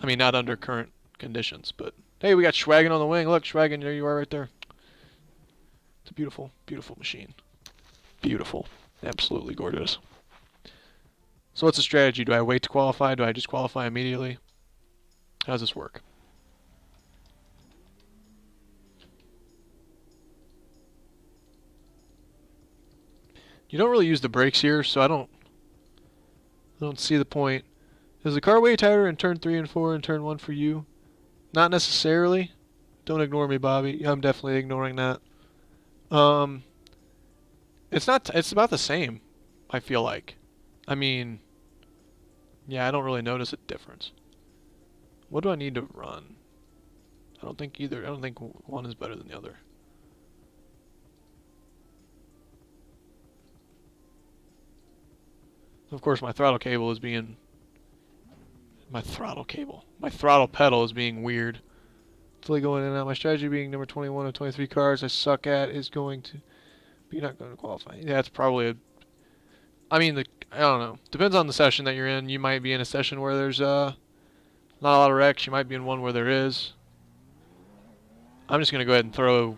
I mean, not under current conditions, but... Hey, we got Schwagen on the wing. Look, Schwagen, there you are right there. It's a beautiful, beautiful machine. Beautiful. Absolutely gorgeous. So what's the strategy? Do I wait to qualify? Do I just qualify immediately? How does this work? You don't really use the brakes here, so I don't see the point. Is the car way tighter in turn 3 and 4 and turn 1 for you? Not necessarily. Don't ignore me, Bobby. I'm definitely ignoring that. It's not. It's about the same, I feel like. I mean, yeah, I don't really notice a difference. What do I need to run? I don't think either. I don't think one is better than the other. Of course, my throttle cable is being... My throttle pedal is being weird. Fully going in and out. My strategy being number 21 of 23 cars I suck at is going to be not going to qualify. Yeah, it's probably a... I mean, I don't know. Depends on the session that you're in. You might be in a session where there's not a lot of wrecks. You might be in one where there is. I'm just going to go ahead and throw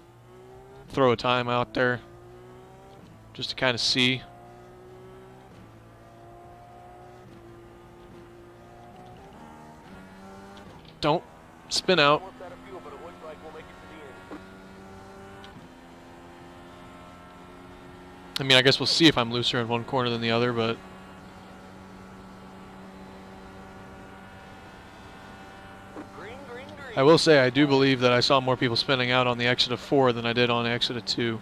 a time out there just to kind of see. Don't spin out. I mean, I guess we'll see if I'm looser in one corner than the other, but... I will say I do believe that I saw more people spinning out on the exit of 4 than I did on the exit of 2.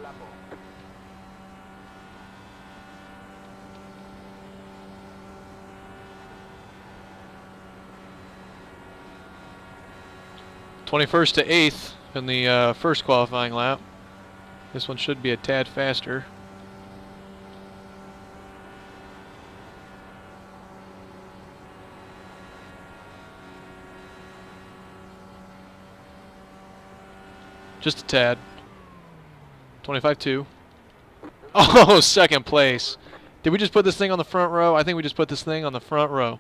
Level. 21st to 8th in the first qualifying lap. This one should be a tad faster. Just a tad. 25-2. Oh, second place. Did we just put this thing on the front row? I think we just put this thing on the front row.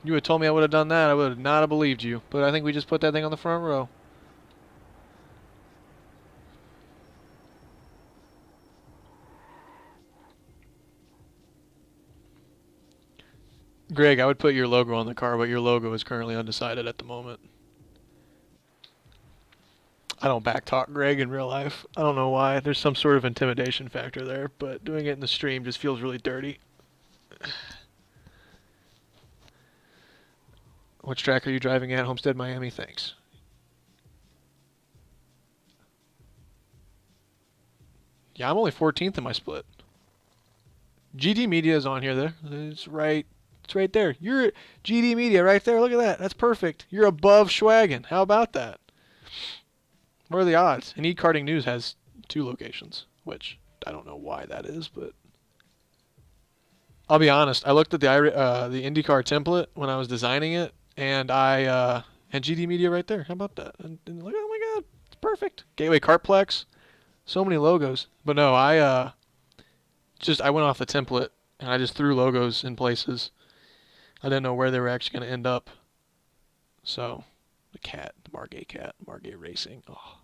You would have told me I would have done that. I would not have believed you. But I think we just put that thing on the front row. Greg, I would put your logo on the car, but your logo is currently undecided at the moment. I don't backtalk Greg in real life. I don't know why. There's some sort of intimidation factor there, but doing it in the stream just feels really dirty. Which track are you driving at? Homestead, Miami. Thanks. Yeah, I'm only 14th in my split. GD Media is on here. There, it's right there. You're GD Media right there. Look at that. That's perfect. You're above Schwagen. How about that? What are the odds? And eKarting News has 2 locations, which I don't know why that is, but I'll be honest. I looked at the IndyCar template when I was designing it, and I and GD Media right there. How about that? And like, oh my God, it's perfect. Gateway Cartplex, so many logos. But no, I went off the template and I just threw logos in places. I didn't know where they were actually going to end up. So the cat, the Margay cat, Margay Racing. Oh.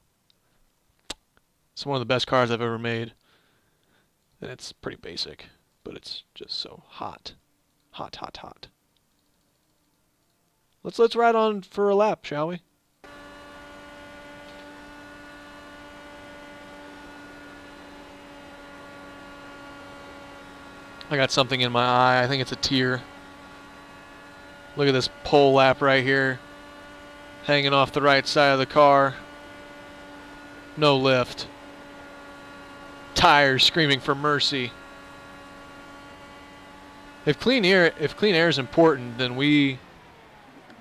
It's one of the best cars I've ever made. And it's pretty basic, but it's just so hot. Hot, hot, hot. Let's ride on for a lap, shall we? I got something in my eye. I think it's a tear. Look at this pole lap right here. Hanging off the right side of the car. No lift. Tires screaming for mercy. If clean air is important, then we're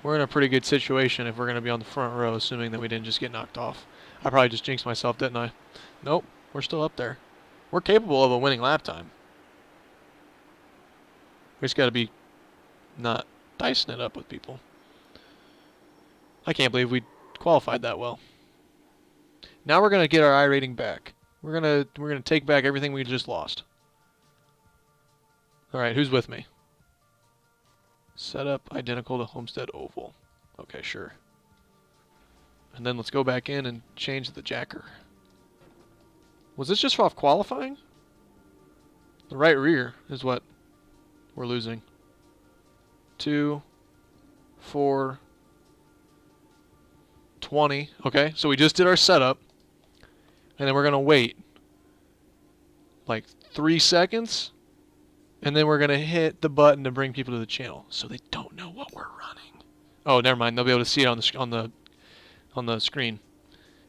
in a pretty good situation if we're going to be on the front row, assuming that we didn't just get knocked off. I probably just jinxed myself, didn't I? Nope, we're still up there. We're capable of a winning lap time. We just got to be not dicing it up with people. I can't believe we qualified that well. Now we're going to get our iRating back. We're gonna take back everything we just lost. All right, who's with me? Setup identical to Homestead Oval. Okay, sure. And then let's go back in and change the jacker. Was this just off qualifying? The right rear is what we're losing. 2, 4, 20. Okay, so we just did our setup. And then we're going to wait like 3 seconds. And then we're going to hit the button to bring people to the channel so they don't know what we're running. Oh, never mind. They'll be able to see it on the screen.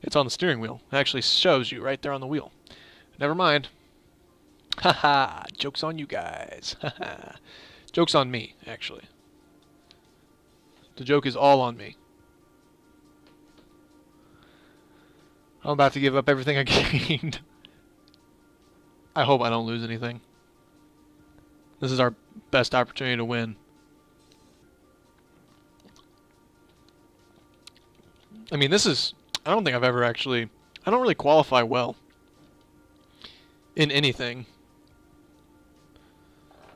It's on the steering wheel. It actually shows you right there on the wheel. Never mind. Haha, joke's on you guys. Haha. Joke's on me, actually. The joke is all on me. I'm about to give up everything I gained. I hope I don't lose anything. This is our best opportunity to win. I mean, I don't think I've ever actually... I don't really qualify well in anything.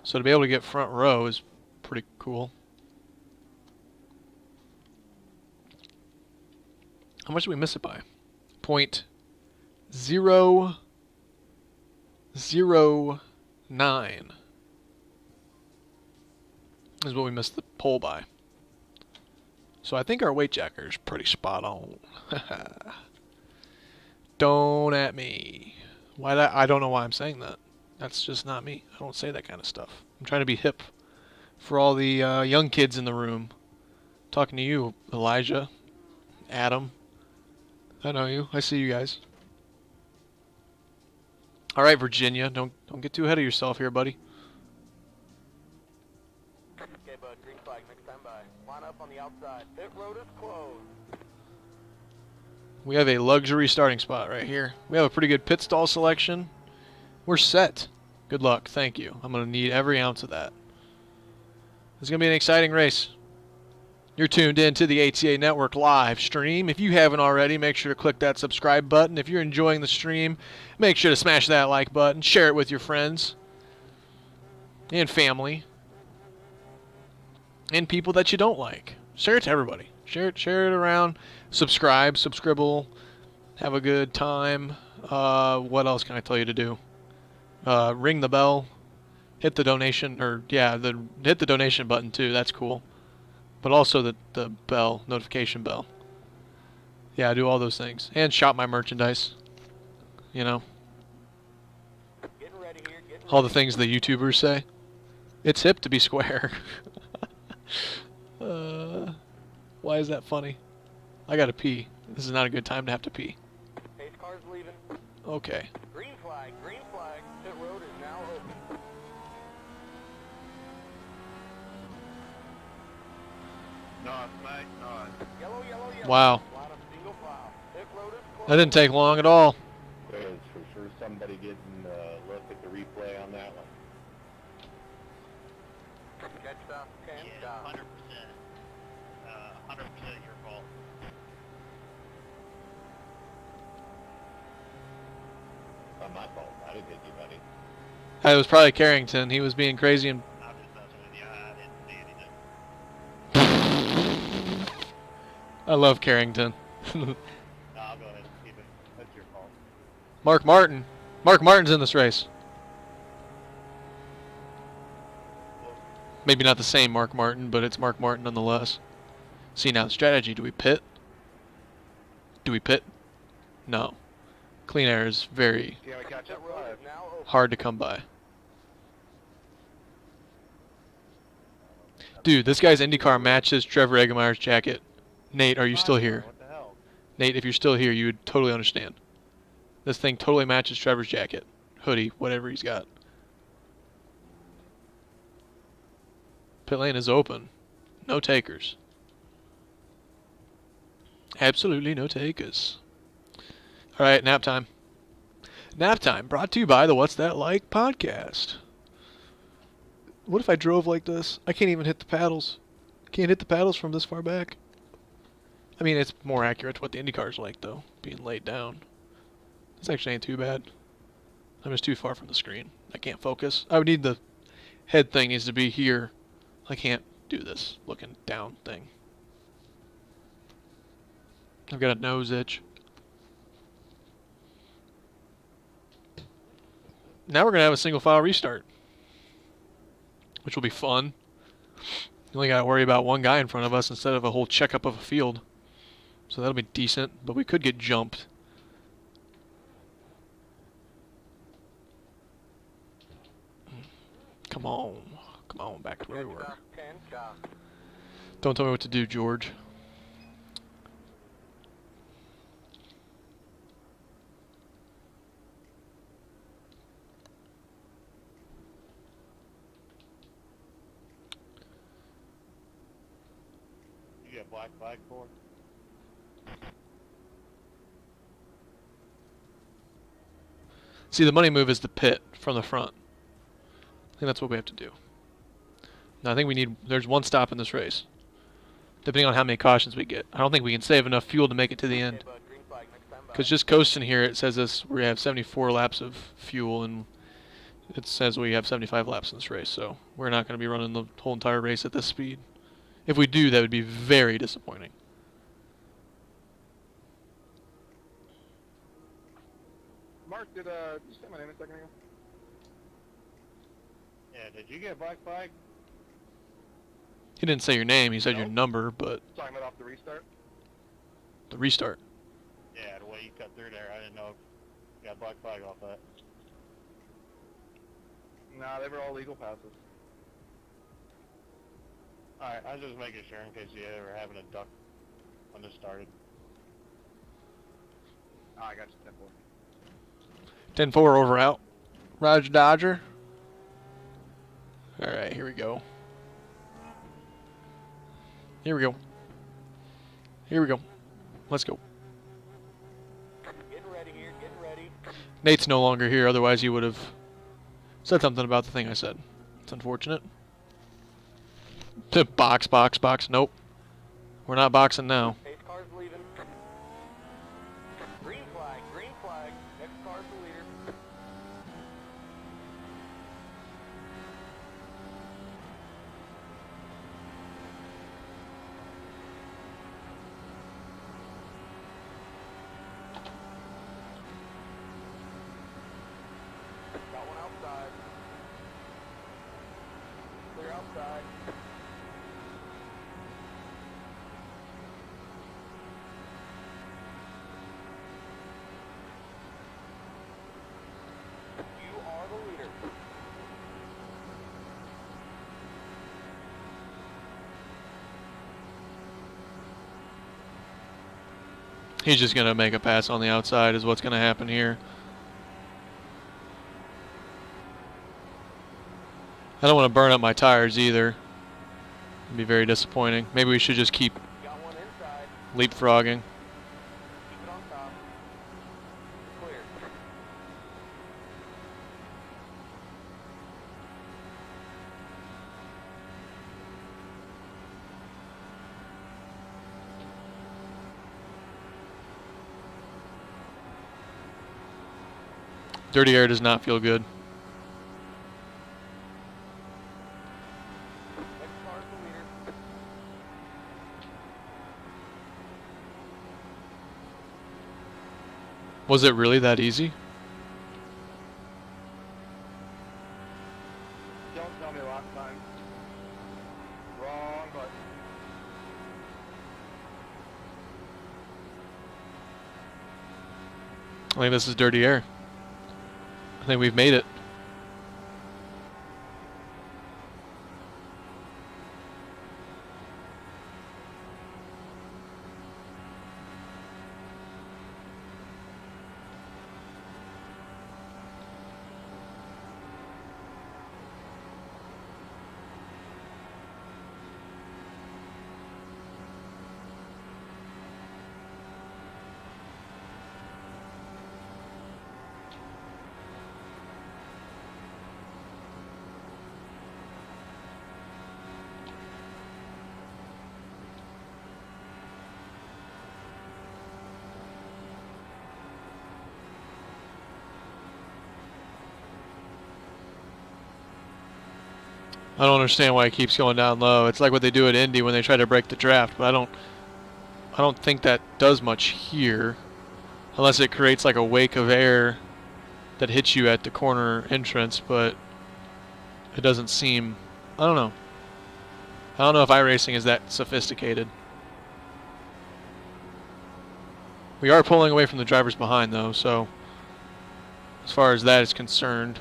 So to be able to get front row is pretty cool. How much did we miss it by? 0.009 is what we missed the pole by. So I think our weight jacker is pretty spot on. Don't at me. I don't know why I'm saying that. That's just not me. I don't say that kind of stuff. I'm trying to be hip for all the young kids in the room. Talking to you, Elijah, Adam. I know you. I see you guys. All right, Virginia. Don't get too ahead of yourself here, buddy. Okay, bud. Green flag next time by. Line up on the outside. Pit road is closed. We have a luxury starting spot right here. We have a pretty good pit stall selection. We're set. Good luck. Thank you. I'm going to need every ounce of that. It's going to be an exciting race. You're tuned in to the ATA Network live stream. If you haven't already, make sure to click that subscribe button. If you're enjoying the stream, make sure to smash that like button. Share it with your friends and family and people that you don't like. Share it to everybody. Share it around. Subscribe, subscribble. Have a good time. What else can I tell you to do? Ring the bell. Hit the donation, hit the donation button too. That's cool. But also the bell, notification bell. Yeah, do all those things. And shop my merchandise. You know. Getting ready here, getting All the things the YouTubers say. It's hip to be square. Why is that funny? I gotta pee. This is not a good time to have to pee. Pace car's leaving. Okay. Green flag, green flag. Pit road is now open. Nice, mate, nice. Yellow, yellow, yellow. Wow. Line up single file. Pit road is closed. That didn't take long at all. There's for sure somebody getting a look at the replay on that one. Catch stop, 10 Yeah, stop. 100%. 100% your fault. Not my fault. I didn't hit anybody. It was probably Carrington. He was being crazy and I'm just messing with you. I didn't see anything. I love Carrington. No, I'll go ahead and keep it. That's your fault. Mark Martin. Mark Martin's in this race. Maybe not the same Mark Martin, but it's Mark Martin nonetheless. See now, strategy. Do we pit? Do we pit? No. Clean air is very Can we catch Pit up? road is now open. hard to come by. Dude, this guy's IndyCar matches Trevor Eggemeyer's jacket. Nate, are you still here? What the hell? Nate, if you're still here, you would totally understand. This thing totally matches Trevor's jacket. Hoodie, whatever he's got. Pit lane is open. No takers. Absolutely no takers. Alright, nap time. Nap time brought to you by the What's That Like podcast. What if I drove like this? I can't even hit the paddles. Can't hit the paddles from this far back. I mean, it's more accurate to what the IndyCar's like, though, being laid down. This actually ain't too bad. I'm just too far from the screen. I can't focus. I would need the head thing needs to be here. I can't do this looking down thing. I've got a nose itch. Now we're going to have a single file restart, which will be fun. You only got to worry about one guy in front of us instead of a whole checkup of a field. So that'll be decent, but we could get jumped. Come on. Come on, back to where we Catch were. stop, 10 stop. Don't tell me what to do, George. You got black flag for? See, the money move is the pit from the front. I think that's what we have to do. Now, I think we need... There's one stop in this race. Depending on how many cautions we get. I don't think we can save enough fuel to make it to the end. Okay, bud, green flag next time by. Because just coasting here, it says us we have 74 laps of fuel, and it says we have 75 laps in this race. So we're not going to be running the whole entire race at this speed. If we do, that would be very disappointing. Mark, did you say my name a second ago? Yeah, did you get black flag? He didn't say your name. He said your No. number, but Talking about off the restart? the restart. Yeah, the way you cut through there, I didn't know if you got black flag off that. Nah, they were all legal passes. Alright, I was just making sure in case you ever having a duck when this started. Ah, I got you 10-4. 10-4 over out. Roger Dodger. All right, here we go. Here we go. Here we go. Let's go. Nate's no longer here, otherwise he would have said something about the thing I said. It's unfortunate. Box, box, box. Nope. We're not boxing now. Pace car's leaving. Green flag, green flag. Next car's the leader. Got one outside. Clear outside. You are the leader. He's just going to make a pass on the outside is what's going to happen here. I don't want to burn up my tires either. It'd be very disappointing. Maybe we should just keep Got one inside. leapfrogging. Keep it on top. Clear. Dirty air does not feel good. Next car's the leader. Was it really that easy? Don't tell me last time. Wrong button. I think this is dirty air. I think we've made it. I don't understand why it keeps going down low. It's like what they do at Indy when they try to break the draft, but I don't think that does much here. Unless it creates like a wake of air that hits you at the corner entrance, but it doesn't seem, I don't know. I don't know if iRacing is that sophisticated. We are pulling away from the drivers behind though, so as far as that is concerned.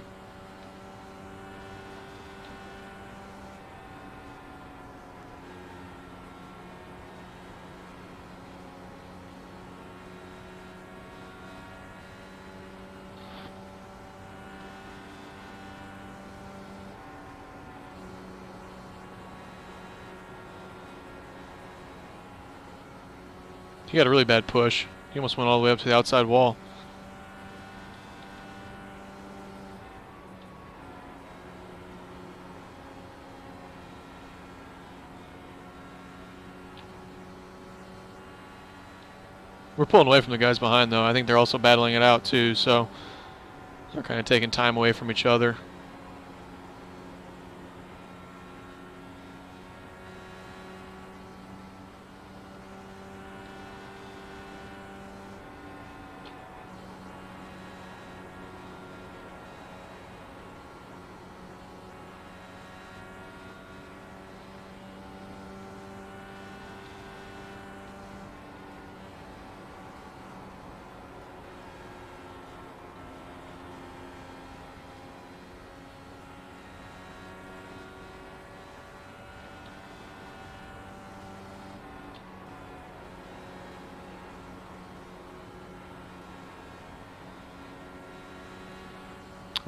He got a really bad push. He almost went all the way up to the outside wall. We're pulling away from the guys behind though. I think they're also battling it out too, so they're kind of taking time away from each other.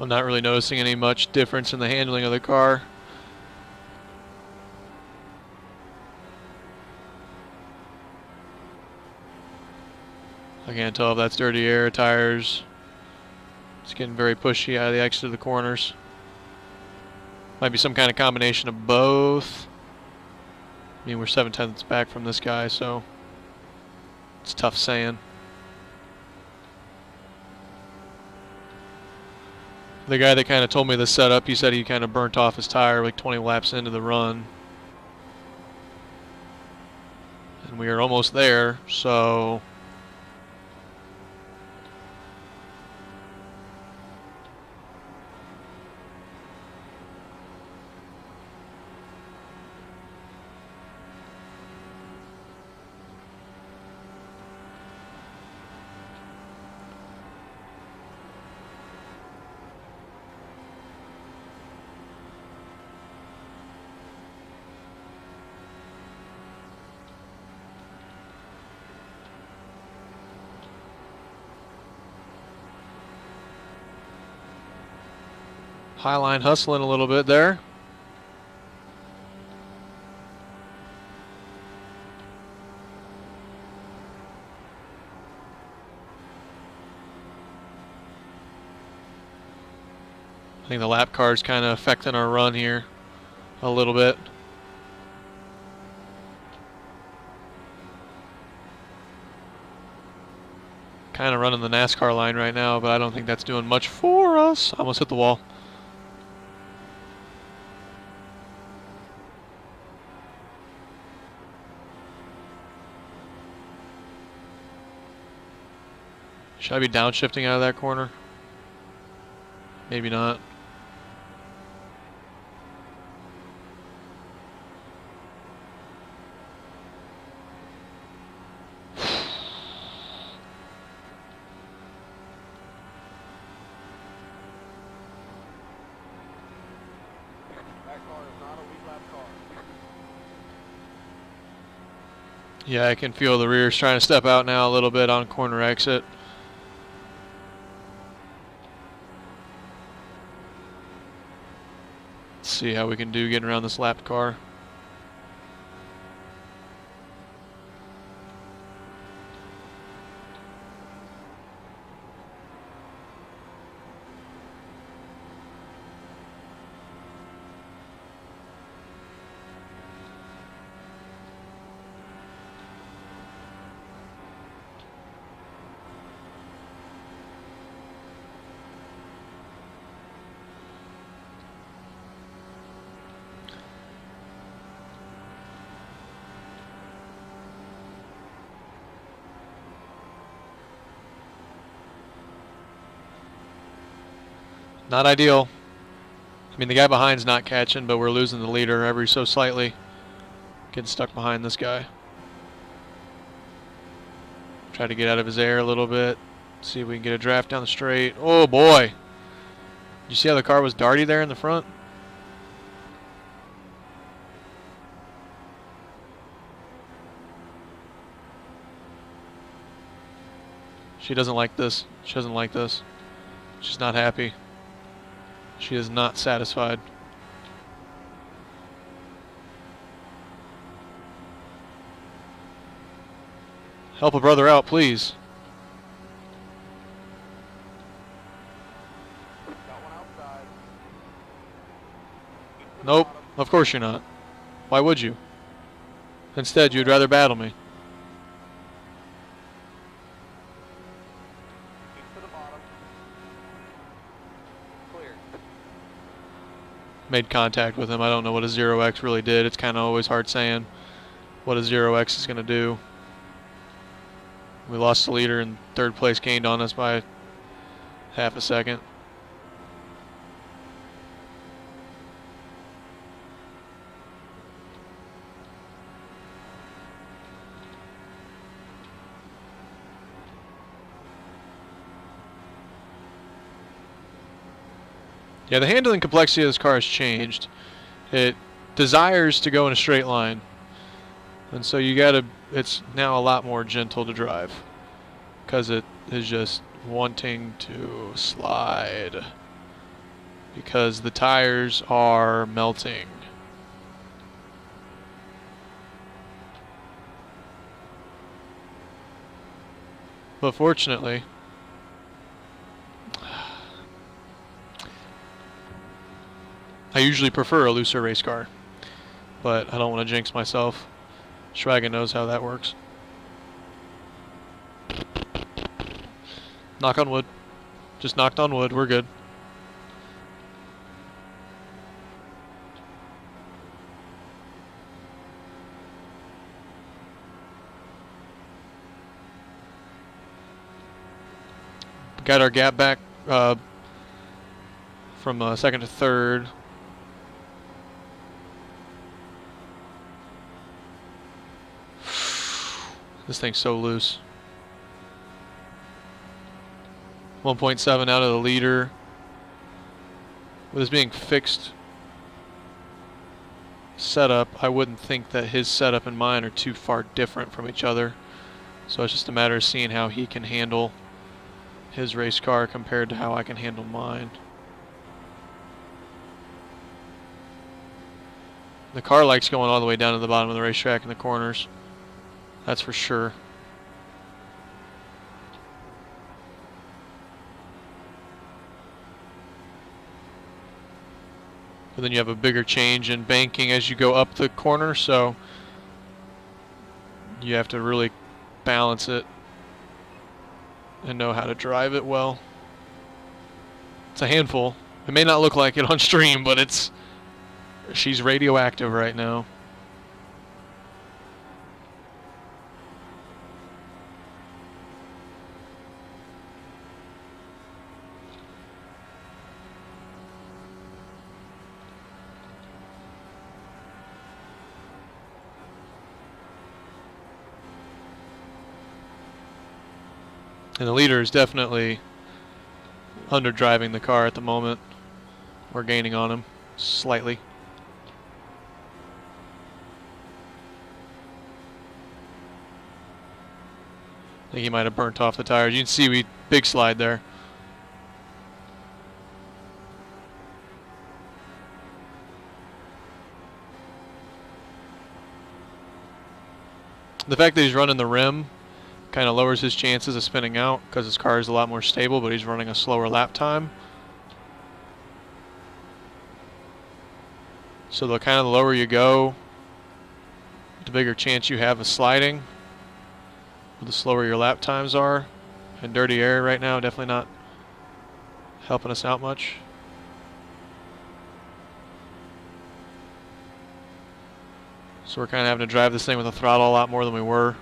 I'm not really noticing any much difference in the handling of the car. I can't tell if that's dirty air, tires, It's getting very pushy out of the exit of the corners. Might be some kind of combination of both. I mean, we're 7/10ths back from this guy, so it's tough saying. The guy that kind of told me the setup, he said he kind of burnt off his tire like 20 laps into the run. And we are almost there, so Highline hustling a little bit there. I think the lap car is kind of affecting our run here a little bit. Kind of running the NASCAR line right now, but I don't think that's doing much for us. Almost hit the wall. Should I be downshifting out of that corner? Maybe not. That car is not a lead lap car. Yeah, I can feel the rears trying to step out now a little bit on corner exit. Let's see how we can do getting around this lapped car. Not ideal. I mean, the guy behind's not catching, but we're losing the leader every so slightly. Getting stuck behind this guy. Try to get out of his air a little bit. See if we can get a draft down the straight. Oh boy! Did you see how the car was darty there in the front? She doesn't like this. She doesn't like this. She's not happy. She is not satisfied. Help a brother out, please. Got one outside. Nope, of course you're not. Why would you? Instead, you'd rather battle me. Keep to the bottom. Clear. Made contact with him. I don't know what a 0x really did. It's kind of always hard saying what a 0x is going to do. We lost the leader and third place gained on us by half a second. Yeah, the handling complexity of this car has changed. It desires to go in a straight line. And so it's now a lot more gentle to drive. Because it is just wanting to slide. Because the tires are melting. But fortunately, I usually prefer a looser race car, but I don't want to jinx myself. Schwagen knows how that works. Knock on wood. Just knocked on wood. We're good. Got our gap back from second to third. This thing's so loose. 1.7 out of the leader. With this being fixed setup, I wouldn't think that his setup and mine are too far different from each other. So it's just a matter of seeing how he can handle his race car compared to how I can handle mine. The car likes going all the way down to the bottom of the racetrack in the corners. That's for sure. But then you have a bigger change in banking as you go up the corner, so you have to really balance it and know how to drive it well. It's a handful. It may not look like it on stream, but she's radioactive right now. And the leader is definitely underdriving the car at the moment. We're gaining on him slightly. I think he might have burnt off the tires. You can see we big slide there. The fact that he's running the rim kind of lowers his chances of spinning out because his car is a lot more stable, but he's running a slower lap time. So the kind of lower you go, the bigger chance you have of sliding, the slower your lap times are. And dirty air right now, definitely not helping us out much. So we're kind of having to drive this thing with the throttle a lot more than we were.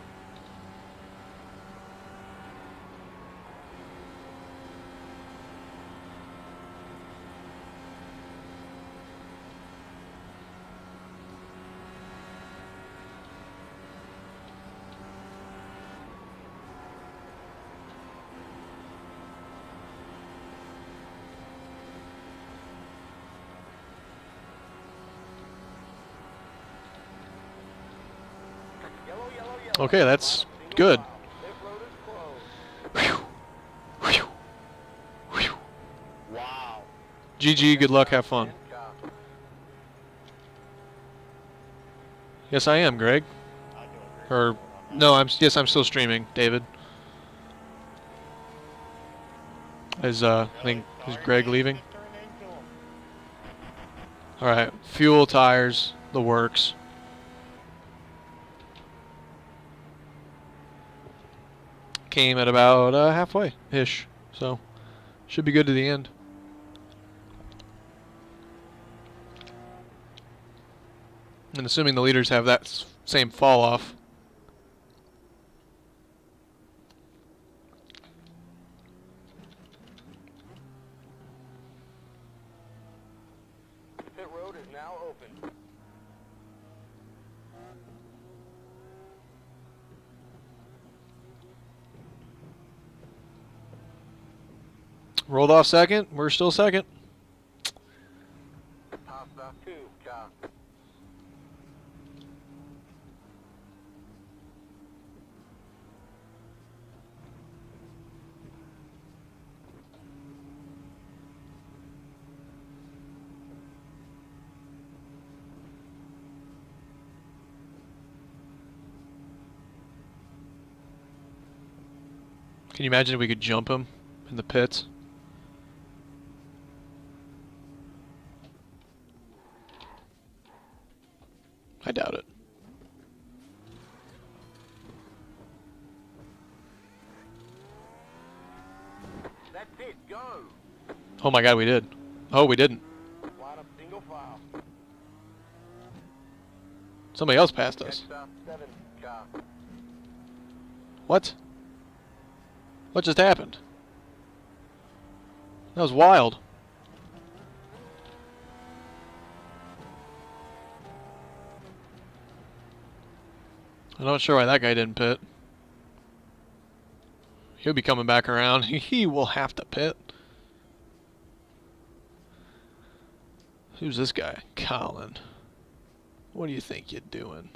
Okay, that's good. Whew. Whew. Whew. Wow. GG, good luck, have fun. Yes, I am, Greg. Or no, yes, I'm still streaming, David. I think is Greg leaving? All right, fuel, tires, the works. Came at about halfway-ish, so should be good to the end. And assuming the leaders have that same fall off. Pit road is now open. Rolled off second. We're still second. Pasta 2, car. Can you imagine if we could jump him in the pits? I doubt it. That's it, go. Oh my god, we did. Oh, we didn't. Line up single file. Somebody else passed Catch us. stop 7, car. What? What just happened? That was wild. I'm not sure why that guy didn't pit. He'll be coming back around. He will have to pit. Who's this guy? Colin. What do you think you're doing?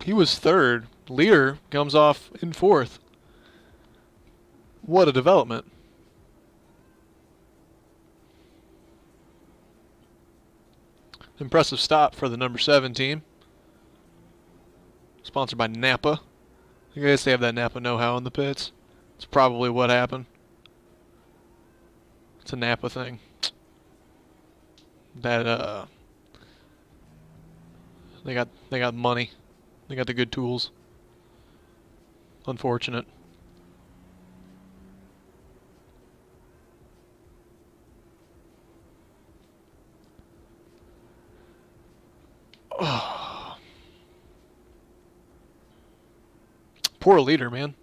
He was third. Leader comes off in fourth. What a development. Impressive stop for the number 7 team. Sponsored by Napa. I guess they have that Napa know-how in the pits. It's probably what happened. It's a Napa thing. That they got money. They got the good tools. Unfortunate. Oh. Poor leader, man.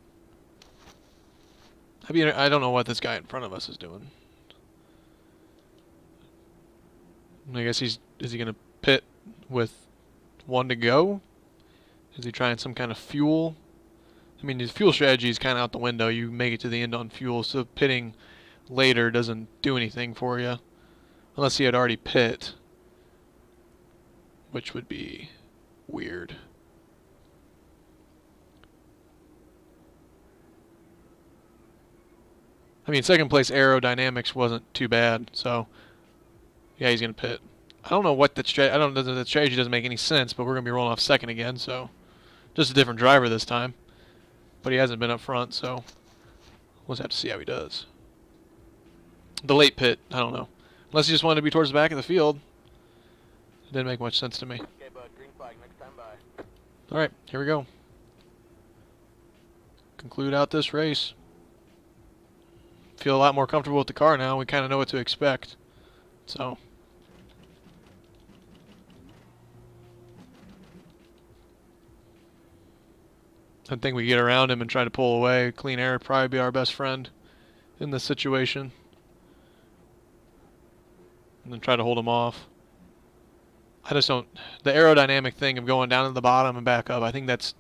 I don't know what this guy in front of us is doing. I guess is he gonna pit with 1 to go? Is he trying some kind of fuel? I mean, his fuel strategy is kind of out the window. You make it to the end on fuel, so pitting later doesn't do anything for you. Unless he had already pit. Which would be weird. I mean, second place aerodynamics wasn't too bad, so yeah, he's gonna pit. I don't know what the strategy doesn't make any sense, but we're gonna be rolling off second again, so just a different driver this time. But he hasn't been up front, so we'll just have to see how he does. The late pit, I don't know. Unless he just wanted to be towards the back of the field. It didn't make much sense to me. Okay, bud, green flag next time by. Alright, here we go. Conclude out this race. Feel a lot more comfortable with the car now. We kind of know what to expect. So I think we get around him and try to pull away. Clean air would probably be our best friend in this situation. And then try to hold him off. I just don't... The aerodynamic thing of going down to the bottom and back up, I think that's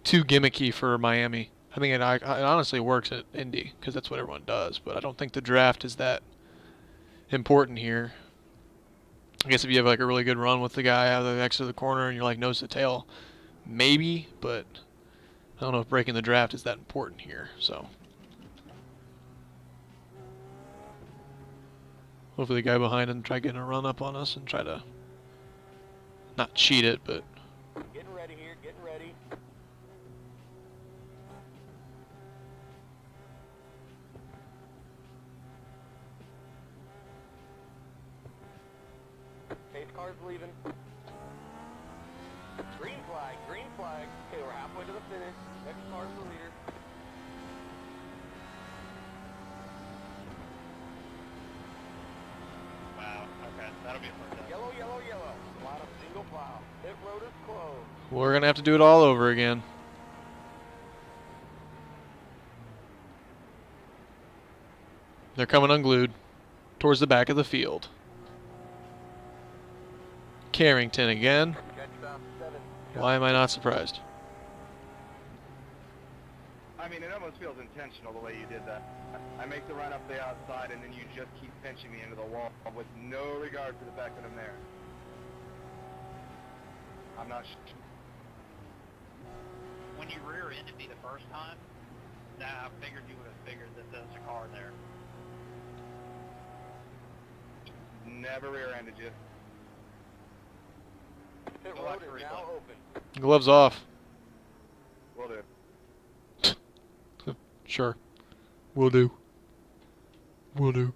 too gimmicky for Miami. I think it honestly works at Indy, because that's what everyone does. But I don't think the draft is that important here. I guess if you have like a really good run with the guy out of the exit of the corner and you're like nose to tail, maybe, but I don't know if breaking the draft is that important here. So hopefully the guy behind him try getting a run up on us and try to not cheat it, but Getting ready here, getting ready. Pace car's leaving. Green flag, green flag. Okay, we're halfway to the finish. Next car's the leader. Wow, okay, that'll be a first down. Yellow, yellow, yellow. Line up single file. Pit road is closed. we're going to have to do it all over again. They're coming unglued towards the back of the field. Carrington again. Catch stop 7. Why am I not surprised? I mean, it almost feels intentional the way you did that. I make the run up the outside, and then you just keep pinching me into the wall with no regard for the fact that I'm there. I'm not When you rear-ended me the first time, I figured you would have figured that there's a car there. never rear-ended you. Pit Go road after is it, now bud. open. Gloves off. Will do. Sure. Will do. Will do.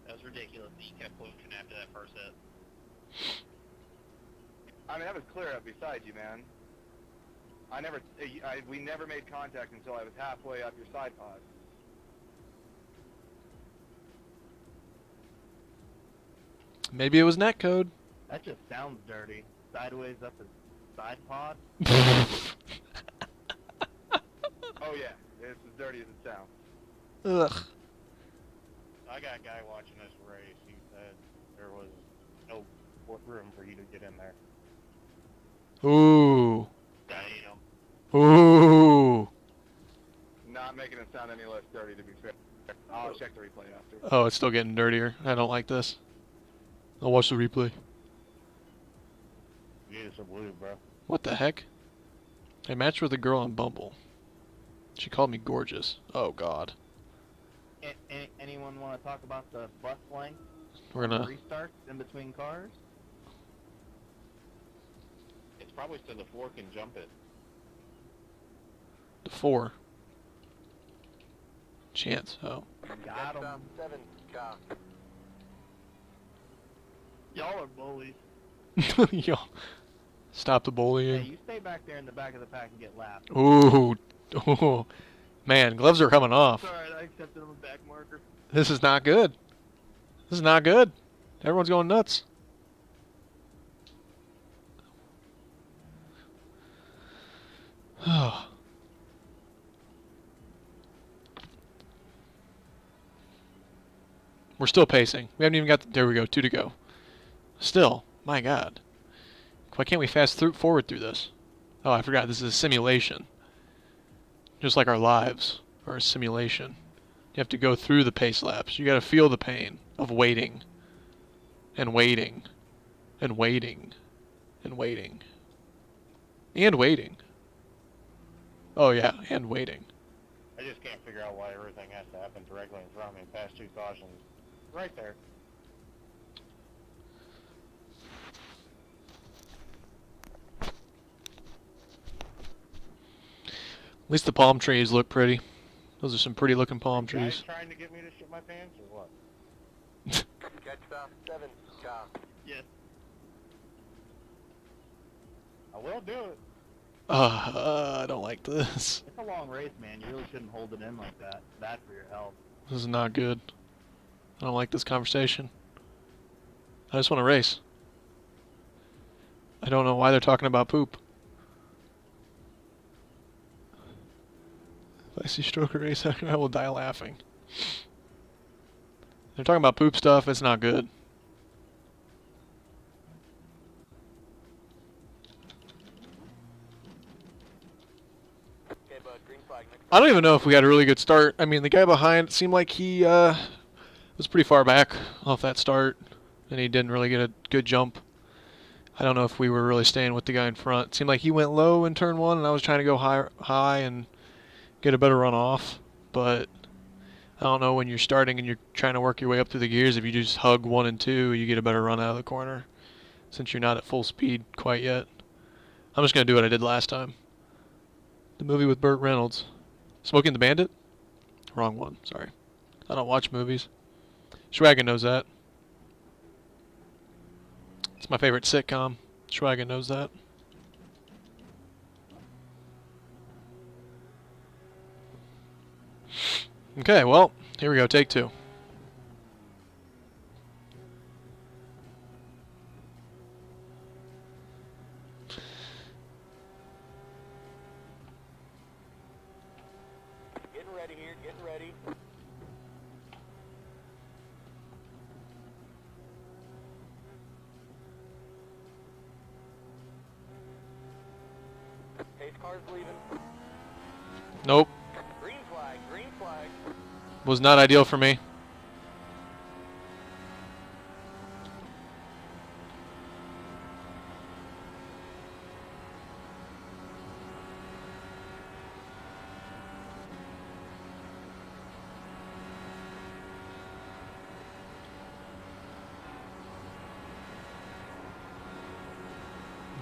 That was ridiculous that you kept pushing after that first hit. I mean, that was clear up beside you, man. We never made contact until I was halfway up your side pod. Maybe it was netcode. That just sounds dirty. Sideways up a side pod? Oh yeah, it's as dirty as it sounds. Ugh. I got a guy watching this race. He said there was no room for you to get in there. Ooh. Damn. Ooh. Not making it sound any less dirty, to be fair. I'll check the replay after. Oh, it's still getting dirtier. I don't like this. I'll watch the replay. You some blue, bro. What the heck? I matched with a girl on Bumble. She called me gorgeous. Oh, God. Anyone want to talk about the bus length? We're gonna... Restarts in between cars? It's probably so the 4 can jump it. The 4. Chance. Oh. Got 'em. 7, car. Y'all are bullies. Yo. Stop the Hey, bullying. you stay back there in the back of the pack and get lapped. Ooh. Ooh. Man, gloves are coming off. Alright, I accepted him a back marker. This is not good. This is not good. Everyone's going nuts. We're still pacing. We haven't even got... There we go. 2 to go. Still. My God. Why can't we fast forward through this? Oh, I forgot. This is a simulation. Just like our lives are a simulation. You have to go through the pace laps. You got to feel the pain of waiting. And waiting. And waiting. And waiting. And waiting. Oh, yeah. And waiting. I just can't figure out why everything has to happen directly in front of me past 2 cautions. Right there. At least the palm trees look pretty. Those are some pretty looking palm Guys trees. trying to get me to shit my pants or what? Catch stop 7, car. Yes. I will do it. I don't like this. It's a long race, man. You really shouldn't hold it in like that. It's bad for your health. This is not good. I don't like this conversation. I just want to race. I don't know why they're talking about poop. If I see stroker race, I will die laughing. They're talking about poop stuff. It's not good. Okay, bud, green flag next. I don't even know if we had a really good start. I mean, the guy behind seemed like he was pretty far back off that start, and he didn't really get a good jump. I don't know if we were really staying with the guy in front. It seemed like he went low in turn 1, and I was trying to go high and get a better run off. But I don't know, when you're starting and you're trying to work your way up through the gears, if you just hug 1 and 2, you get a better run out of the corner, since you're not at full speed quite yet. I'm just going to do what I did last time. The movie with Burt Reynolds. Smoking the Bandit? Wrong one, sorry. I don't watch movies. Schwagen knows that. It's my favorite sitcom. Schwagen knows that. Okay, well, here we go, take 2. Getting ready here, getting ready. Pace car's leaving. Nope, Green flag, green flag. was not ideal for me.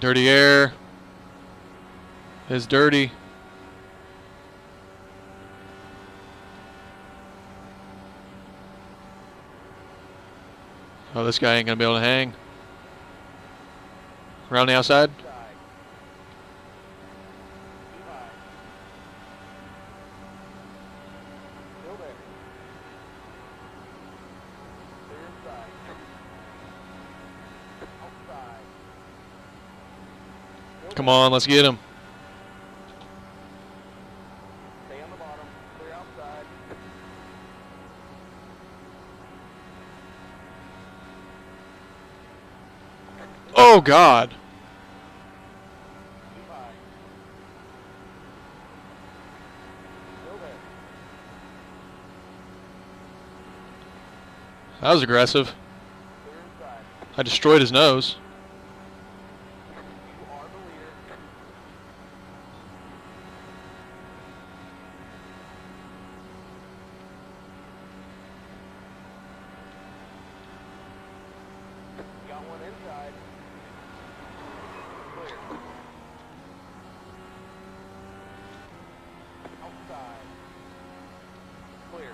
Dirty air is dirty. Oh, this guy ain't gonna be able to hang. Around the outside. Inside. Too high. Still there. Clear inside. Outside. Still Come there. on, let's get him. Stay on the bottom. Clear outside. Oh, God. Too high. Still there. That was aggressive. Clear inside. I destroyed his nose. You are the leader. Got one inside. Clear. Outside. Clear.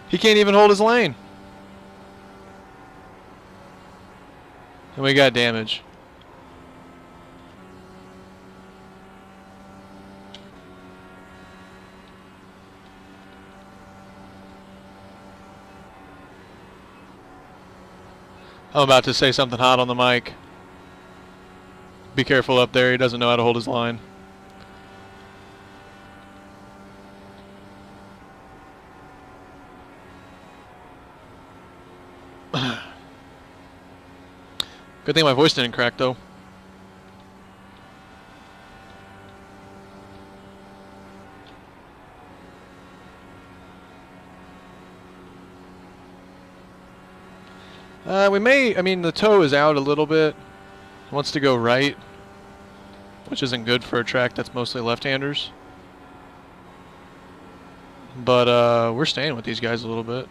He can't even hold his lane. And we got damage. I'm about to say something hot on the mic. Be careful up there. He doesn't know how to hold his line. Good thing my voice didn't crack, though. We may, I mean, the toe is out a little bit. Wants to go right, which isn't good for a track that's mostly left-handers. But we're staying with these guys a little bit,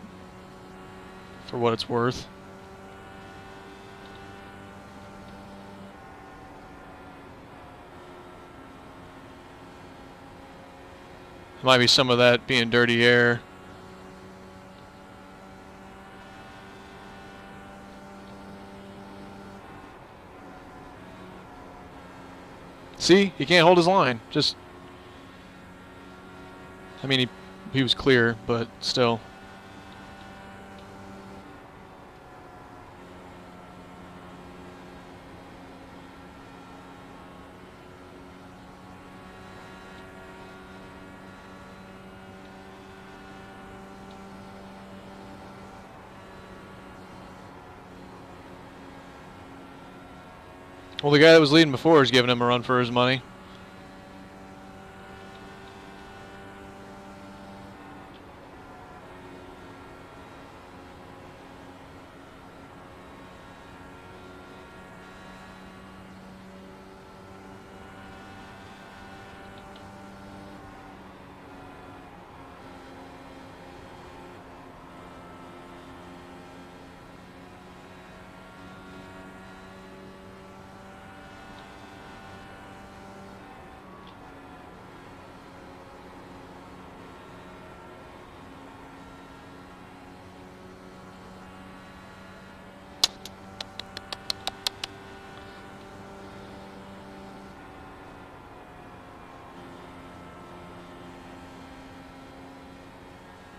for what it's worth. Might be some of that being dirty air. See, he can't hold his line. Just, I mean, he was clear, but still. Well, the guy that was leading before is giving him a run for his money.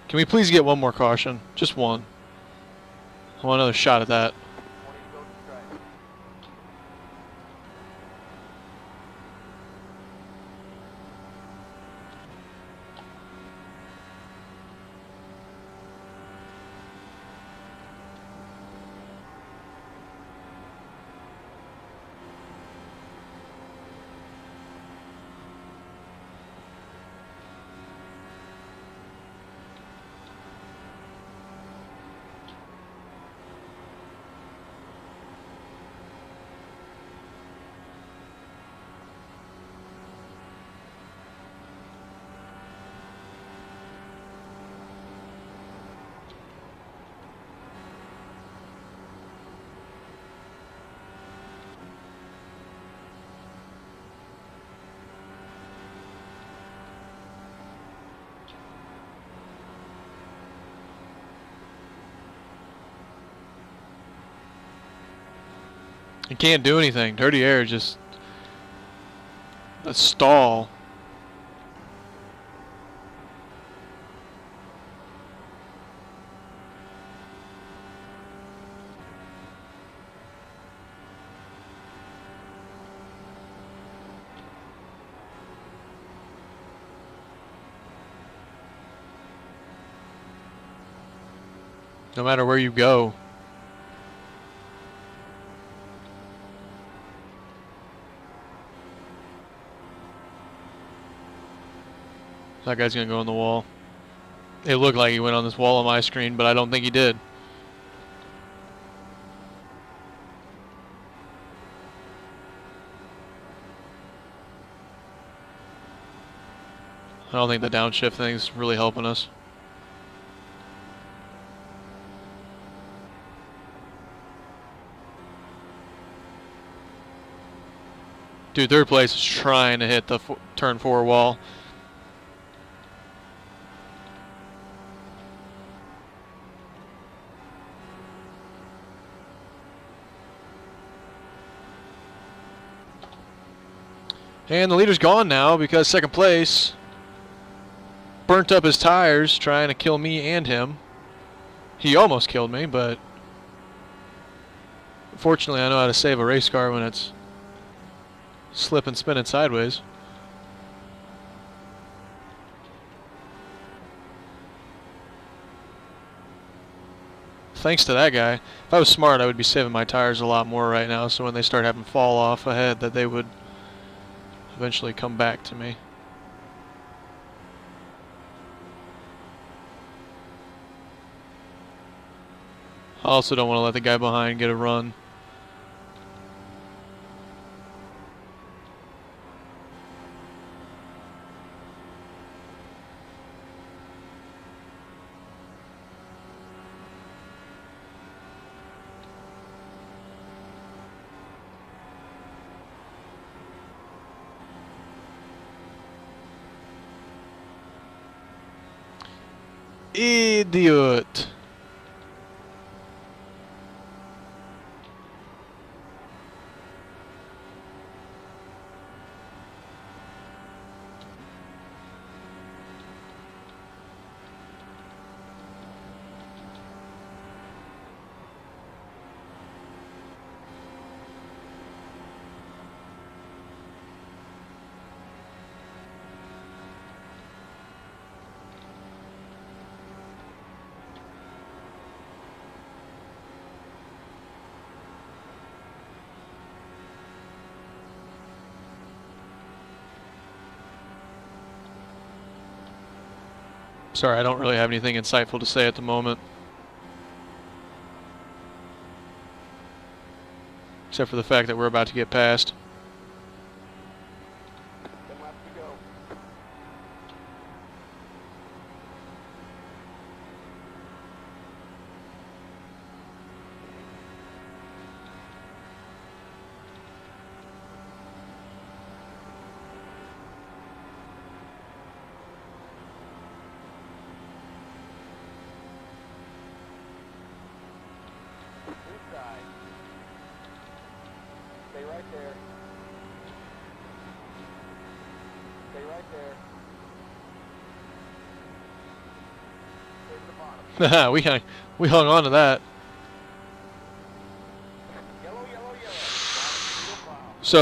Can we please get one more caution? Just one. I want another shot at that. 20 to go to strike. You can't do anything. Dirty air is just a stall. No matter where you go. That guy's gonna go on the wall. It looked like he went on this wall on my screen, but I don't think he did. I don't think the downshift thing's really helping us. Dude, third place is trying to hit the turn 4 wall. And the leader's gone now because second place burnt up his tires trying to kill me and him. He almost killed me, but fortunately I know how to save a race car when it's slipping, spinning sideways. Thanks to that guy. If I was smart, I would be saving my tires a lot more right now, so when they start having fall off ahead, that they would eventually come back to me. I also don't want to let the guy behind get a run. Idiot. Sorry, I don't really have anything insightful to say at the moment. Except for the fact that we're about to get passed. 10 laps to go. Inside. Stay right there. Stay right there. Stay to the bottom. we hung on to that. Yellow, yellow, yellow. Bottom single file. So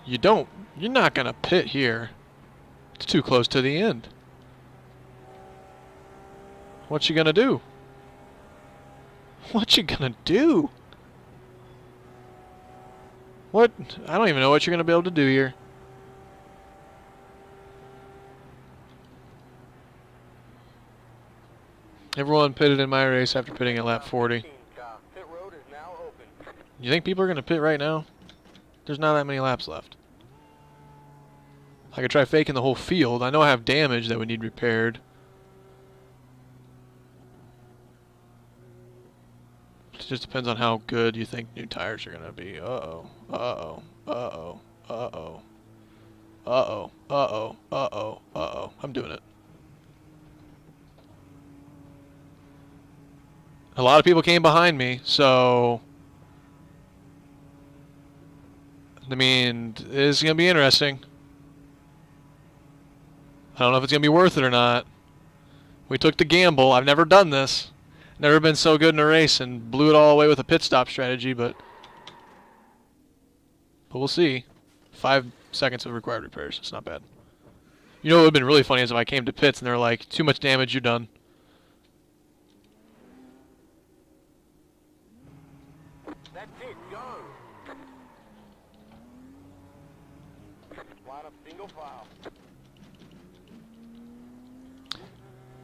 15, stop. you're not gonna pit here. It's too close to the end. What you gonna do? What you gonna do? What? I don't even know what you're gonna be able to do here. Everyone pitted in my race after pitting at lap 40. 15, stop. Pit road is now open. You think people are gonna pit right now? There's not that many laps left. I could try faking the whole field. I know I have damage that would need repaired. It just depends on how good you think new tires are gonna be. Uh-oh. Uh-oh. Uh-oh. Uh-oh. Uh-oh. Uh-oh. Uh-oh. Uh-oh. I'm doing it. A lot of people came behind me, so I mean, it's going to be interesting. I don't know if it's going to be worth it or not. We took the gamble. I've never done this. Never been so good in a race and blew it all away with a pit stop strategy, but we'll see. 5 seconds of required repairs. It's not bad. You know what would have been really funny is if I came to pits and they're like, too much damage, you're done. That's it, go! Line up single file.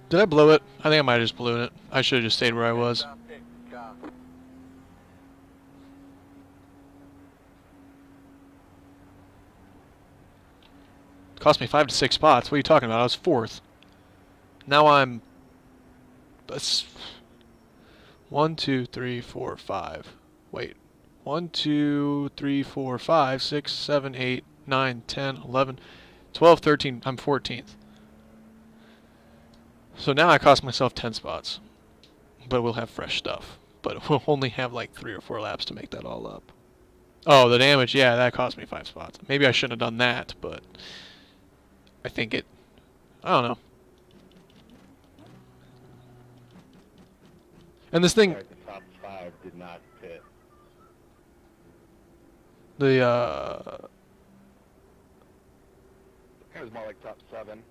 Did I blow it? I think I might have just blown it. I should have just stayed where I was. Stop 6, car. Cost me 5 to 6 spots. What are you talking about? I was 4th. Now I'm... 1, 2, 3, 4, 5. Wait. 1, 2, 3, 4, 5, 6, 7, 8, 9, 10, 11, 12, 13. I'm 14th. So now I cost myself 10 spots. But we'll have fresh stuff. But we'll only have like 3 or 4 laps to make that all up. Oh, the damage. Yeah, that cost me 5 spots. Maybe I shouldn't have done that, but... I think it... I don't know. And this thing... Sorry, the top 5 did not pit. The, It was more like top 7.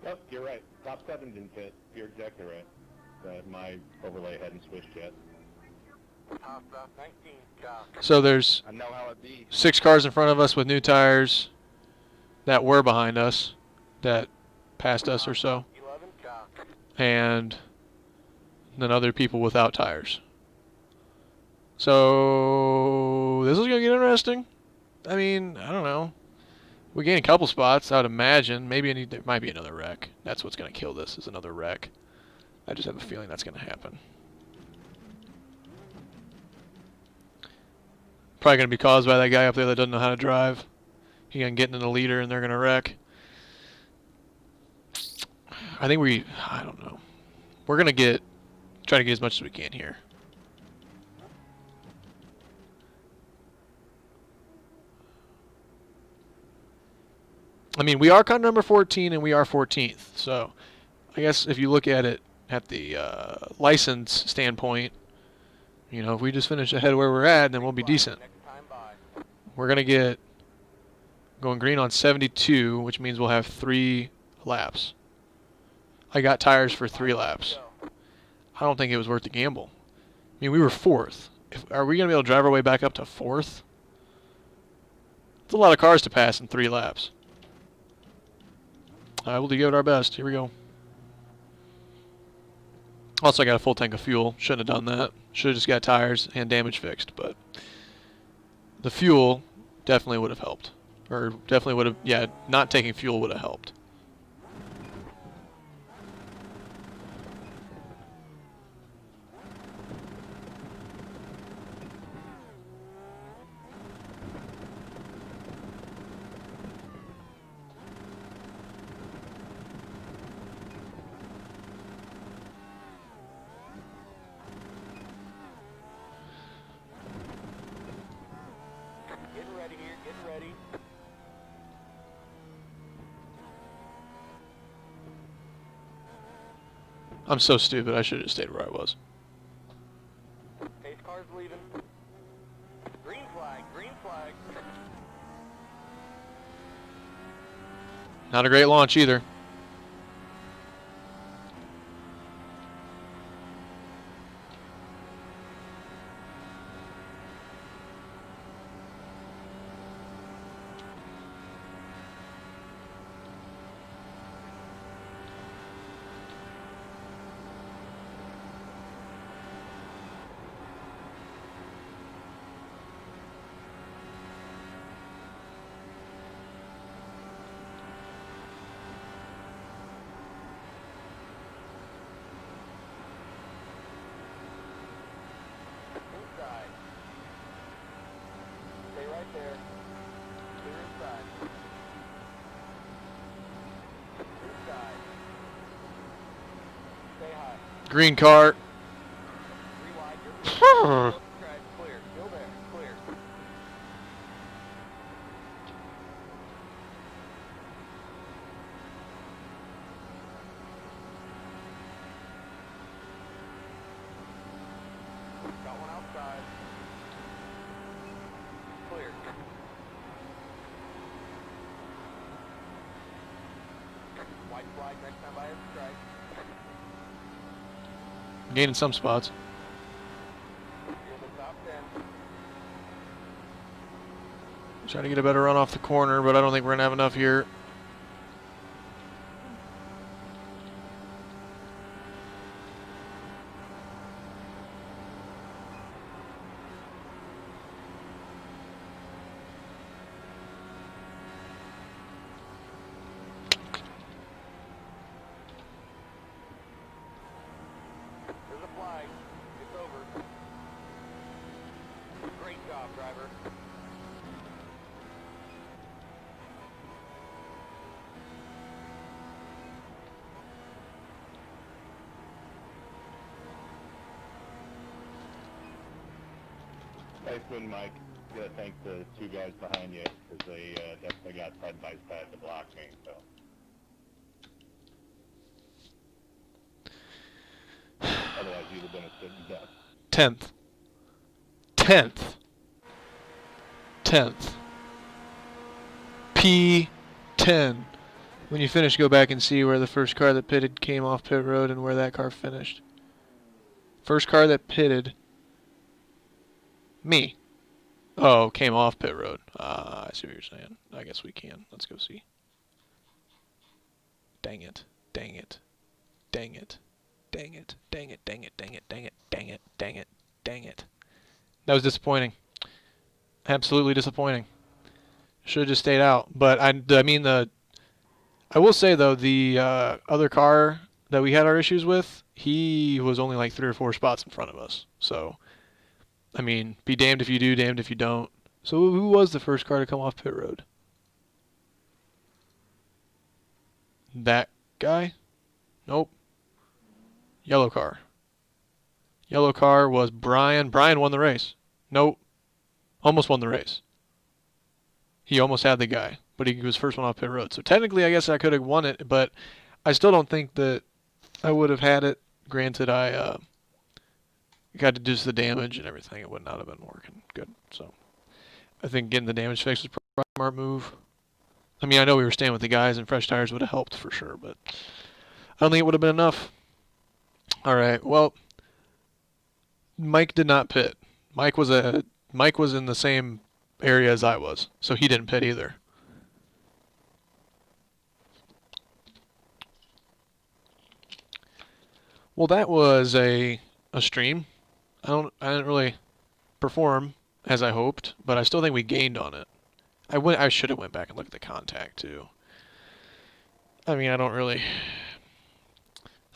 Yep, you're right. Top 7 didn't pit. You're exactly right. My overlay hadn't switched yet. Half lap 19, car. so there's I know how it be. 6 cars in front of us with new tires that were behind us, that passed us or so, 11, car. and then other people without tires. So this is going to get interesting. I mean, I don't know. We gained a couple spots, I would imagine. Maybe there might be another wreck. That's what's going to kill this, is another wreck. I just have a feeling that's going to happen. Probably going to be caused by that guy up there that doesn't know how to drive. He's going to get into the leader and they're going to wreck. I don't know. We're going to try to get as much as we can here. I mean, we are car number 14 and we are 14th. So I guess if you look at it at the license standpoint, you know, if we just finish ahead where we're at, then we'll be decent. Next time by. We're going to get going green on 72, which means we'll have 3 laps. I got tires for 3 laps. I don't think it was worth the gamble. I mean, we were 4th. Are we going to be able to drive our way back up to 4th? It's a lot of cars to pass in 3 laps. We'll give it our best. Here we go. Also, I got a full tank of fuel. Shouldn't have done that. Should have just got tires and damage fixed. But the fuel definitely would have helped. Or definitely would have, yeah, not taking fuel would have helped. Getting ready here, getting ready. I'm so stupid. I should have stayed where I was. Pace car's leaving. Green flag, green flag. Not a great launch either. Inside. Stay right there. Clear inside. Inside. Green car. Rewind, you're clear. Stride, clear. Still there, clear. Got one outside. Clear. White flag next time by his strike. Gaining some spots. You're the top 10. Trying to get a better run off the corner, but I don't think we're going to have enough here. There's a flag. It's over. Great job, driver. Nice win, Mike. Gotta thank the two guys behind you, because they definitely got side by side to block me, so. Otherwise, you'd have been a sitting duck. 10th. 10th. 10th. P10. When you finish, go back and see where the first car that pitted came off pit road and where that car finished. First car that pitted. Me. Oh, came off pit road. I see what you're saying. I guess we can. Let's go see. Dang it. Dang it. Dang it. Dang it. Dang it. Dang it. Dang it. Dang it. Dang it. Dang it. Dang it. That was disappointing. Absolutely disappointing. Should have just stayed out. But I mean I will say though, the other car that we had our issues with, he was only like 3 or 4 spots in front of us. So I mean, be damned if you do, damned if you don't. So who was the first car to come off pit road? That guy? Nope. Yellow car. Yellow car was Brian. Brian won the race. Nope. Almost won the race. He almost had the guy, but he was first one off pit road. So technically, I guess I could have won it, but I still don't think that I would have had it. Granted, I got to do the damage and everything. It would not have been working good. So I think getting the damage fixed was probably a smart move. I mean, I know we were staying with the guys, and fresh tires would have helped for sure, but I don't think it would have been enough. All right, well, Mike did not pit. Mike was in the same area as I was, so he didn't pit either. Well, that was a stream. I didn't really perform as I hoped, but I still think we gained on it. I should have went back and looked at the contact too. I mean, I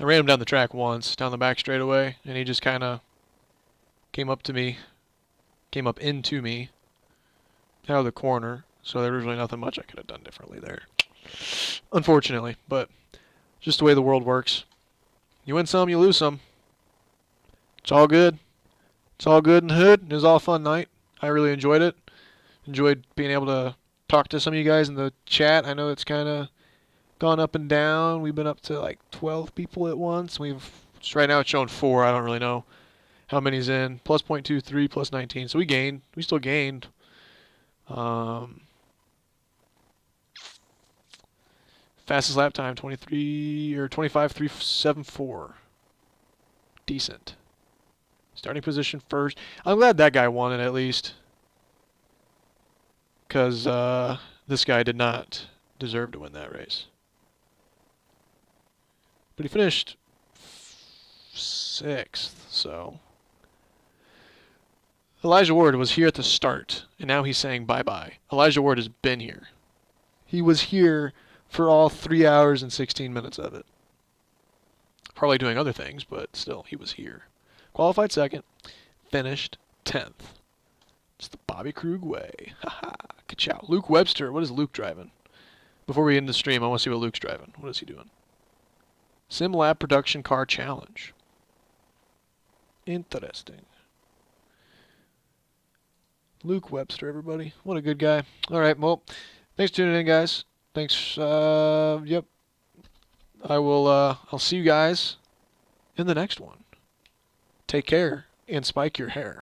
ran him down the track once, down the back straightaway, and he just kind of came up into me out of the corner, so there was really nothing much I could have done differently there. Unfortunately, but just the way the world works. You win some, you lose some. It's all good. It's all good in the hood. It was all a fun night. I really enjoyed it. Enjoyed being able to talk to some of you guys in the chat. I know it's kind of gone up and down. We've been up to like 12 people at once. Right now it's showing 4. I don't really know how many's in. Plus 0.23, plus 19. So we gained. We still gained. Fastest lap time 25.374. Decent. Starting position first. I'm glad that guy won it at least. Because this guy did not deserve to win that race. But he finished 6th, so. Elijah Ward was here at the start, and now he's saying bye-bye. Elijah Ward has been here. He was here for all 3 hours and 16 minutes of it. Probably doing other things, but still, he was here. Qualified 2nd, finished 10th. It's the Bobby Krug way. Haha, ka-chow. Luke Webster, what is Luke driving? Before we end the stream, I want to see what Luke's driving. What is he doing? Sim Lab Production Car Challenge. Interesting. Luke Webster, everybody. What a good guy. All right, well, thanks for tuning in, guys. Thanks. Yep. I'll see you guys in the next one. Take care and spike your hair.